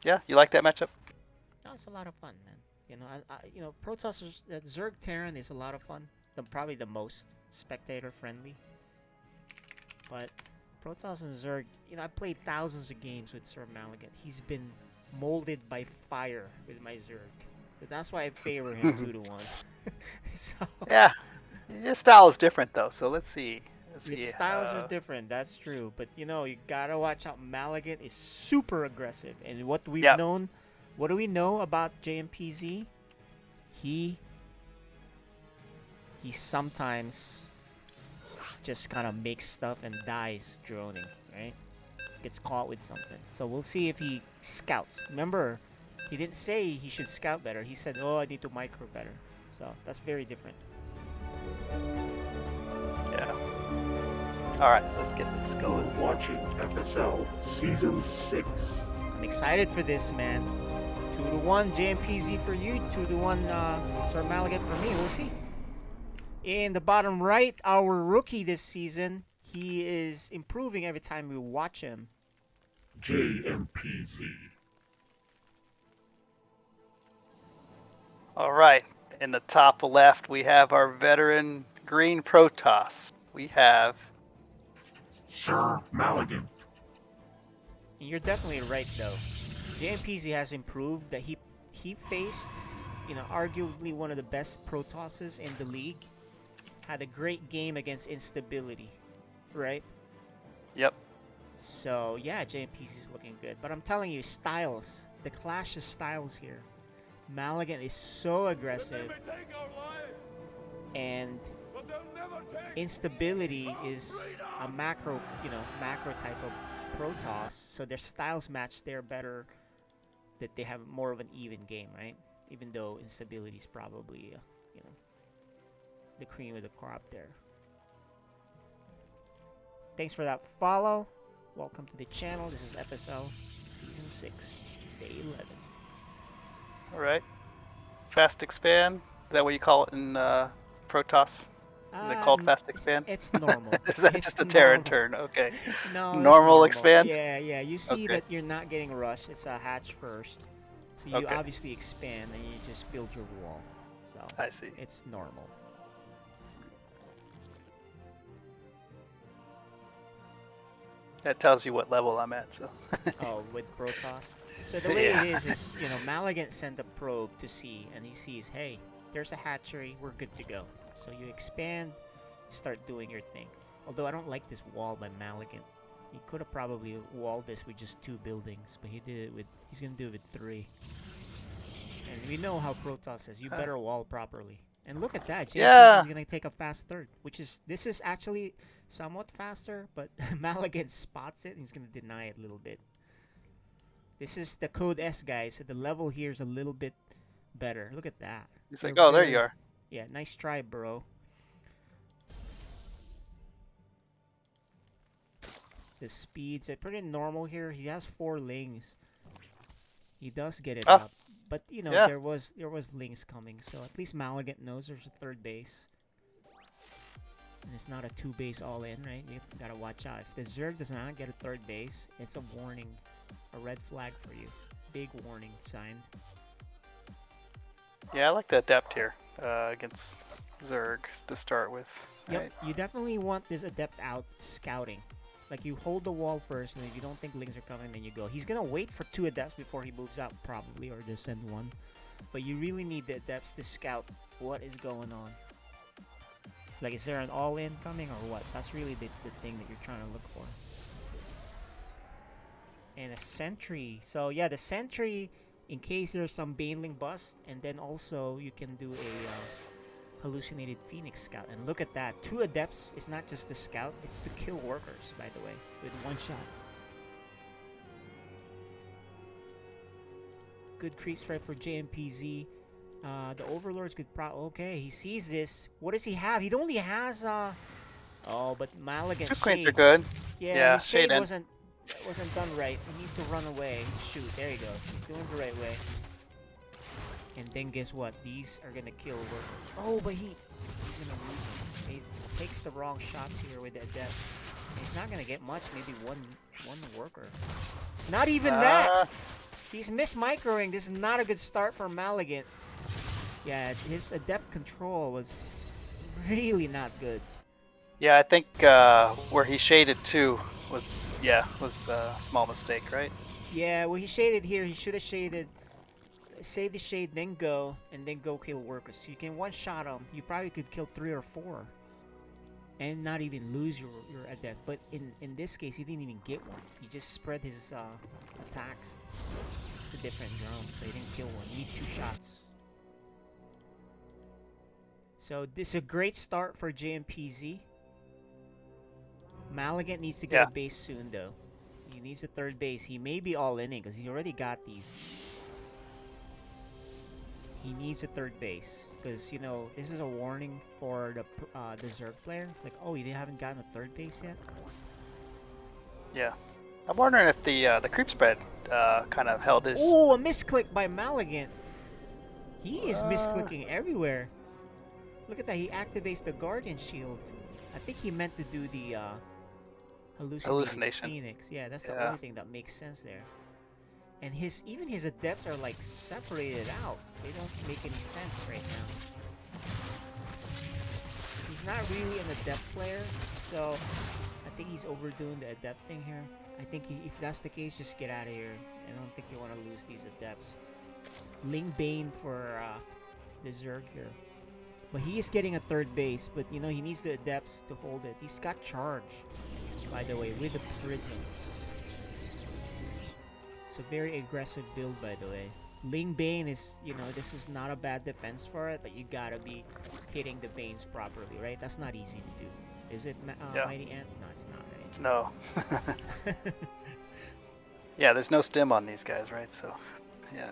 yeah, you like that matchup? No, it's a lot of fun, man. Protoss Zerg Terran is a lot of fun. Probably the most spectator friendly. But Protoss and Zerg, I played thousands of games with Sir Malagant. He's been molded by fire with my Zerg. So that's why I favor him 2-1. So Yeah, your style is different though. So let's see. Its styles are different, that's true. But you gotta watch out. Malagant is super aggressive. And what we've known, what do we know about JMPZ? He sometimes just kind of makes stuff and dies droning, right? Gets caught with something. So we'll see if he scouts. Remember, he didn't say he should scout better. He said, oh, I need to micro better. So that's very different. Yeah. All right, let's get this going. Watching FSL Season 6. I'm excited for this, man. 2-1 JMPZ for you, 2-1 Sir Malagant for me. We'll see. In the bottom right, our rookie this season, he is improving every time we watch him. JMPZ. All right, in the top left, we have our veteran green Protoss. We have Sir Malagant. And you're definitely right, though. JMPZ has improved. That he faced, arguably one of the best Protosses in the league. Had a great game against Instability, right? Yep. So yeah, JMPZ is looking good. But I'm telling you, styles, the clash of styles here. Malagant is so aggressive, and Instability is a macro type of Protoss. So their styles match there better. That they have more of an even game, right? Even though Instability is probably, the cream of the crop there. Thanks for that follow. Welcome to the channel. This is FSL Season 6, Day 11. All right. Fast expand. Is that what you call it in Protoss? Is it called fast expand? It's normal. Is that It's just a Terran normal. turn? Okay. No, it's normal expand? Yeah. You see Okay. that you're not getting rushed. It's a hatch first. So you Okay. obviously expand and you just build your wall. So I see. It's normal. That tells you what level I'm at. So. Oh, with Protoss. So the way it is Malagant sent a probe to see, and he sees, hey, there's a hatchery, we're good to go. So you expand, you start doing your thing. Although I don't like this wall by Malagant. He could have probably walled this with just 2 buildings, but he's gonna do it with 3. And we know how Protoss is. You better wall properly. And look at that. JMPZ is gonna take a fast third, this is actually somewhat faster, but Malagant spots it and he's gonna deny it a little bit. This is the code S, guys. So the level here is a little bit better. Look at that. He's like, oh, there you are. Yeah, nice try, bro. The speeds are pretty normal here. He has 4 lings. He does get it up. But there was lings coming, so at least Malagant knows there's a 3rd base. And it's not a 2 base all in, right? You gotta watch out. If the Zerg does not get a 3rd base, it's a warning. a red flag for you. Big warning sign. Yeah, I like the Adept here against Zerg to start with. Yep, Right. you definitely want this Adept out scouting. Like, you hold the wall first, and if you don't think Lings are coming, then you go. He's gonna wait for 2 Adepts before he moves out, probably, or just send 1. But you really need the Adepts to scout what is going on. Like, is there an all-in coming, or what? That's really the thing that you're trying to look for. And a Sentry. So, yeah, the Sentry, in case there's some Baneling bust, and then also you can do a hallucinated Phoenix Scout. And look at that. 2 Adepts is not just to scout, it's to kill workers, by the way, with 1 shot. Good creep strike for JMPZ. The Overlords could okay, he sees this. What does he have? He only has oh, but Maligan 2 Queens Shade. are good. Yeah, his Shade Shade in. wasn't done right. He needs to run away. Shoot, there you go. He's doing it the right way. And then guess what? These are gonna kill workers. Oh, but he's gonna lose them. He takes the wrong shots here with the Adept. He's not gonna get much. Maybe one worker. Not even that. He's mismicroing. This is not a good start for Maligan. Yeah, his Adept control was really not good. Yeah, I think where he shaded too was a small mistake, right? Yeah, well, he shaded here. He should have shaded, save the shade, then go, and then go kill workers. So you can one-shot him. You probably could kill 3 or 4, and not even lose your Adept. But in this case, he didn't even get one. He just spread his attacks. It's a different drone, so he didn't kill one. You need 2 shots. So this is a great start for JMPZ. Maligan needs to get a base soon, though. He needs a 3rd base. He may be all-inning because he already got these. He needs a 3rd base because, you know, this is a warning for the Zerg player. Like, oh, you haven't gotten a 3rd base yet? Yeah. I'm wondering if the creep spread kind of held his... Oh, a misclick by Maligan. He is misclicking everywhere. Look at that. He activates the Guardian Shield. I think he meant to do the hallucination Phoenix. Yeah, that's the only thing that makes sense there. And even his Adepts are like separated out. They don't make any sense right now. He's not really an Adept player, so I think he's overdoing the Adept thing here. I think if that's the case, just get out of here. I don't think you want to lose these Adepts. Ling Bane for the Zerg here. But he is getting a 3rd base, but you know, he needs the Adepts to hold it. He's got charge, by the way, with the Prism. It's a very aggressive build, by the way. Ling Bane is, you know, this is not a bad defense for it, but you gotta be hitting the Banes properly, right? That's not easy to do. Is it, Mighty Ant? No, it's not, right? No. Yeah, there's no stim on these guys, right? So, yeah.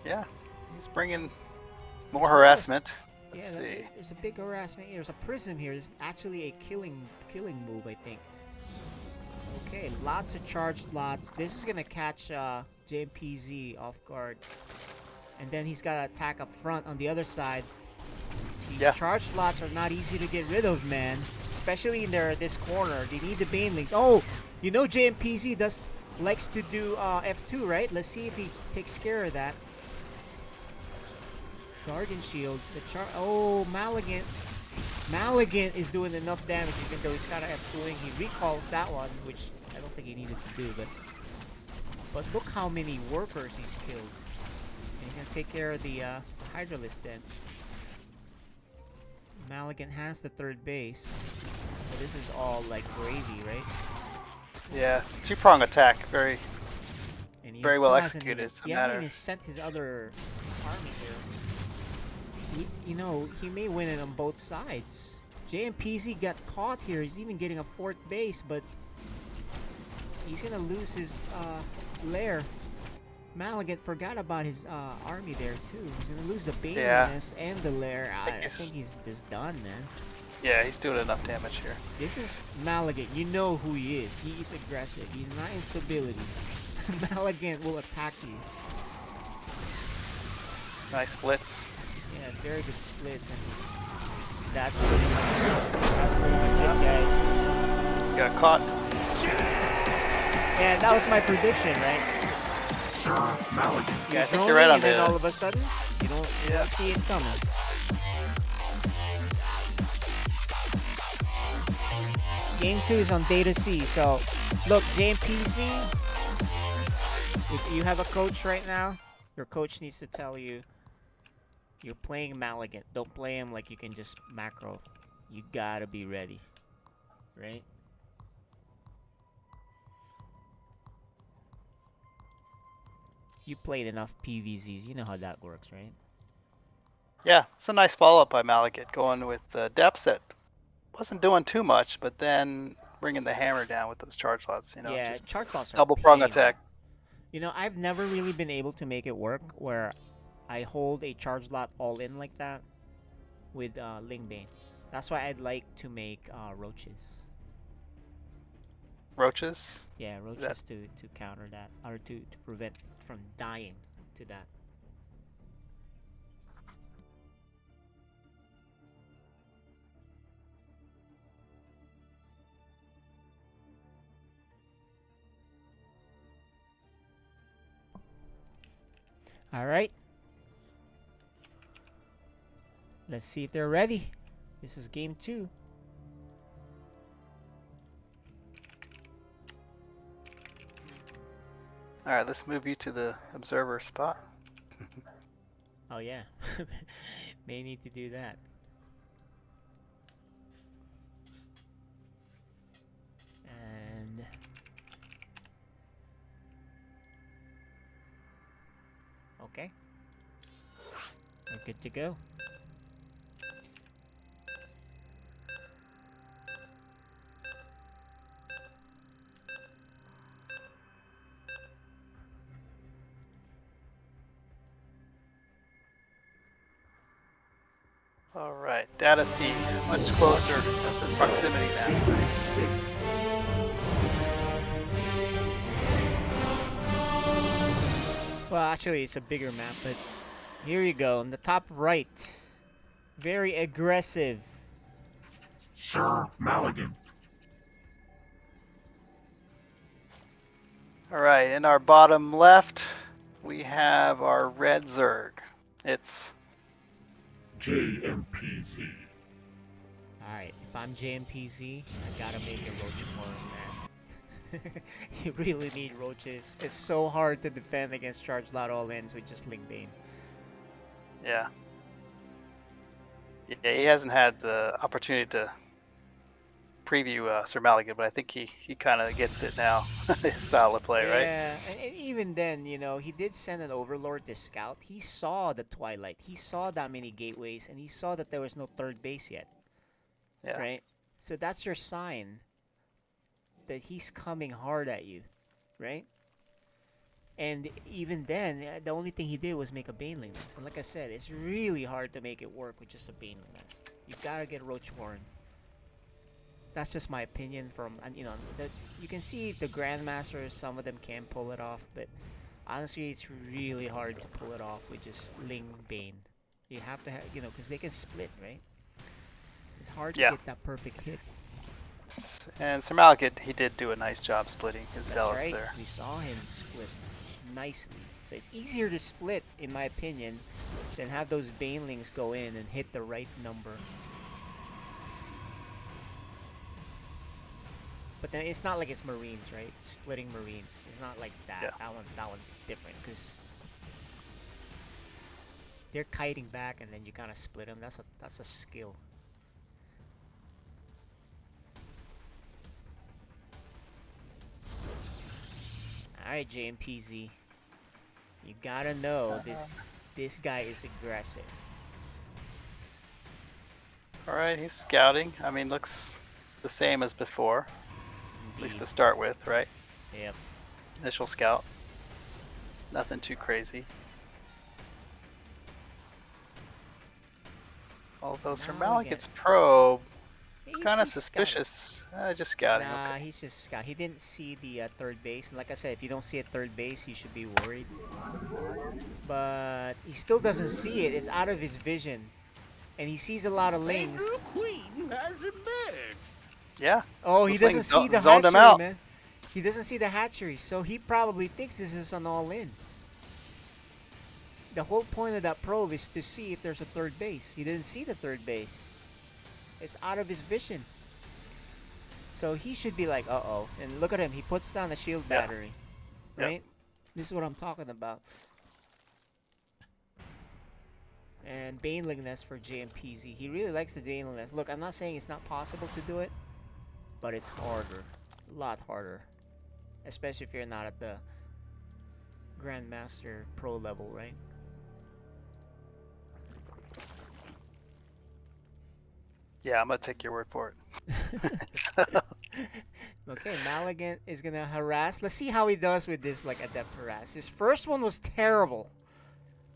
Yeah, he's bringing more harassment. Let's see. There's a big harassment here. There's a Prism here. There's actually a killing move, I think. Okay, lots of charged lots. This is gonna catch JMPZ off guard. And then he's gotta attack up front on the other side. These charged lots are not easy to get rid of, man. Especially in this corner. They need the Banelings. Oh, you know JMPZ likes to do F2, right? Let's see if he takes care of that. Guardian Shield. Oh, Maligan. Maligan is doing enough damage even though he's kind of F2ing. He recalls that one, which I don't think he needed to do, but look how many workers he's killed. And he's gonna take care of the Hydralisk then. Maligan has the 3rd base. So this is all like gravy, right? Yeah, 2-prong attack, very well executed. He hasn't even sent his other army here. You know, he may win it on both sides. JMPZ got caught here. He's even getting a 4th base, but he's gonna lose his lair. Maligan forgot about his army there too. He's gonna lose the Baneliness and the lair. I think he's just done, man. Yeah, he's doing enough damage here. This is Maligan. You know who he is. He is aggressive. He's not instability. Maligan will attack you. Nice splits. Yeah, very good splits. And That's pretty much it, guys. Got caught. Yeah, that was my prediction, right? Yeah, I think you're right on and then all the. of a sudden, you don't see it coming. Game 2 is on Data C, so look, JMPC, if you have a coach right now, your coach needs to tell you you're playing Malignant. Don't play him like you can just macro. You gotta be ready, right? You played enough PVZs, you know how that works, right? Yeah, it's a nice follow-up by Malekith, going with depths that wasn't doing too much, but then bringing the hammer down with those charge lots. You know, Yeah, just charge lots are double prong pain. attack. You know, I've never really been able to make it work where I hold a charge lot all in like that with Lingbane. That's why I'd like to make roaches. Roaches? Yeah, roaches to counter that, or to prevent from dying to that. All right. Let's see if they're ready. This is game 2. All right, let's move you to the observer spot. Oh yeah, may need to do that. And okay, we're good to go. All right, data C, much closer proximity now. Well, actually, it's a bigger map, but here you go. In the top right, very aggressive. Sir Malignant. All right, in our bottom left, we have our red Zerg. It's JMPZ. Alright, if I'm JMPZ, I gotta make a roach farm, man. You really need roaches. It's so hard to defend against charge lot all-ins with just Lingbane. yeah. Yeah, he hasn't had the opportunity to preview Sir Malignant, but I think he kind of gets it now, his style of play, right? Yeah, and even then, you know, he did send an Overlord to scout. He saw the Twilight. He saw that many gateways, and he saw that there was no third base yet. Yeah. Right? So that's your sign that he's coming hard at you, right? And even then, the only thing he did was make a Baneling nest. And like I said, it's really hard to make it work with just a Baneling nest. You gotta get Roachborn. That's just my opinion from, you know, you can see the Grandmasters, some of them can pull it off, but honestly, it's really hard to pull it off with just Ling Bane. You have to have, you know, because they can split, right? It's hard to get that perfect hit. And Sir Malignant, he did do a nice job splitting his That's zealots right. there. We saw him split nicely. So it's easier to split, in my opinion, than have those Banelings go in and hit the right number. But then it's not like it's Marines, right? Splitting Marines. It's not like that. Yeah. That one's different because they're kiting back and then you kind of split them. That's a skill. All right, JMPZ. You gotta know this guy is aggressive. All right, he's scouting. I mean, looks the same as before. At least to start with, right? Yep. Initial scout. Nothing too crazy. Although Sir Malignant's probe, it's kind of suspicious. Just scouting. Nah, Okay. he's just a scout. He didn't see the third base. And like I said, if you don't see a third base, you should be worried. But he still doesn't see it. It's out of his vision. and he sees a lot of lings. Queen has emerged. Yeah. Oh, he Looks like doesn't see the zoned him hatchery, out. man. He doesn't see the hatchery, so he probably thinks this is an all-in. The whole point of that probe is to see if there's a third base. He didn't see the third base. It's out of his vision. So he should be like, uh-oh. And look at him. He puts down the shield battery. Right? This is what I'm talking about. And Baneling Nest for JMPZ. He really likes the Baneling Nest. Look, I'm not saying it's not possible to do it, but it's harder. A lot harder. Especially if you're not at the Grandmaster Pro level, right? Yeah, I'm gonna take your word for it. Okay, Maligan is gonna harass. Let's see how he does with this like adept harass. His first one was terrible,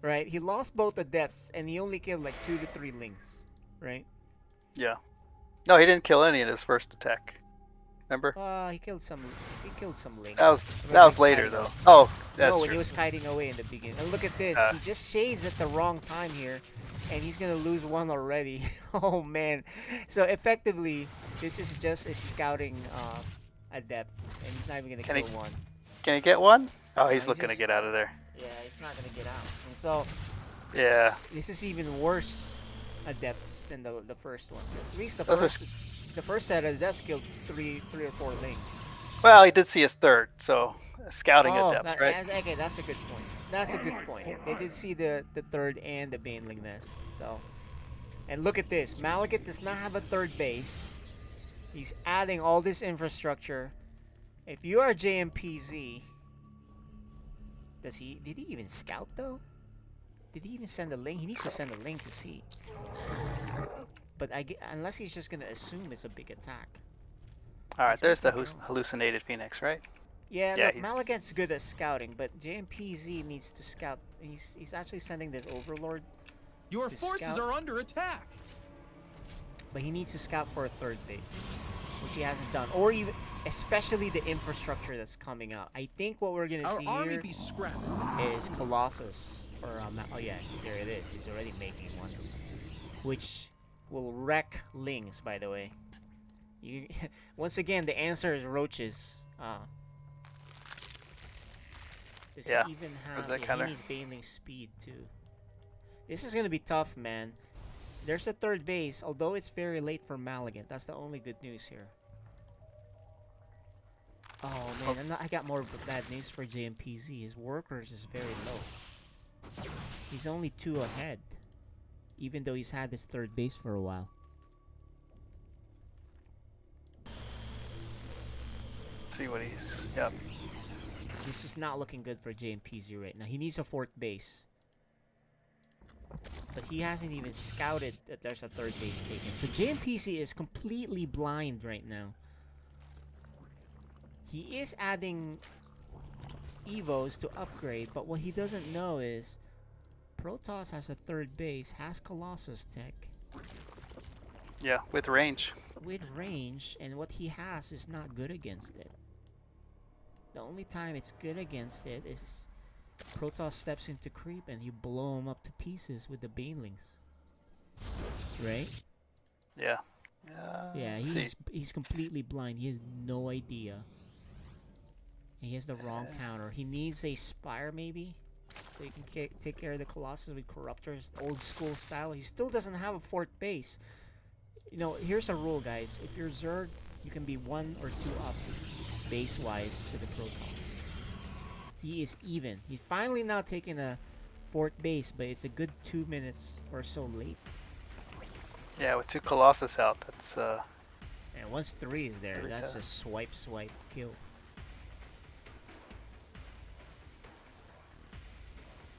right? He lost both adepts and he only killed like 2 to 3 lings, right? Yeah. No, he didn't kill any in his first attack. Remember? He killed some. He killed some lings. That was later though. Oh, that's no, when true. he was kiting away in the beginning. And look at this. He just shades at the wrong time here, and he's gonna lose one already. Oh man. So effectively, this is just a scouting adept, and he's not even gonna kill one. Can he get one? Oh, No, he's he looking to just- get out of there. Yeah, he's not gonna get out. And so Yeah. this is even worse adepts than the first one. At least the Those are first set of adepts killed three or four lings. Well, he did see his third, so scouting Oh, adepts, right? Okay, that's a good point. That's a good point. They did see the third and the Baneling Nest. So, and look at this. Malekith does not have a third base. He's adding all this infrastructure. If you are JMPZ, did he even scout though? Did he even send a link? He needs to send a link to see. But unless he's just gonna assume it's a big attack. All right, there's the hallucinated phoenix, right? Yeah, Yeah, look, he's- Malekith's good at scouting, but JMPZ needs to scout. He's actually sending this Overlord. Your to forces scout, are under attack. but he needs to scout for a third base, which he hasn't done, or even especially the infrastructure that's coming out. I think what we're gonna Our see army here be scrapped. is Colossus, or oh yeah, there it is. He's already making one, which will wreck Lings, by the way. You once again, the answer is roaches. Does Yeah, he even for have? that Yeah, kinda- he needs Baneling speed too. This is gonna be tough, man. There's a third base, although it's very late for Maligan. That's the only good news here. Oh man, I got more bad news for JMPZ. His workers is very low. He's only 2 ahead, even though he's had this third base for a while. See what he's. Yep. This is not looking good for JMPZ right now. He needs a 4th base. But he hasn't even scouted that there's a third base taken. So JMPC is completely blind right now. He is adding Evos to upgrade, but what he doesn't know is Protoss has a third base, has Colossus tech. Yeah, with range. With range, and what he has is not good against it. The only time it's good against it is Protoss steps into creep and you blow him up to pieces with the Banelings. Right? Yeah. Yeah, let's see. he's completely blind. He has no idea. And he has the wrong counter. He needs a Spire maybe, so he can take care of the Colossus with Corruptors, old school style. He still doesn't have a 4th base. You know, here's a rule, guys. If you're Zerg, you can be 1 or 2 up base-wise to the Protoss. He is even. He's finally now taking a 4th base, but it's a good 2 minutes or so late. Yeah, with 2 Colossus out, that's And once 3 is there, Pretty that's tough. a swipe, kill.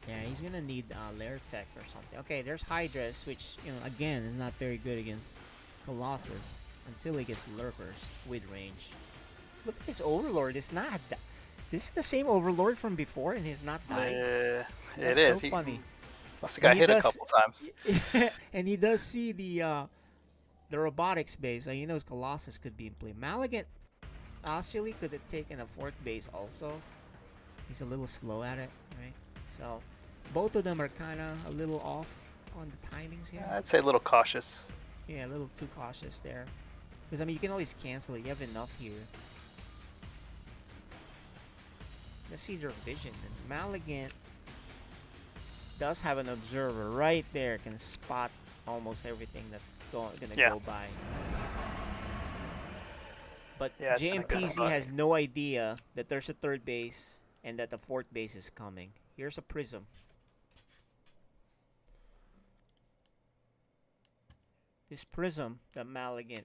Yeah, he's gonna need Lair Tech or something. Okay, there's Hydras, which, you know, again, is not very good against Colossus until he gets Lurkers with range. Look at this Overlord. It's not. This is the same Overlord from before, and he's not dying. it That's is. so funny. Must have got And he hit a does- couple times. And he does see the robotics base, so he knows Colossus could be in play. Maligan actually could have taken a 4th base also. He's a little slow at it, right? So both of them are kind of a little off on the timings here. I'd say a little cautious. Yeah, a little too cautious there. Because, I mean, you can always cancel it. You have enough here. Let's see their vision. And Maligant does have an observer right there. Can spot almost everything that's gonna go by. But Yeah, it's in a good JMPZ spot. has no idea that there's a third base and that the fourth base is coming. Here's a prism. This prism that Maligant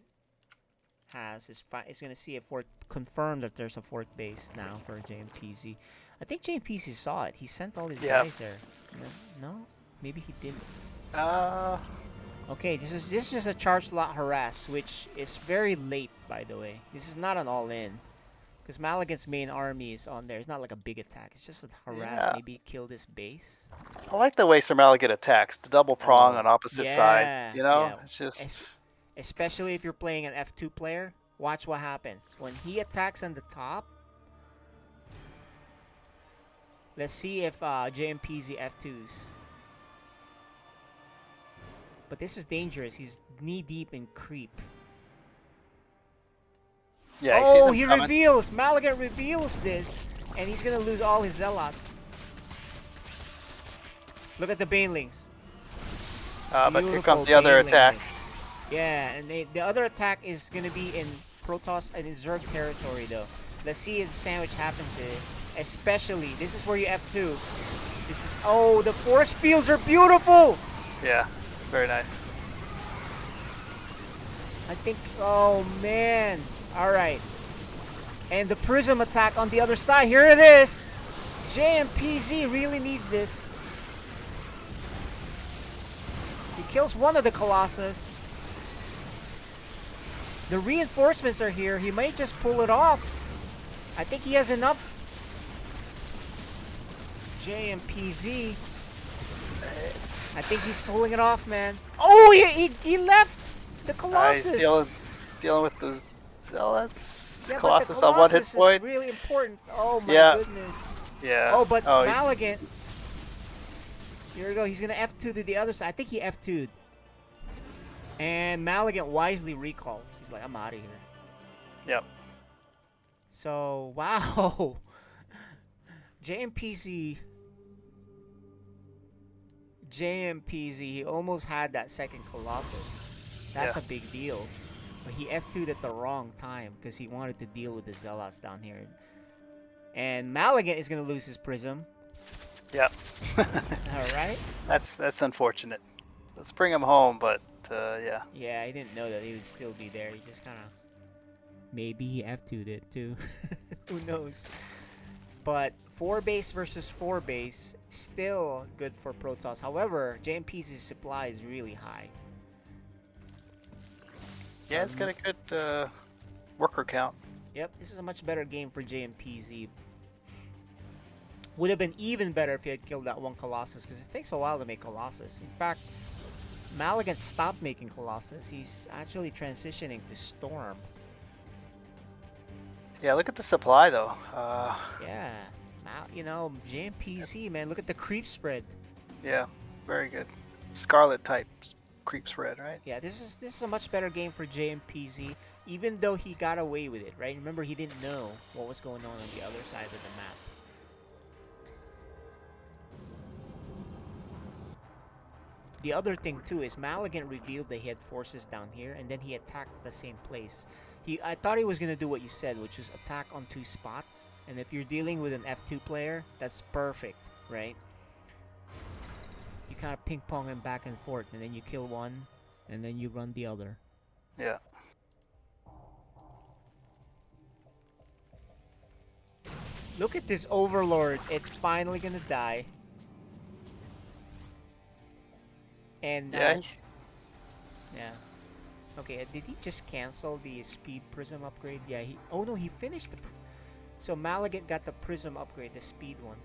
has is going to see a fourth, confirm that there's a fourth base now for JMPZ. I think JMPZ saw it. He sent all his guys there. No? Maybe he didn't. Okay, this is just a charge lot harass, which is very late, by the way. This is not an all-in. Because Maligant's main army is on there. It's not like a big attack. It's just a harass. Yeah. Maybe kill this base. I like the way Sir Malagant attacks. The double prong on opposite side. You know, it's just. Especially if you're playing an F2 player, watch what happens. When he attacks on the top, let's see if JMPZ F2s. But this is dangerous. He's knee-deep in creep. Yeah, he reveals. Maligant reveals this, and he's going to lose all his zealots. Look at the banelings. But here comes the other attack. Yeah, and the other attack is going to be in Protoss and in Zerg territory, though. Let's see if the sandwich happens here. Especially, this is where you F2. This is, the force fields are beautiful! Yeah, very nice. I think, oh man. Alright. And the prism attack on the other side. Here it is! JMPZ really needs this. He kills one of the Colossus. The reinforcements are here. He might just pull it off. I think he has enough. JMPZ. I think he's pulling it off, man. Oh, he left the Colossus. He's dealing with the Zealots. Yeah, Colossus, but the on one hit Colossus point. is really important. Oh my goodness. Yeah. Oh, but he's- Maligant. Here we go. He's gonna F2 to the other side. I think he F2'd. And Maligant wisely recalls. He's like, I'm out of here. Yep. So, wow. JMPZ, he almost had that second Colossus. That's a big deal. But he F2'd at the wrong time because he wanted to deal with the Zealots down here. And Maligant is going to lose his Prism. Yep. Alright. That's unfortunate. Let's bring him home, but yeah. Yeah, I didn't know that he would still be there. He just kind of... Maybe he F2'd it too. Who knows? But 4 base versus 4 base, still good for Protoss. However, JMP's supply is really high. Yeah, it's got a good worker count. Yep, this is a much better game for JMPZ. Would have been even better if he had killed that one Colossus, because it takes a while to make Colossus. In fact, Maligant stopped making Colossus. He's actually transitioning to Storm. Yeah, look at the supply though. Yeah, you know, JMPZ, man, look at the creep spread. Yeah, very good. Scarlet type creep spread, right? Yeah, this is a much better game for JMPZ, even though he got away with it, right? Remember, he didn't know what was going on the other side of the map. The other thing too is Maligant revealed that he had forces down here, and then he attacked the same place. I thought he was gonna do what you said, which is attack on 2 spots. And if you're dealing with an F2 player, that's perfect, right? You kind of ping pong him back and forth, and then you kill one, and then you run the other. Yeah. Look at this Overlord. It's finally gonna die. And Yeah. yeah. Okay, did he just cancel the speed prism upgrade? Yeah, oh no, he finished the so Maligant got the prism upgrade, the speed one.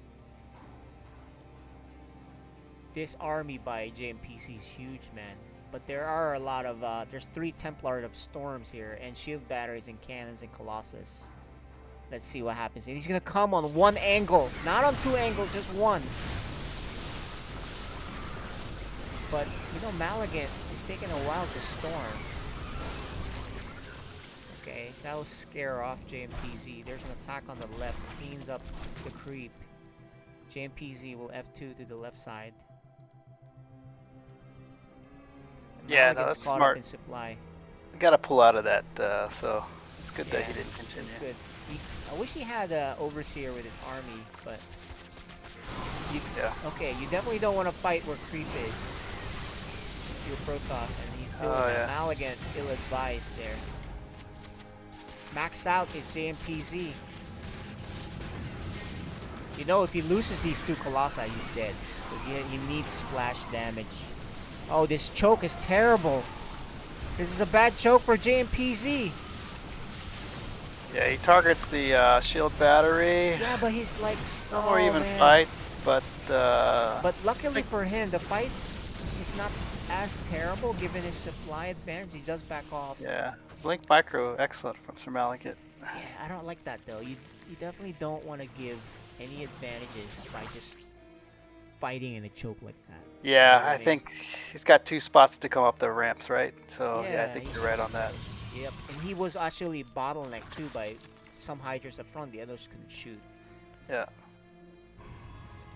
This army by JMPC is huge, man. But there are a lot of there's 3 Templar of Storms here, and shield batteries and cannons and Colossus. Let's see what happens. And he's gonna come on 1 angle, not on 2 angles, just 1. But, you know, Maligan is taking a while to storm. Okay, that'll scare off JMPZ. There's an attack on the left. Cleans up the creep. JMPZ will F2 to the left side. And Yeah, no, Maligan's that's caught smart. up in supply. We got to pull out of that, so it's good that Yeah, he didn't continue. It's good. I wish he had Overseer with his army, but... Okay, you definitely don't want to fight where creep is. Your Protoss, and he's doing that. Maligan, ill-advised there. Max out is JMPZ. You know, if he loses these 2 Colossi, he's dead. Because he needs splash damage. Oh, this choke is terrible. This is a bad choke for JMPZ. Yeah, he targets the shield battery. Yeah, but he's like... No more even fight, but... But luckily for him, the fight is not as terrible given his supply advantage. He does back off. Yeah, Blink Micro, excellent from Sir Malekith. Yeah, I don't like that though. You definitely don't want to give any advantages by just fighting in a choke like that. Yeah, You know what I think he's got 2 spots to come up the ramps, right? So yeah, I think he's you're right on that. Yep, and he was actually bottlenecked too by some Hydras up front. The others couldn't shoot. Yeah.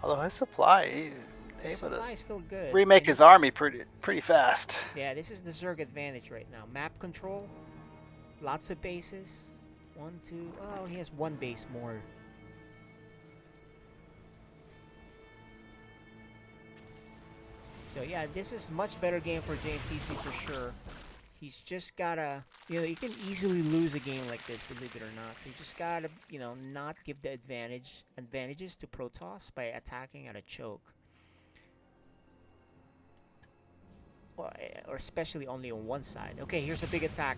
Although his supply, he's His able supply to is still good. remake And his army pretty fast. Yeah, this is the Zerg advantage right now. Map control, lots of bases. 1, 2. Oh, he has 1 base more. So yeah, this is much better game for JMPC for sure. He's just gotta, you know, you can easily lose a game like this, believe it or not. So you just gotta, you know, not give the advantages to Protoss by attacking at a choke. Or especially only on one side. Okay, here's a big attack.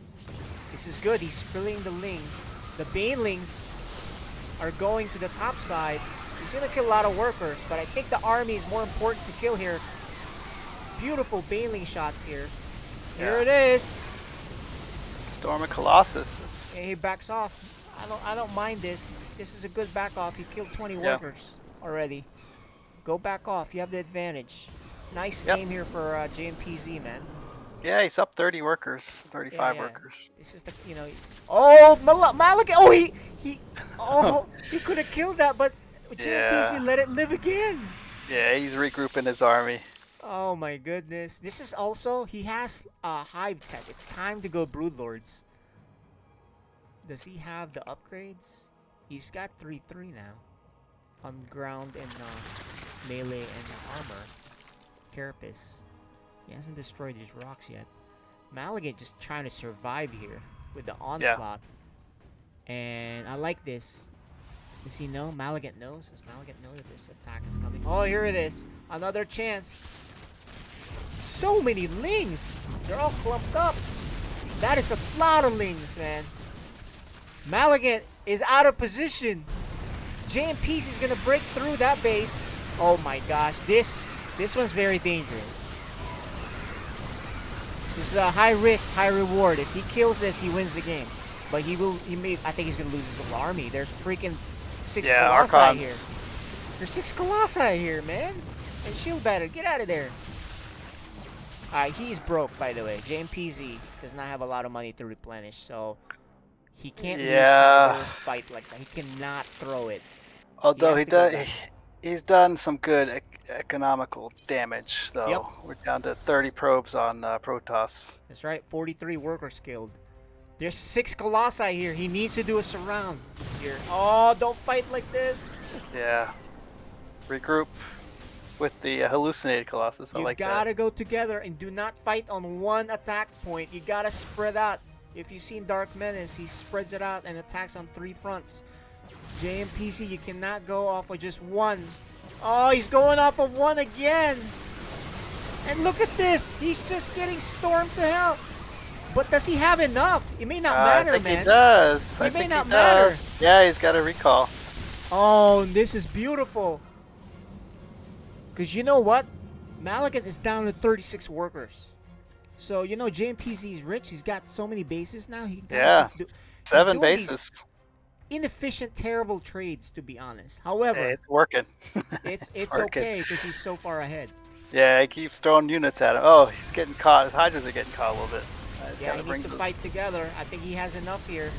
This is good. He's filling the lings. The Banelings are going to the top side. He's gonna kill a lot of workers, but I think the army is more important to kill here. Beautiful Baneling shots here. Here it is. Storm of Colossus. Okay, he backs off. I don't mind this. This is a good back off. He killed 20 workers already. Go back off. You have the advantage. Nice game here for JMPZ, man. Yeah, he's up 30 workers, 35 workers. This is the, you know, oh, Malik, oh, he could have killed that, but JMPZ let it live again. Yeah, he's regrouping his army. Oh my goodness. This is also, he has Hive Tech. It's time to go Broodlords. Does he have the upgrades? He's got 3-3 now. On ground and melee and armor. Carapace. He hasn't destroyed his rocks yet. Maligan just trying to survive here with the onslaught. And I like this. Does he know? Maligan knows? Does Maligan know that this attack is coming? Oh, here it is. Another chance. So many lings. They're all clumped up. That is a lot of lings, man. Maligan is out of position. JMPC is going to break through that base. Oh my gosh. This one's very dangerous. This is a high risk, high reward. If he kills this, he wins the game. But I think he's going to lose his whole army. There's freaking 6 Colossi Archons. here. There's 6 Colossi here, man. And shield battery. Get out of there. He's broke, by the way. JMPZ does not have a lot of money to replenish, so he can't lose another fight like that. He cannot throw it. Although he's done some good economical damage, though. Yep. We're down to 30 probes on Protoss. That's right, 43 workers killed. There's 6 Colossi here. He needs to do a surround here. Oh, don't fight like this. Yeah. Regroup with the hallucinated Colossus. I like that. You gotta go together and do not fight on one attack point. You gotta spread out. If you've seen Dark Menace, he spreads it out and attacks on 3 fronts. JMPC, you cannot go off of just one. Oh, he's going off of one again. And look at this. He's just getting stormed to hell. But does he have enough? It may not matter, I think man. he does. It may not matter. Yeah, he's got a recall. Oh, this is beautiful. Because you know what? Maligan is down to 36 workers. So, you know, JMPZ is rich. He's got so many bases now. He's 7 bases. Inefficient, terrible trades, to be honest. However, hey, it's working. it's working. okay because he's so far ahead. Yeah, he keeps throwing units at him. Oh, he's getting caught. His Hydras are getting caught a little bit. I just Yeah, gotta he bring needs to those. fight together. I think he has enough here.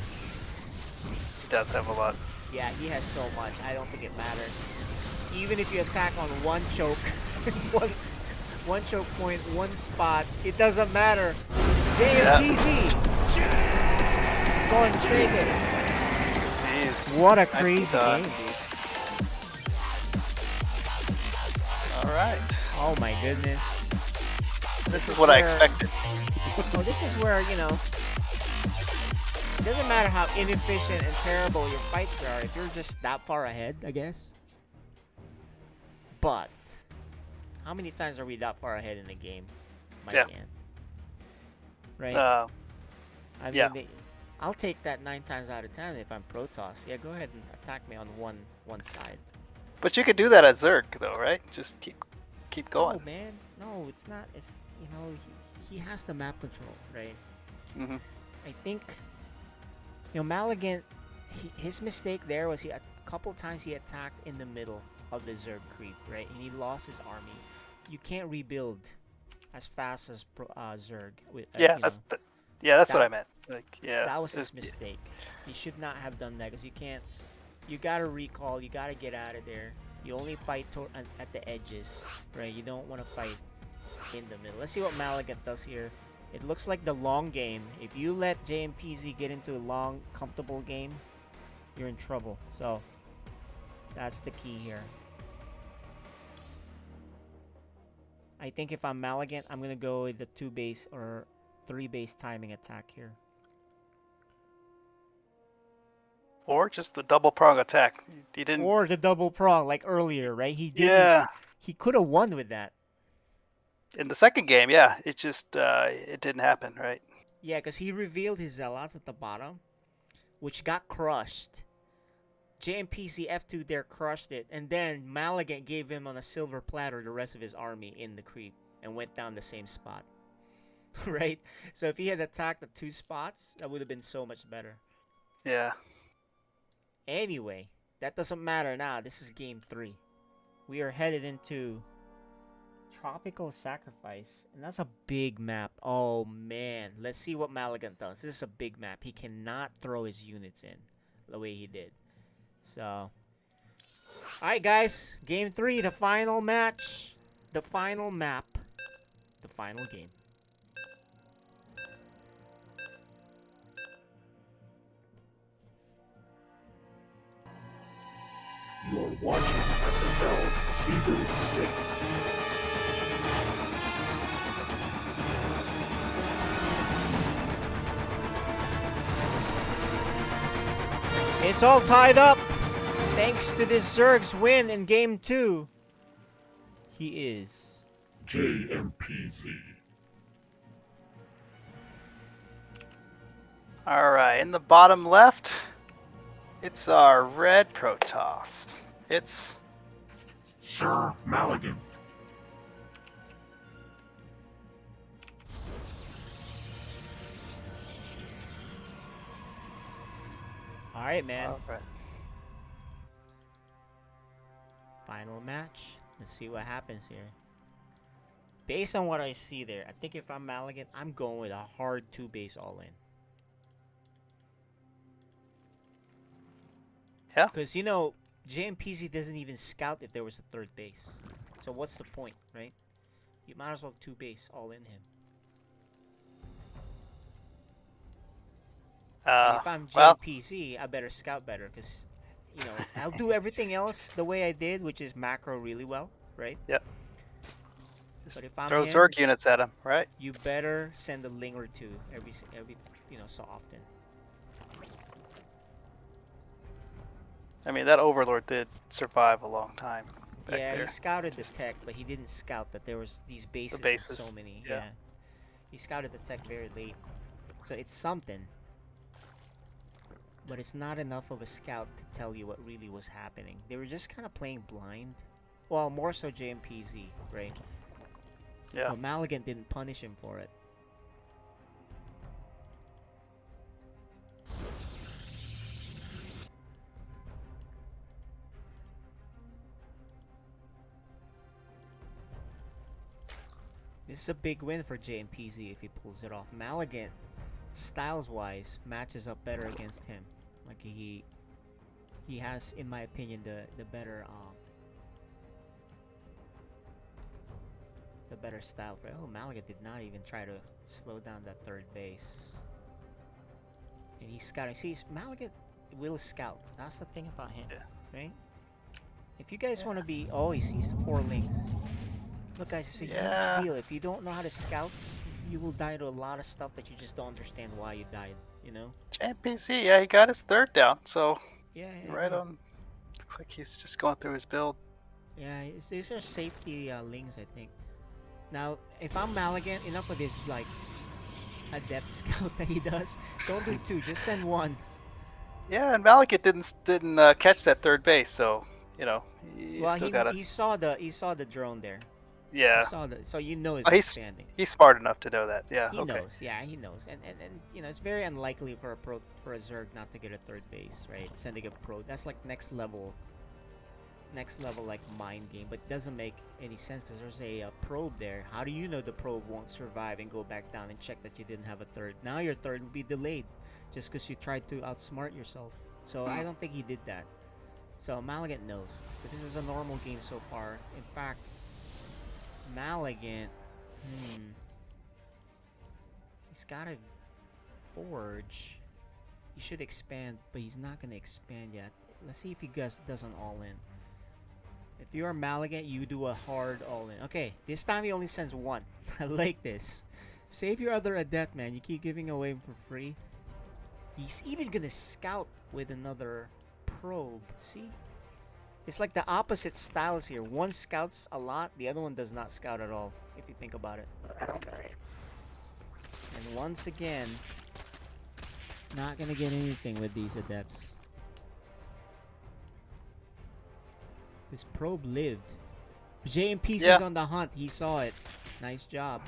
He does have a lot. Yeah, he has so much. I don't think it matters. Even if you attack on one choke, one choke point, one spot, it doesn't matter. JMPC! Go and take it. Jeez. What a Nice crazy done. game, dude. Alright. Oh my goodness. This is what I where- expected. Oh, this is where, you know, it doesn't matter how inefficient and terrible your fights are if you're just that far ahead, I guess. But how many times are we that far ahead in the game? My Yeah. man. Right? I mean, yeah. I'll take that 9 times out of 10 if I'm Protoss. Yeah, go ahead and attack me on one side. But you could do that at Zerg, though, right? Just keep going. No, man. No, it's not. It's, you know, he has the map control, right? Mm-hmm. I think, you know, Maligan, his mistake there was a couple times he attacked in the middle of the Zerg creep, right? And he lost his army. You can't rebuild as fast as Zerg. With, Yeah, you know, that's what I meant. Like, yeah. that was his mistake. He should not have done that because you can't. You gotta recall. You gotta get out of there. You only fight at the edges, right? You don't want to fight in the middle. Let's see what Maligan does here. It looks like the long game. If you let JMPZ get into a long, comfortable game, you're in trouble. So that's the key here. I think if I'm Maligan, I'm gonna go with the 2 base or 3 base timing attack here. Or just the double prong attack. He didn't. Or the double prong like earlier, right? He didn't. Yeah. He could have won with that. In the second game, yeah, it just it didn't happen, right? Yeah, because he revealed his zealots at the bottom, which got crushed. JMPC F2 there crushed it, and then Maligan gave him on a silver platter the rest of his army in the creep and went down the same spot. Right? So if he had attacked the 2 spots, that would have been so much better. Yeah. Anyway, that doesn't matter now. This is game 3. We are headed into Tropical Sacrifice, and that's a big map. Oh man, let's see what Maligan does. This is a big map. He cannot throw his units in the way he did. So, alright guys, game 3, the final match, the final map, the final game. You're watching FSL Season 6. It's all tied up. Thanks to this Zerg's win in game 2. He is JMPZ. Alright, in the bottom left, it's our red Protoss. It's Sir Maligan. alright, man. Alright. Final match. Let's see what happens here. Based on what I see there, I think if I'm Maligan, I'm going with a hard 2 base all in. Yeah. Because, you know, JMPZ doesn't even scout if there was a 3rd base. So what's the point, right? You might as well 2 base all in him. And if I'm JMPZ, I better scout better because, you know, I'll do everything else the way I did, which is macro really well, right? Yep. Just But if I'm throw him, Zerg units at him, right? you better send a ling or 2 every you know, so often. I mean, that Overlord did survive a long time back Yeah, there. he scouted the tech, but he didn't scout that there was these bases. bases, So many. yeah. He scouted the tech very late, so it's something. But it's not enough of a scout to tell you what really was happening. They were just kind of playing blind. Well, more so JMPZ, right? Yeah. But Maligan didn't punish him for it. is a big win for JMPZ if he pulls it off. Malagant, styles-wise, matches up better against him. Like he has, in my opinion, the better style for. Oh, Malagant did not even try to slow down that third base, and he's scouting. See, Malagant will scout. That's the thing about him, right? If you guys want to be, oh, he sees the 4 links. Look, guys, it's a huge deal. If you don't know how to scout, you will die to a lot of stuff that you just don't understand why you died. You know. JPC, yeah, he got his 3rd down. So yeah, right on. Looks like he's just going through his build. Yeah, these are safety links, I think. Now, if I'm Malagant, enough of this like adept scout that he does. Don't do 2, just send 1. Yeah, and Malakit didn't catch that 3rd base, so you know still got he saw the drone there. Yeah. He saw so you know it's he's expanding. He's smart enough to know that. Yeah. He okay. knows. Yeah, he knows. And you know it's very unlikely for a Zerg not to get a 3rd base, right? Sending a pro. That's like next level like mind game, but it doesn't make any sense because there's a probe there. How do you know the probe won't survive and go back down and check that you didn't have a 3rd? Now your 3rd will be delayed just because you tried to outsmart yourself. So I don't think he did that. So Malagant knows. But this is a normal game so far. In fact, Malagant, he's got a forge. He should expand, but he's not gonna expand yet. Let's see if he does an all-in. If you are Malagant, you do a hard all-in. Okay, this time he only sends 1. I like this. Save your other adept, man. You keep giving away for free. He's even gonna scout with another probe. See? It's like the opposite styles here. One scouts a lot, the other one does not scout at all, if you think about it. And once again, not gonna get anything with these adepts. This probe lived. JMPC's on the hunt. He saw it. Nice job.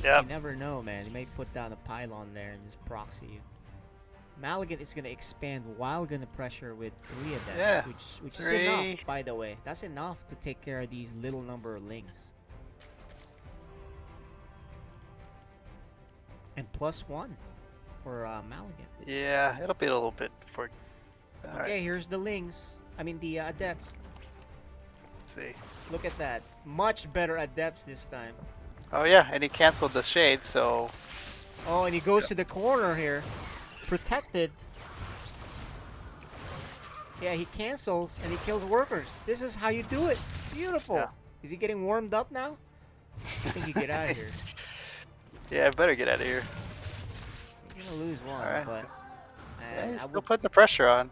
Yeah. You never know, man. He may put down a pylon there and just proxy you. Malagant is gonna expand while gonna pressure with 3 adepts, which is enough, by the way. That's enough to take care of these little number of links. And +1 for Malagant. Yeah, it'll be a little bit for. Okay, here's the lings. I mean the adepts. Let's see. Look at that. Much better adepts this time. Oh yeah, and he canceled the shade, so. Oh, and he goes to the corner here. Protected. Yeah, he cancels and he kills workers. This is how you do it. Beautiful. Yeah. Is he getting warmed up now? I think you get out of here. Yeah, I better get out of here. You're gonna lose 1, Alright. but Yeah, he's still putting the pressure on.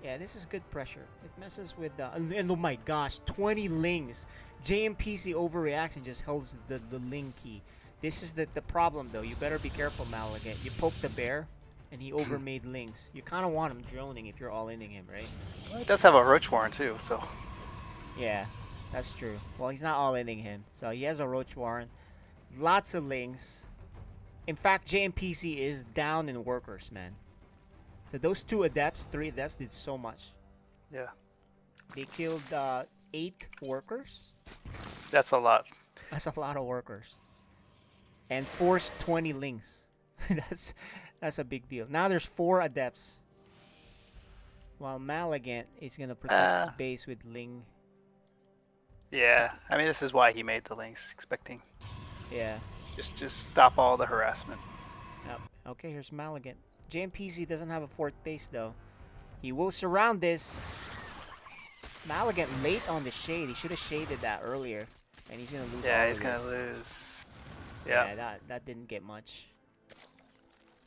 yeah, this is good pressure. It messes with the and oh my gosh, 20 lings. JMPC overreacts and just holds the ling key. This is the problem though. You better be careful, Malagant. You poke the bear and he overmade lings. You kind of want him droning if you're all-inning him, right? Well, he does have a roach warren too, so. Yeah, that's true. Well, he's not all-inning him, so he has a roach warren. Lots of lings. In fact, JMPC is down in workers, man. So those 2 adepts, 3 adepts did so much. Yeah. They killed 8 workers. That's a lot. That's a lot of workers. And forced 20 lings. That's a big deal. Now there's 4 adepts. While Malagant is gonna protect his base with ling. Yeah, I mean this is why he made the links, expecting. Yeah. Just stop all the harassment. Yep. Okay, here's Malagant. JMPZ doesn't have a 4th base though. He will surround this. Malagant late on the shade. He should have shaded that earlier. And he's gonna lose. Yeah, all he's of gonna this. lose. Yeah. That didn't get much.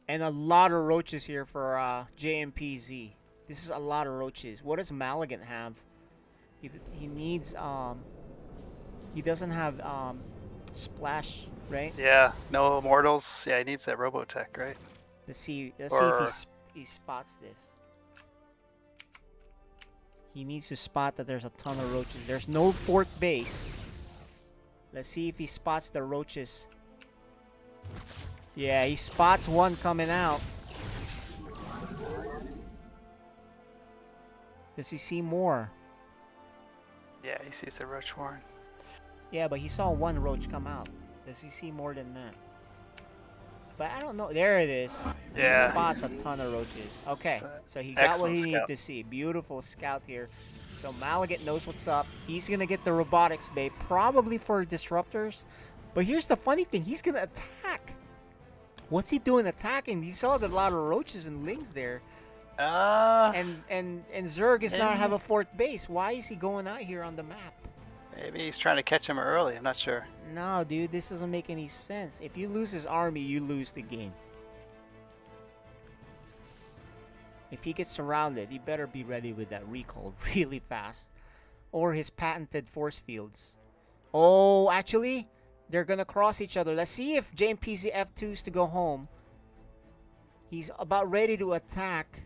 And a lot of roaches here for JMPZ. This is a lot of roaches. What does Malagant have? He needs he doesn't have splash, right? Yeah, no immortals. Yeah, he needs that Robotech, right? Let's see if he spots this. He needs to spot that there's a ton of roaches. There's no 4th base. Let's see if he spots the roaches. Yeah, he spots 1 coming out. Does he see more? Yeah, he sees the roach warren. Yeah, but he saw 1 roach come out. Does he see more than that? But I don't know. There it is. Yeah. He spots a ton of roaches. Okay, so he got what Excellent he needed scout. to see. Beautiful scout here. So Malagant knows what's up. He's gonna get the robotics bay, probably for disruptors. But here's the funny thing: he's gonna attack. What's he doing attacking? He saw a lot of roaches and lings there. And Zerg is not have a fourth base. Why is he going out here on the map? Maybe he's trying to catch him early. I'm not sure. No, dude, this doesn't make any sense. If you lose his army, you lose the game. If he gets surrounded, he better be ready with that recall really fast. Or his patented force fields. Oh, actually, they're going to cross each other. Let's see if JMPZ F2's to go home. He's about ready to attack.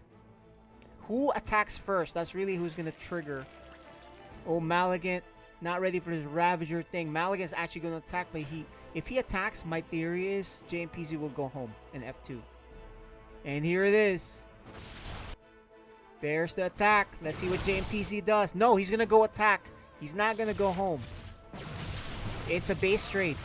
Who attacks first? That's really who's going to trigger. Oh, Malagant. Not ready for his Ravager thing. Malagant's actually going to attack, but if he attacks, my theory is JMPZ will go home in F2. And here it is. There's the attack. Let's see what JMPZ does. No, he's going to go attack. He's not going to go home. It's a base trade.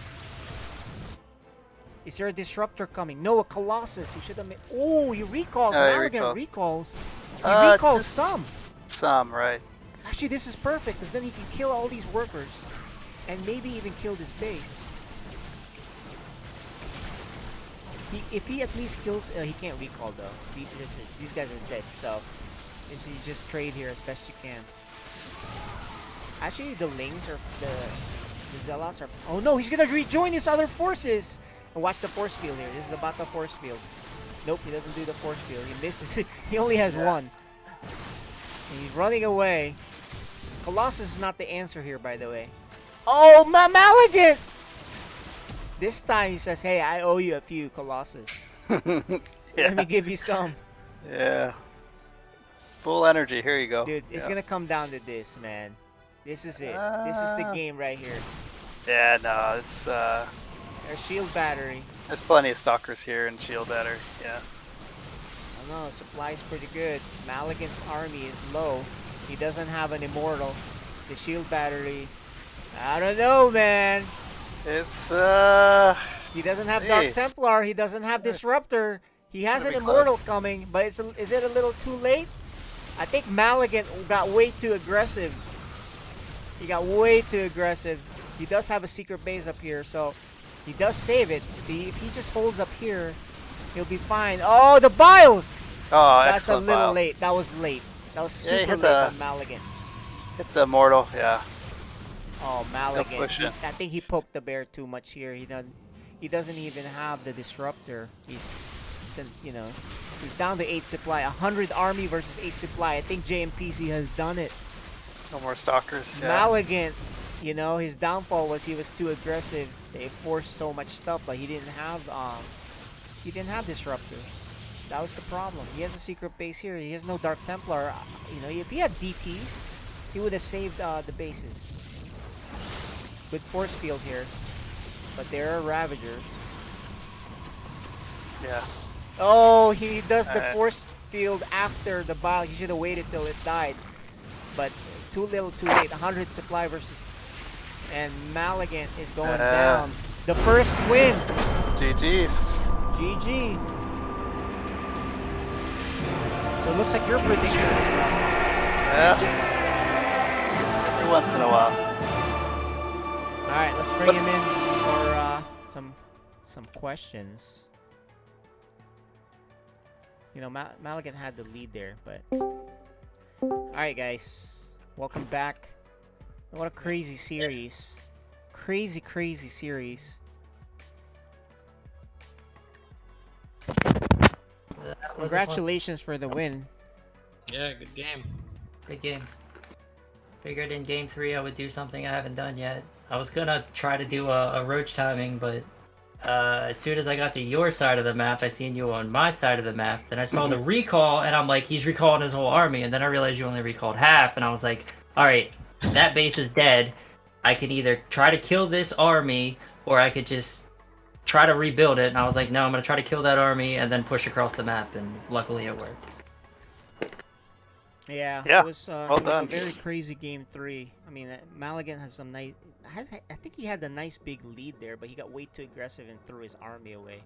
Is there a disruptor coming? No, a Colossus. He should have made... Oh, he recalls. Malagant recalls. He recalls some. Some, right. Actually, this is perfect, because then he can kill all these workers. And maybe even kill this base. If he at least kills... he can't recall, though. These guys are dead, so... You just trade here as best you can. Actually, the Lings are... The Zealots are... Oh, no! He's gonna rejoin his other forces! And watch the force field here. This is about the force field. Nope, he doesn't do the force field. He misses. He only has one. And he's running away. Colossus is not the answer here, by the way. Oh, Malagant! This time he says, hey, I owe you a few Colossus. Let me give you some. Yeah. Full energy. Here you go. Dude, it's going to come down to this, man. This is it. This is the game right here. Yeah, no, it's... There's shield battery. There's plenty of stalkers here and shield battery. Yeah. I don't know. Supply's pretty good. Malagant's army is low. He doesn't have an immortal. The shield battery. I don't know, man. It's He doesn't have Dark Templar. He doesn't have Disruptor. He has an immortal coming, but is it a little too late? I think Malagant got way too aggressive. He got way too aggressive. He does have a secret base up here, so he does save it. See, if he just holds up here, he'll be fine. Oh, the Biles! Oh, that's excellent, a little Biles. late. That was late. That was super hit late on Malagant. Hit the immortal, yeah. Oh, Malagant. push it. I think he poked the bear too much here. He doesn't even have the disruptor. He's down to 8 supply. 100 army versus 8 supply. I think JMPC has done it. No more stalkers. Yeah. Malagant, his downfall was he was too aggressive. They forced so much stuff, but he didn't have disruptor. That was the problem. He has a secret base here. He has no Dark Templar. If he had DTs, he would have saved the bases. Good force field here, but there are Ravagers. Yeah. Oh, he does the force field after the bile. He should have waited till it died, but too little, too late. 100 supply versus, and Malagant is going down. The first win. GG's. GG. So it looks like you're predicting. Yeah. Every once in a while. All right, let's bring him in for some questions. Malagant had the lead there, but all right, guys, welcome back. What a crazy series! Crazy series. Congratulations for the win. Yeah, good game. Good game. Figured in game 3 I would do something I haven't done yet. I was gonna try to do a roach timing, but as soon as I got to your side of the map, I seen you on my side of the map. Then I saw the recall, and I'm like, he's recalling his whole army. And then I realized you only recalled half, and I was like, all right, that base is dead. I can either try to kill this army, or I could just try to rebuild it. And I was like, no, I'm gonna try to kill that army and then push across the map. And luckily, it worked. Yeah, Yeah, it was well it was a done. very crazy game 3. I mean, Maligan has some nice I think he had a nice big lead there, but he got way too aggressive and threw his army away,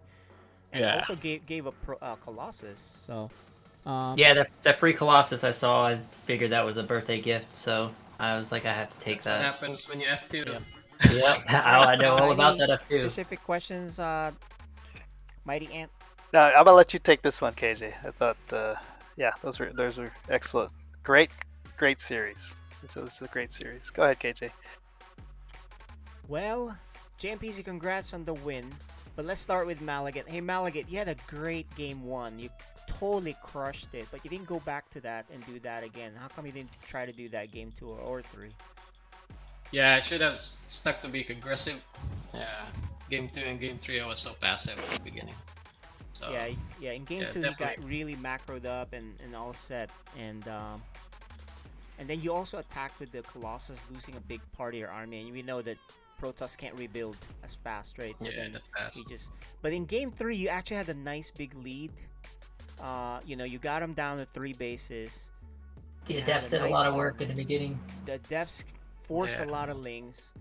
and Yeah. also gave up Colossus. So, Yeah, that free Colossus I saw, I figured that was a birthday gift, so I was like, I have to take That's what that. happens when you F2. Yep. Yep, Alright, I know all about any that F2. specific questions, Mighty Ant? No, I'm gonna let you take this one, KJ. I thought, yeah, those were excellent. Great series. This is a great series. Go ahead, KJ. Well, JMPC, congrats on the win. But let's start with Malagat. Hey, Malagat, you had a great game 1. You totally crushed it, but you didn't go back to that and do that again. How come you didn't try to do that game 2 or 3? Yeah, I should have stuck to being aggressive. Yeah, game 2 and game 3 I was so passive at the beginning. So, yeah. In game 2, you got really macroed up and all set, and then you also attacked with the Colossus, losing a big part of your army, and we know that Protoss can't rebuild as fast, right? So yeah, that's fast. But in game 3, you actually had a nice big lead. You got them down to 3 bases. The Depths did a lot of work in the beginning. The Depths forced a lot of lings,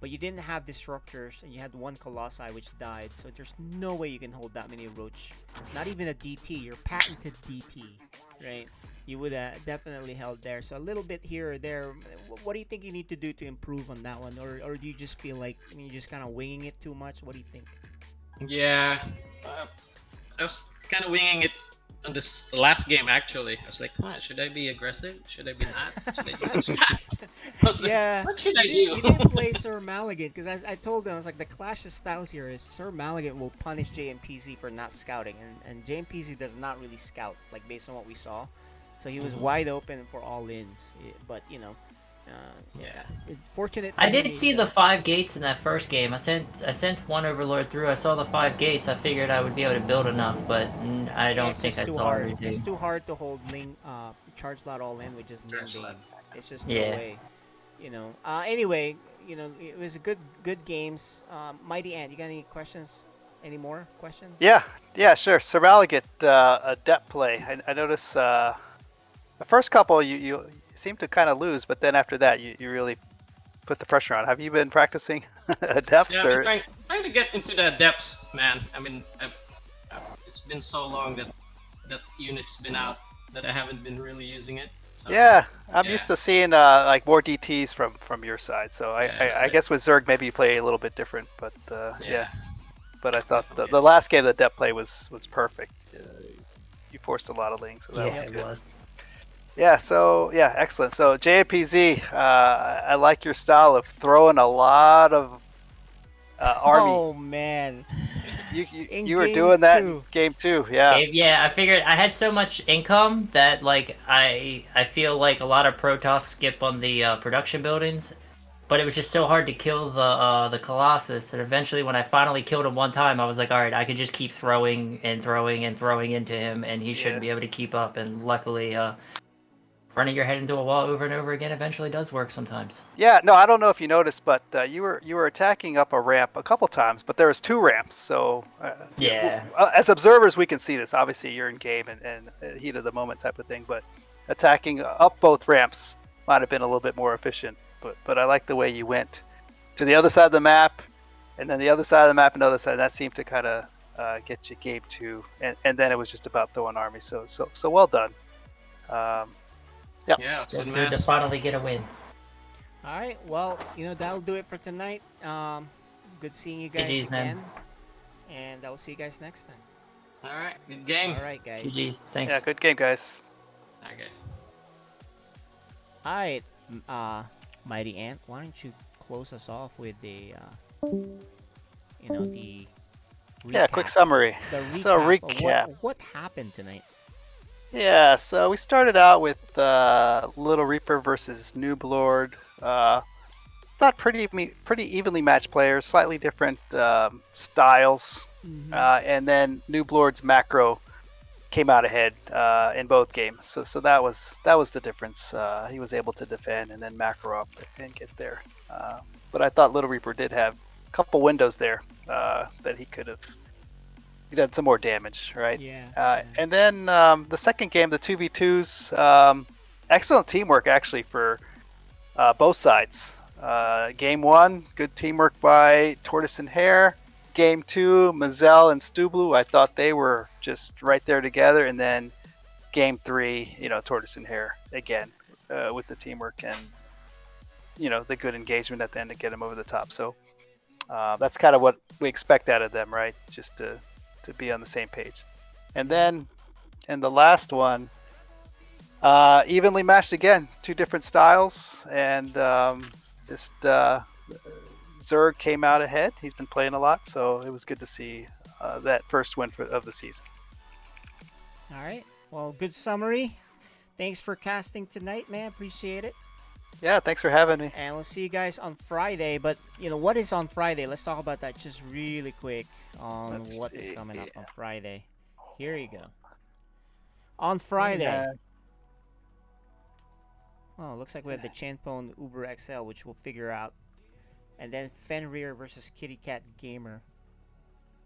but you didn't have disruptors, and you had 1 Colossi which died. So there's no way you can hold that many Roach. Not even a DT, your patented DT, right? You would have definitely held there. So a little bit here or there. What do you think you need to do to improve on that one, or do you just feel like you're just kind of winging it too much? What do you think? Yeah, I was kind of winging it on this last game actually. I was like, should I be aggressive? Should I be not? Should I just not? Yeah, what should I do? You didn't play Sir Maligan because I told them, I was like, the clash of styles here is Sir Maligan will punish JMPZ for not scouting, and JMPZ does not really scout, like based on what we saw. So he was wide open for all ins, but fortunate. I did see the 5 gates in that first game. I sent 1 Overlord through. I saw the 5 gates. I figured I would be able to build enough, but I don't think I saw everything. It's too hard to hold Ling, charge lot all in with just Ling. It's just no way. Anyway, it was a good games. Mighty Ant, you got any questions? Any more questions? Yeah, sure. Sir Malagat, a depth play. I noticed the first couple you seem to kind of lose, but then after that you really put the pressure on. Have you been practicing depths? Yeah, I'm trying to get into the depths, man. I mean, it's been so long that unit's been out that I haven't been really using it. So, yeah, I'm used to seeing like more DTs from your side. So I guess with Zerg maybe you play a little bit different, but yeah. But I thought the last game the depth play was perfect. You forced a lot of lings, so that was good. It was. Yeah, so excellent. So JAPZ, I like your style of throwing a lot of army. Oh man, you were doing that in game 2, yeah. Yeah, I figured I had so much income that like I feel like a lot of Protoss skip on the production buildings, but it was just so hard to kill the Colossus. And eventually, when I finally killed him one time, I was like, all right, I could just keep throwing and throwing and throwing into him, and he shouldn't be able to keep up. And luckily, running your head into a wall over and over again eventually does work sometimes. Yeah, no, I don't know if you noticed, but you were attacking up a ramp a couple times, but there was 2 ramps. So as observers, we can see this. Obviously, you're in game and heat of the moment type of thing, but attacking up both ramps might have been a little bit more efficient. But I like the way you went to the other side of the map, and then the other side of the map and the other side. That seemed to kind of get you game 2, and then it was just about throwing army. So well done. Yeah, it's good to finally get a win. All right, well, that'll do it for tonight. Good seeing you guys again, and I will see you guys next time. All right, good game. All right, guys. GG's, thanks. Yeah, good game, guys. All right, guys. All right, Mighty Ant, why don't you close us off with the recap. Yeah, quick summary. The recap. What happened tonight? Yeah, so we started out with Little Reaper versus Noob Lord. Thought pretty evenly matched players, slightly different styles, and then Noob Lord's macro came out ahead in both games. So that was the difference. He was able to defend and then macro up and get there. But I thought Little Reaper did have a couple windows there that he could have. He did some more damage, right? Yeah. And then the second game, the 2v2s, excellent teamwork actually for both sides. Game 1, good teamwork by Tortoise and Hare. Game 2, Mazel and Stublu, I thought they were just right there together. And then Game 3, Tortoise and Hare again with the teamwork and the good engagement at the end to get them over the top. So that's kind of what we expect out of them, right? Just to be on the same page. And then in the last one, evenly matched again, 2 different styles, and Zerg came out ahead. He's been playing a lot, so it was good to see that first win of the season. All right. Well, good summary. Thanks for casting tonight, man. Appreciate it. Yeah, thanks for having me. And we'll see you guys on Friday. But, what is on Friday? Let's talk about that just really quick on what is coming up on Friday. Here you go. On Friday. Yeah. Oh, looks like we have the Chanpone Uber XL, which we'll figure out. And then Fenrir versus Kitty Cat Gamer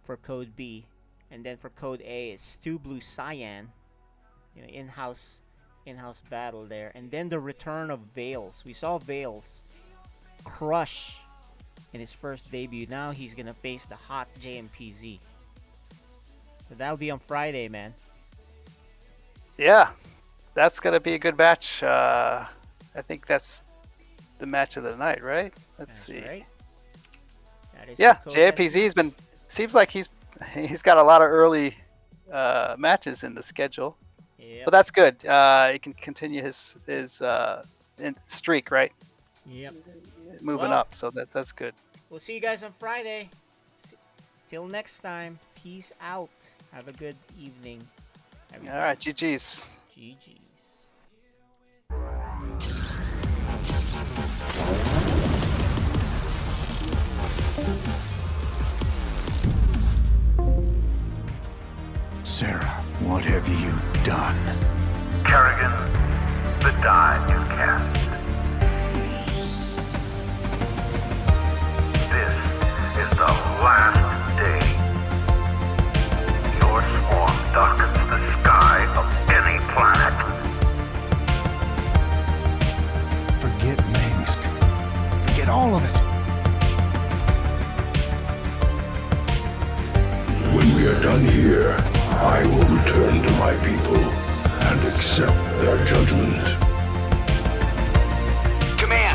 for Code B. And then for Code A is Stu Blue Cyan. In-house battle there. And then the return of Vales. We saw Vales crush in his first debut. Now he's going to face the hot JMPZ. So that'll be on Friday, man. Yeah, that's going to be a good match. I think that's the match of the night, right? Let's see. Right. That is JMPZ's seems like he's got a lot of early matches in the schedule. Yep. But that's good. He can continue his streak, right? Yep. Moving up, so that's good. We'll see you guys on Friday. Till next time, peace out. Have a good evening, everybody. All right, GG's. GG's. Sarah, what have you done? Kerrigan, the die is cast. This is the last day. Your swarm darkens the sky of any planet. Forget Minsk. Forget all of it. When we are done here, I will return to my people and accept their judgment.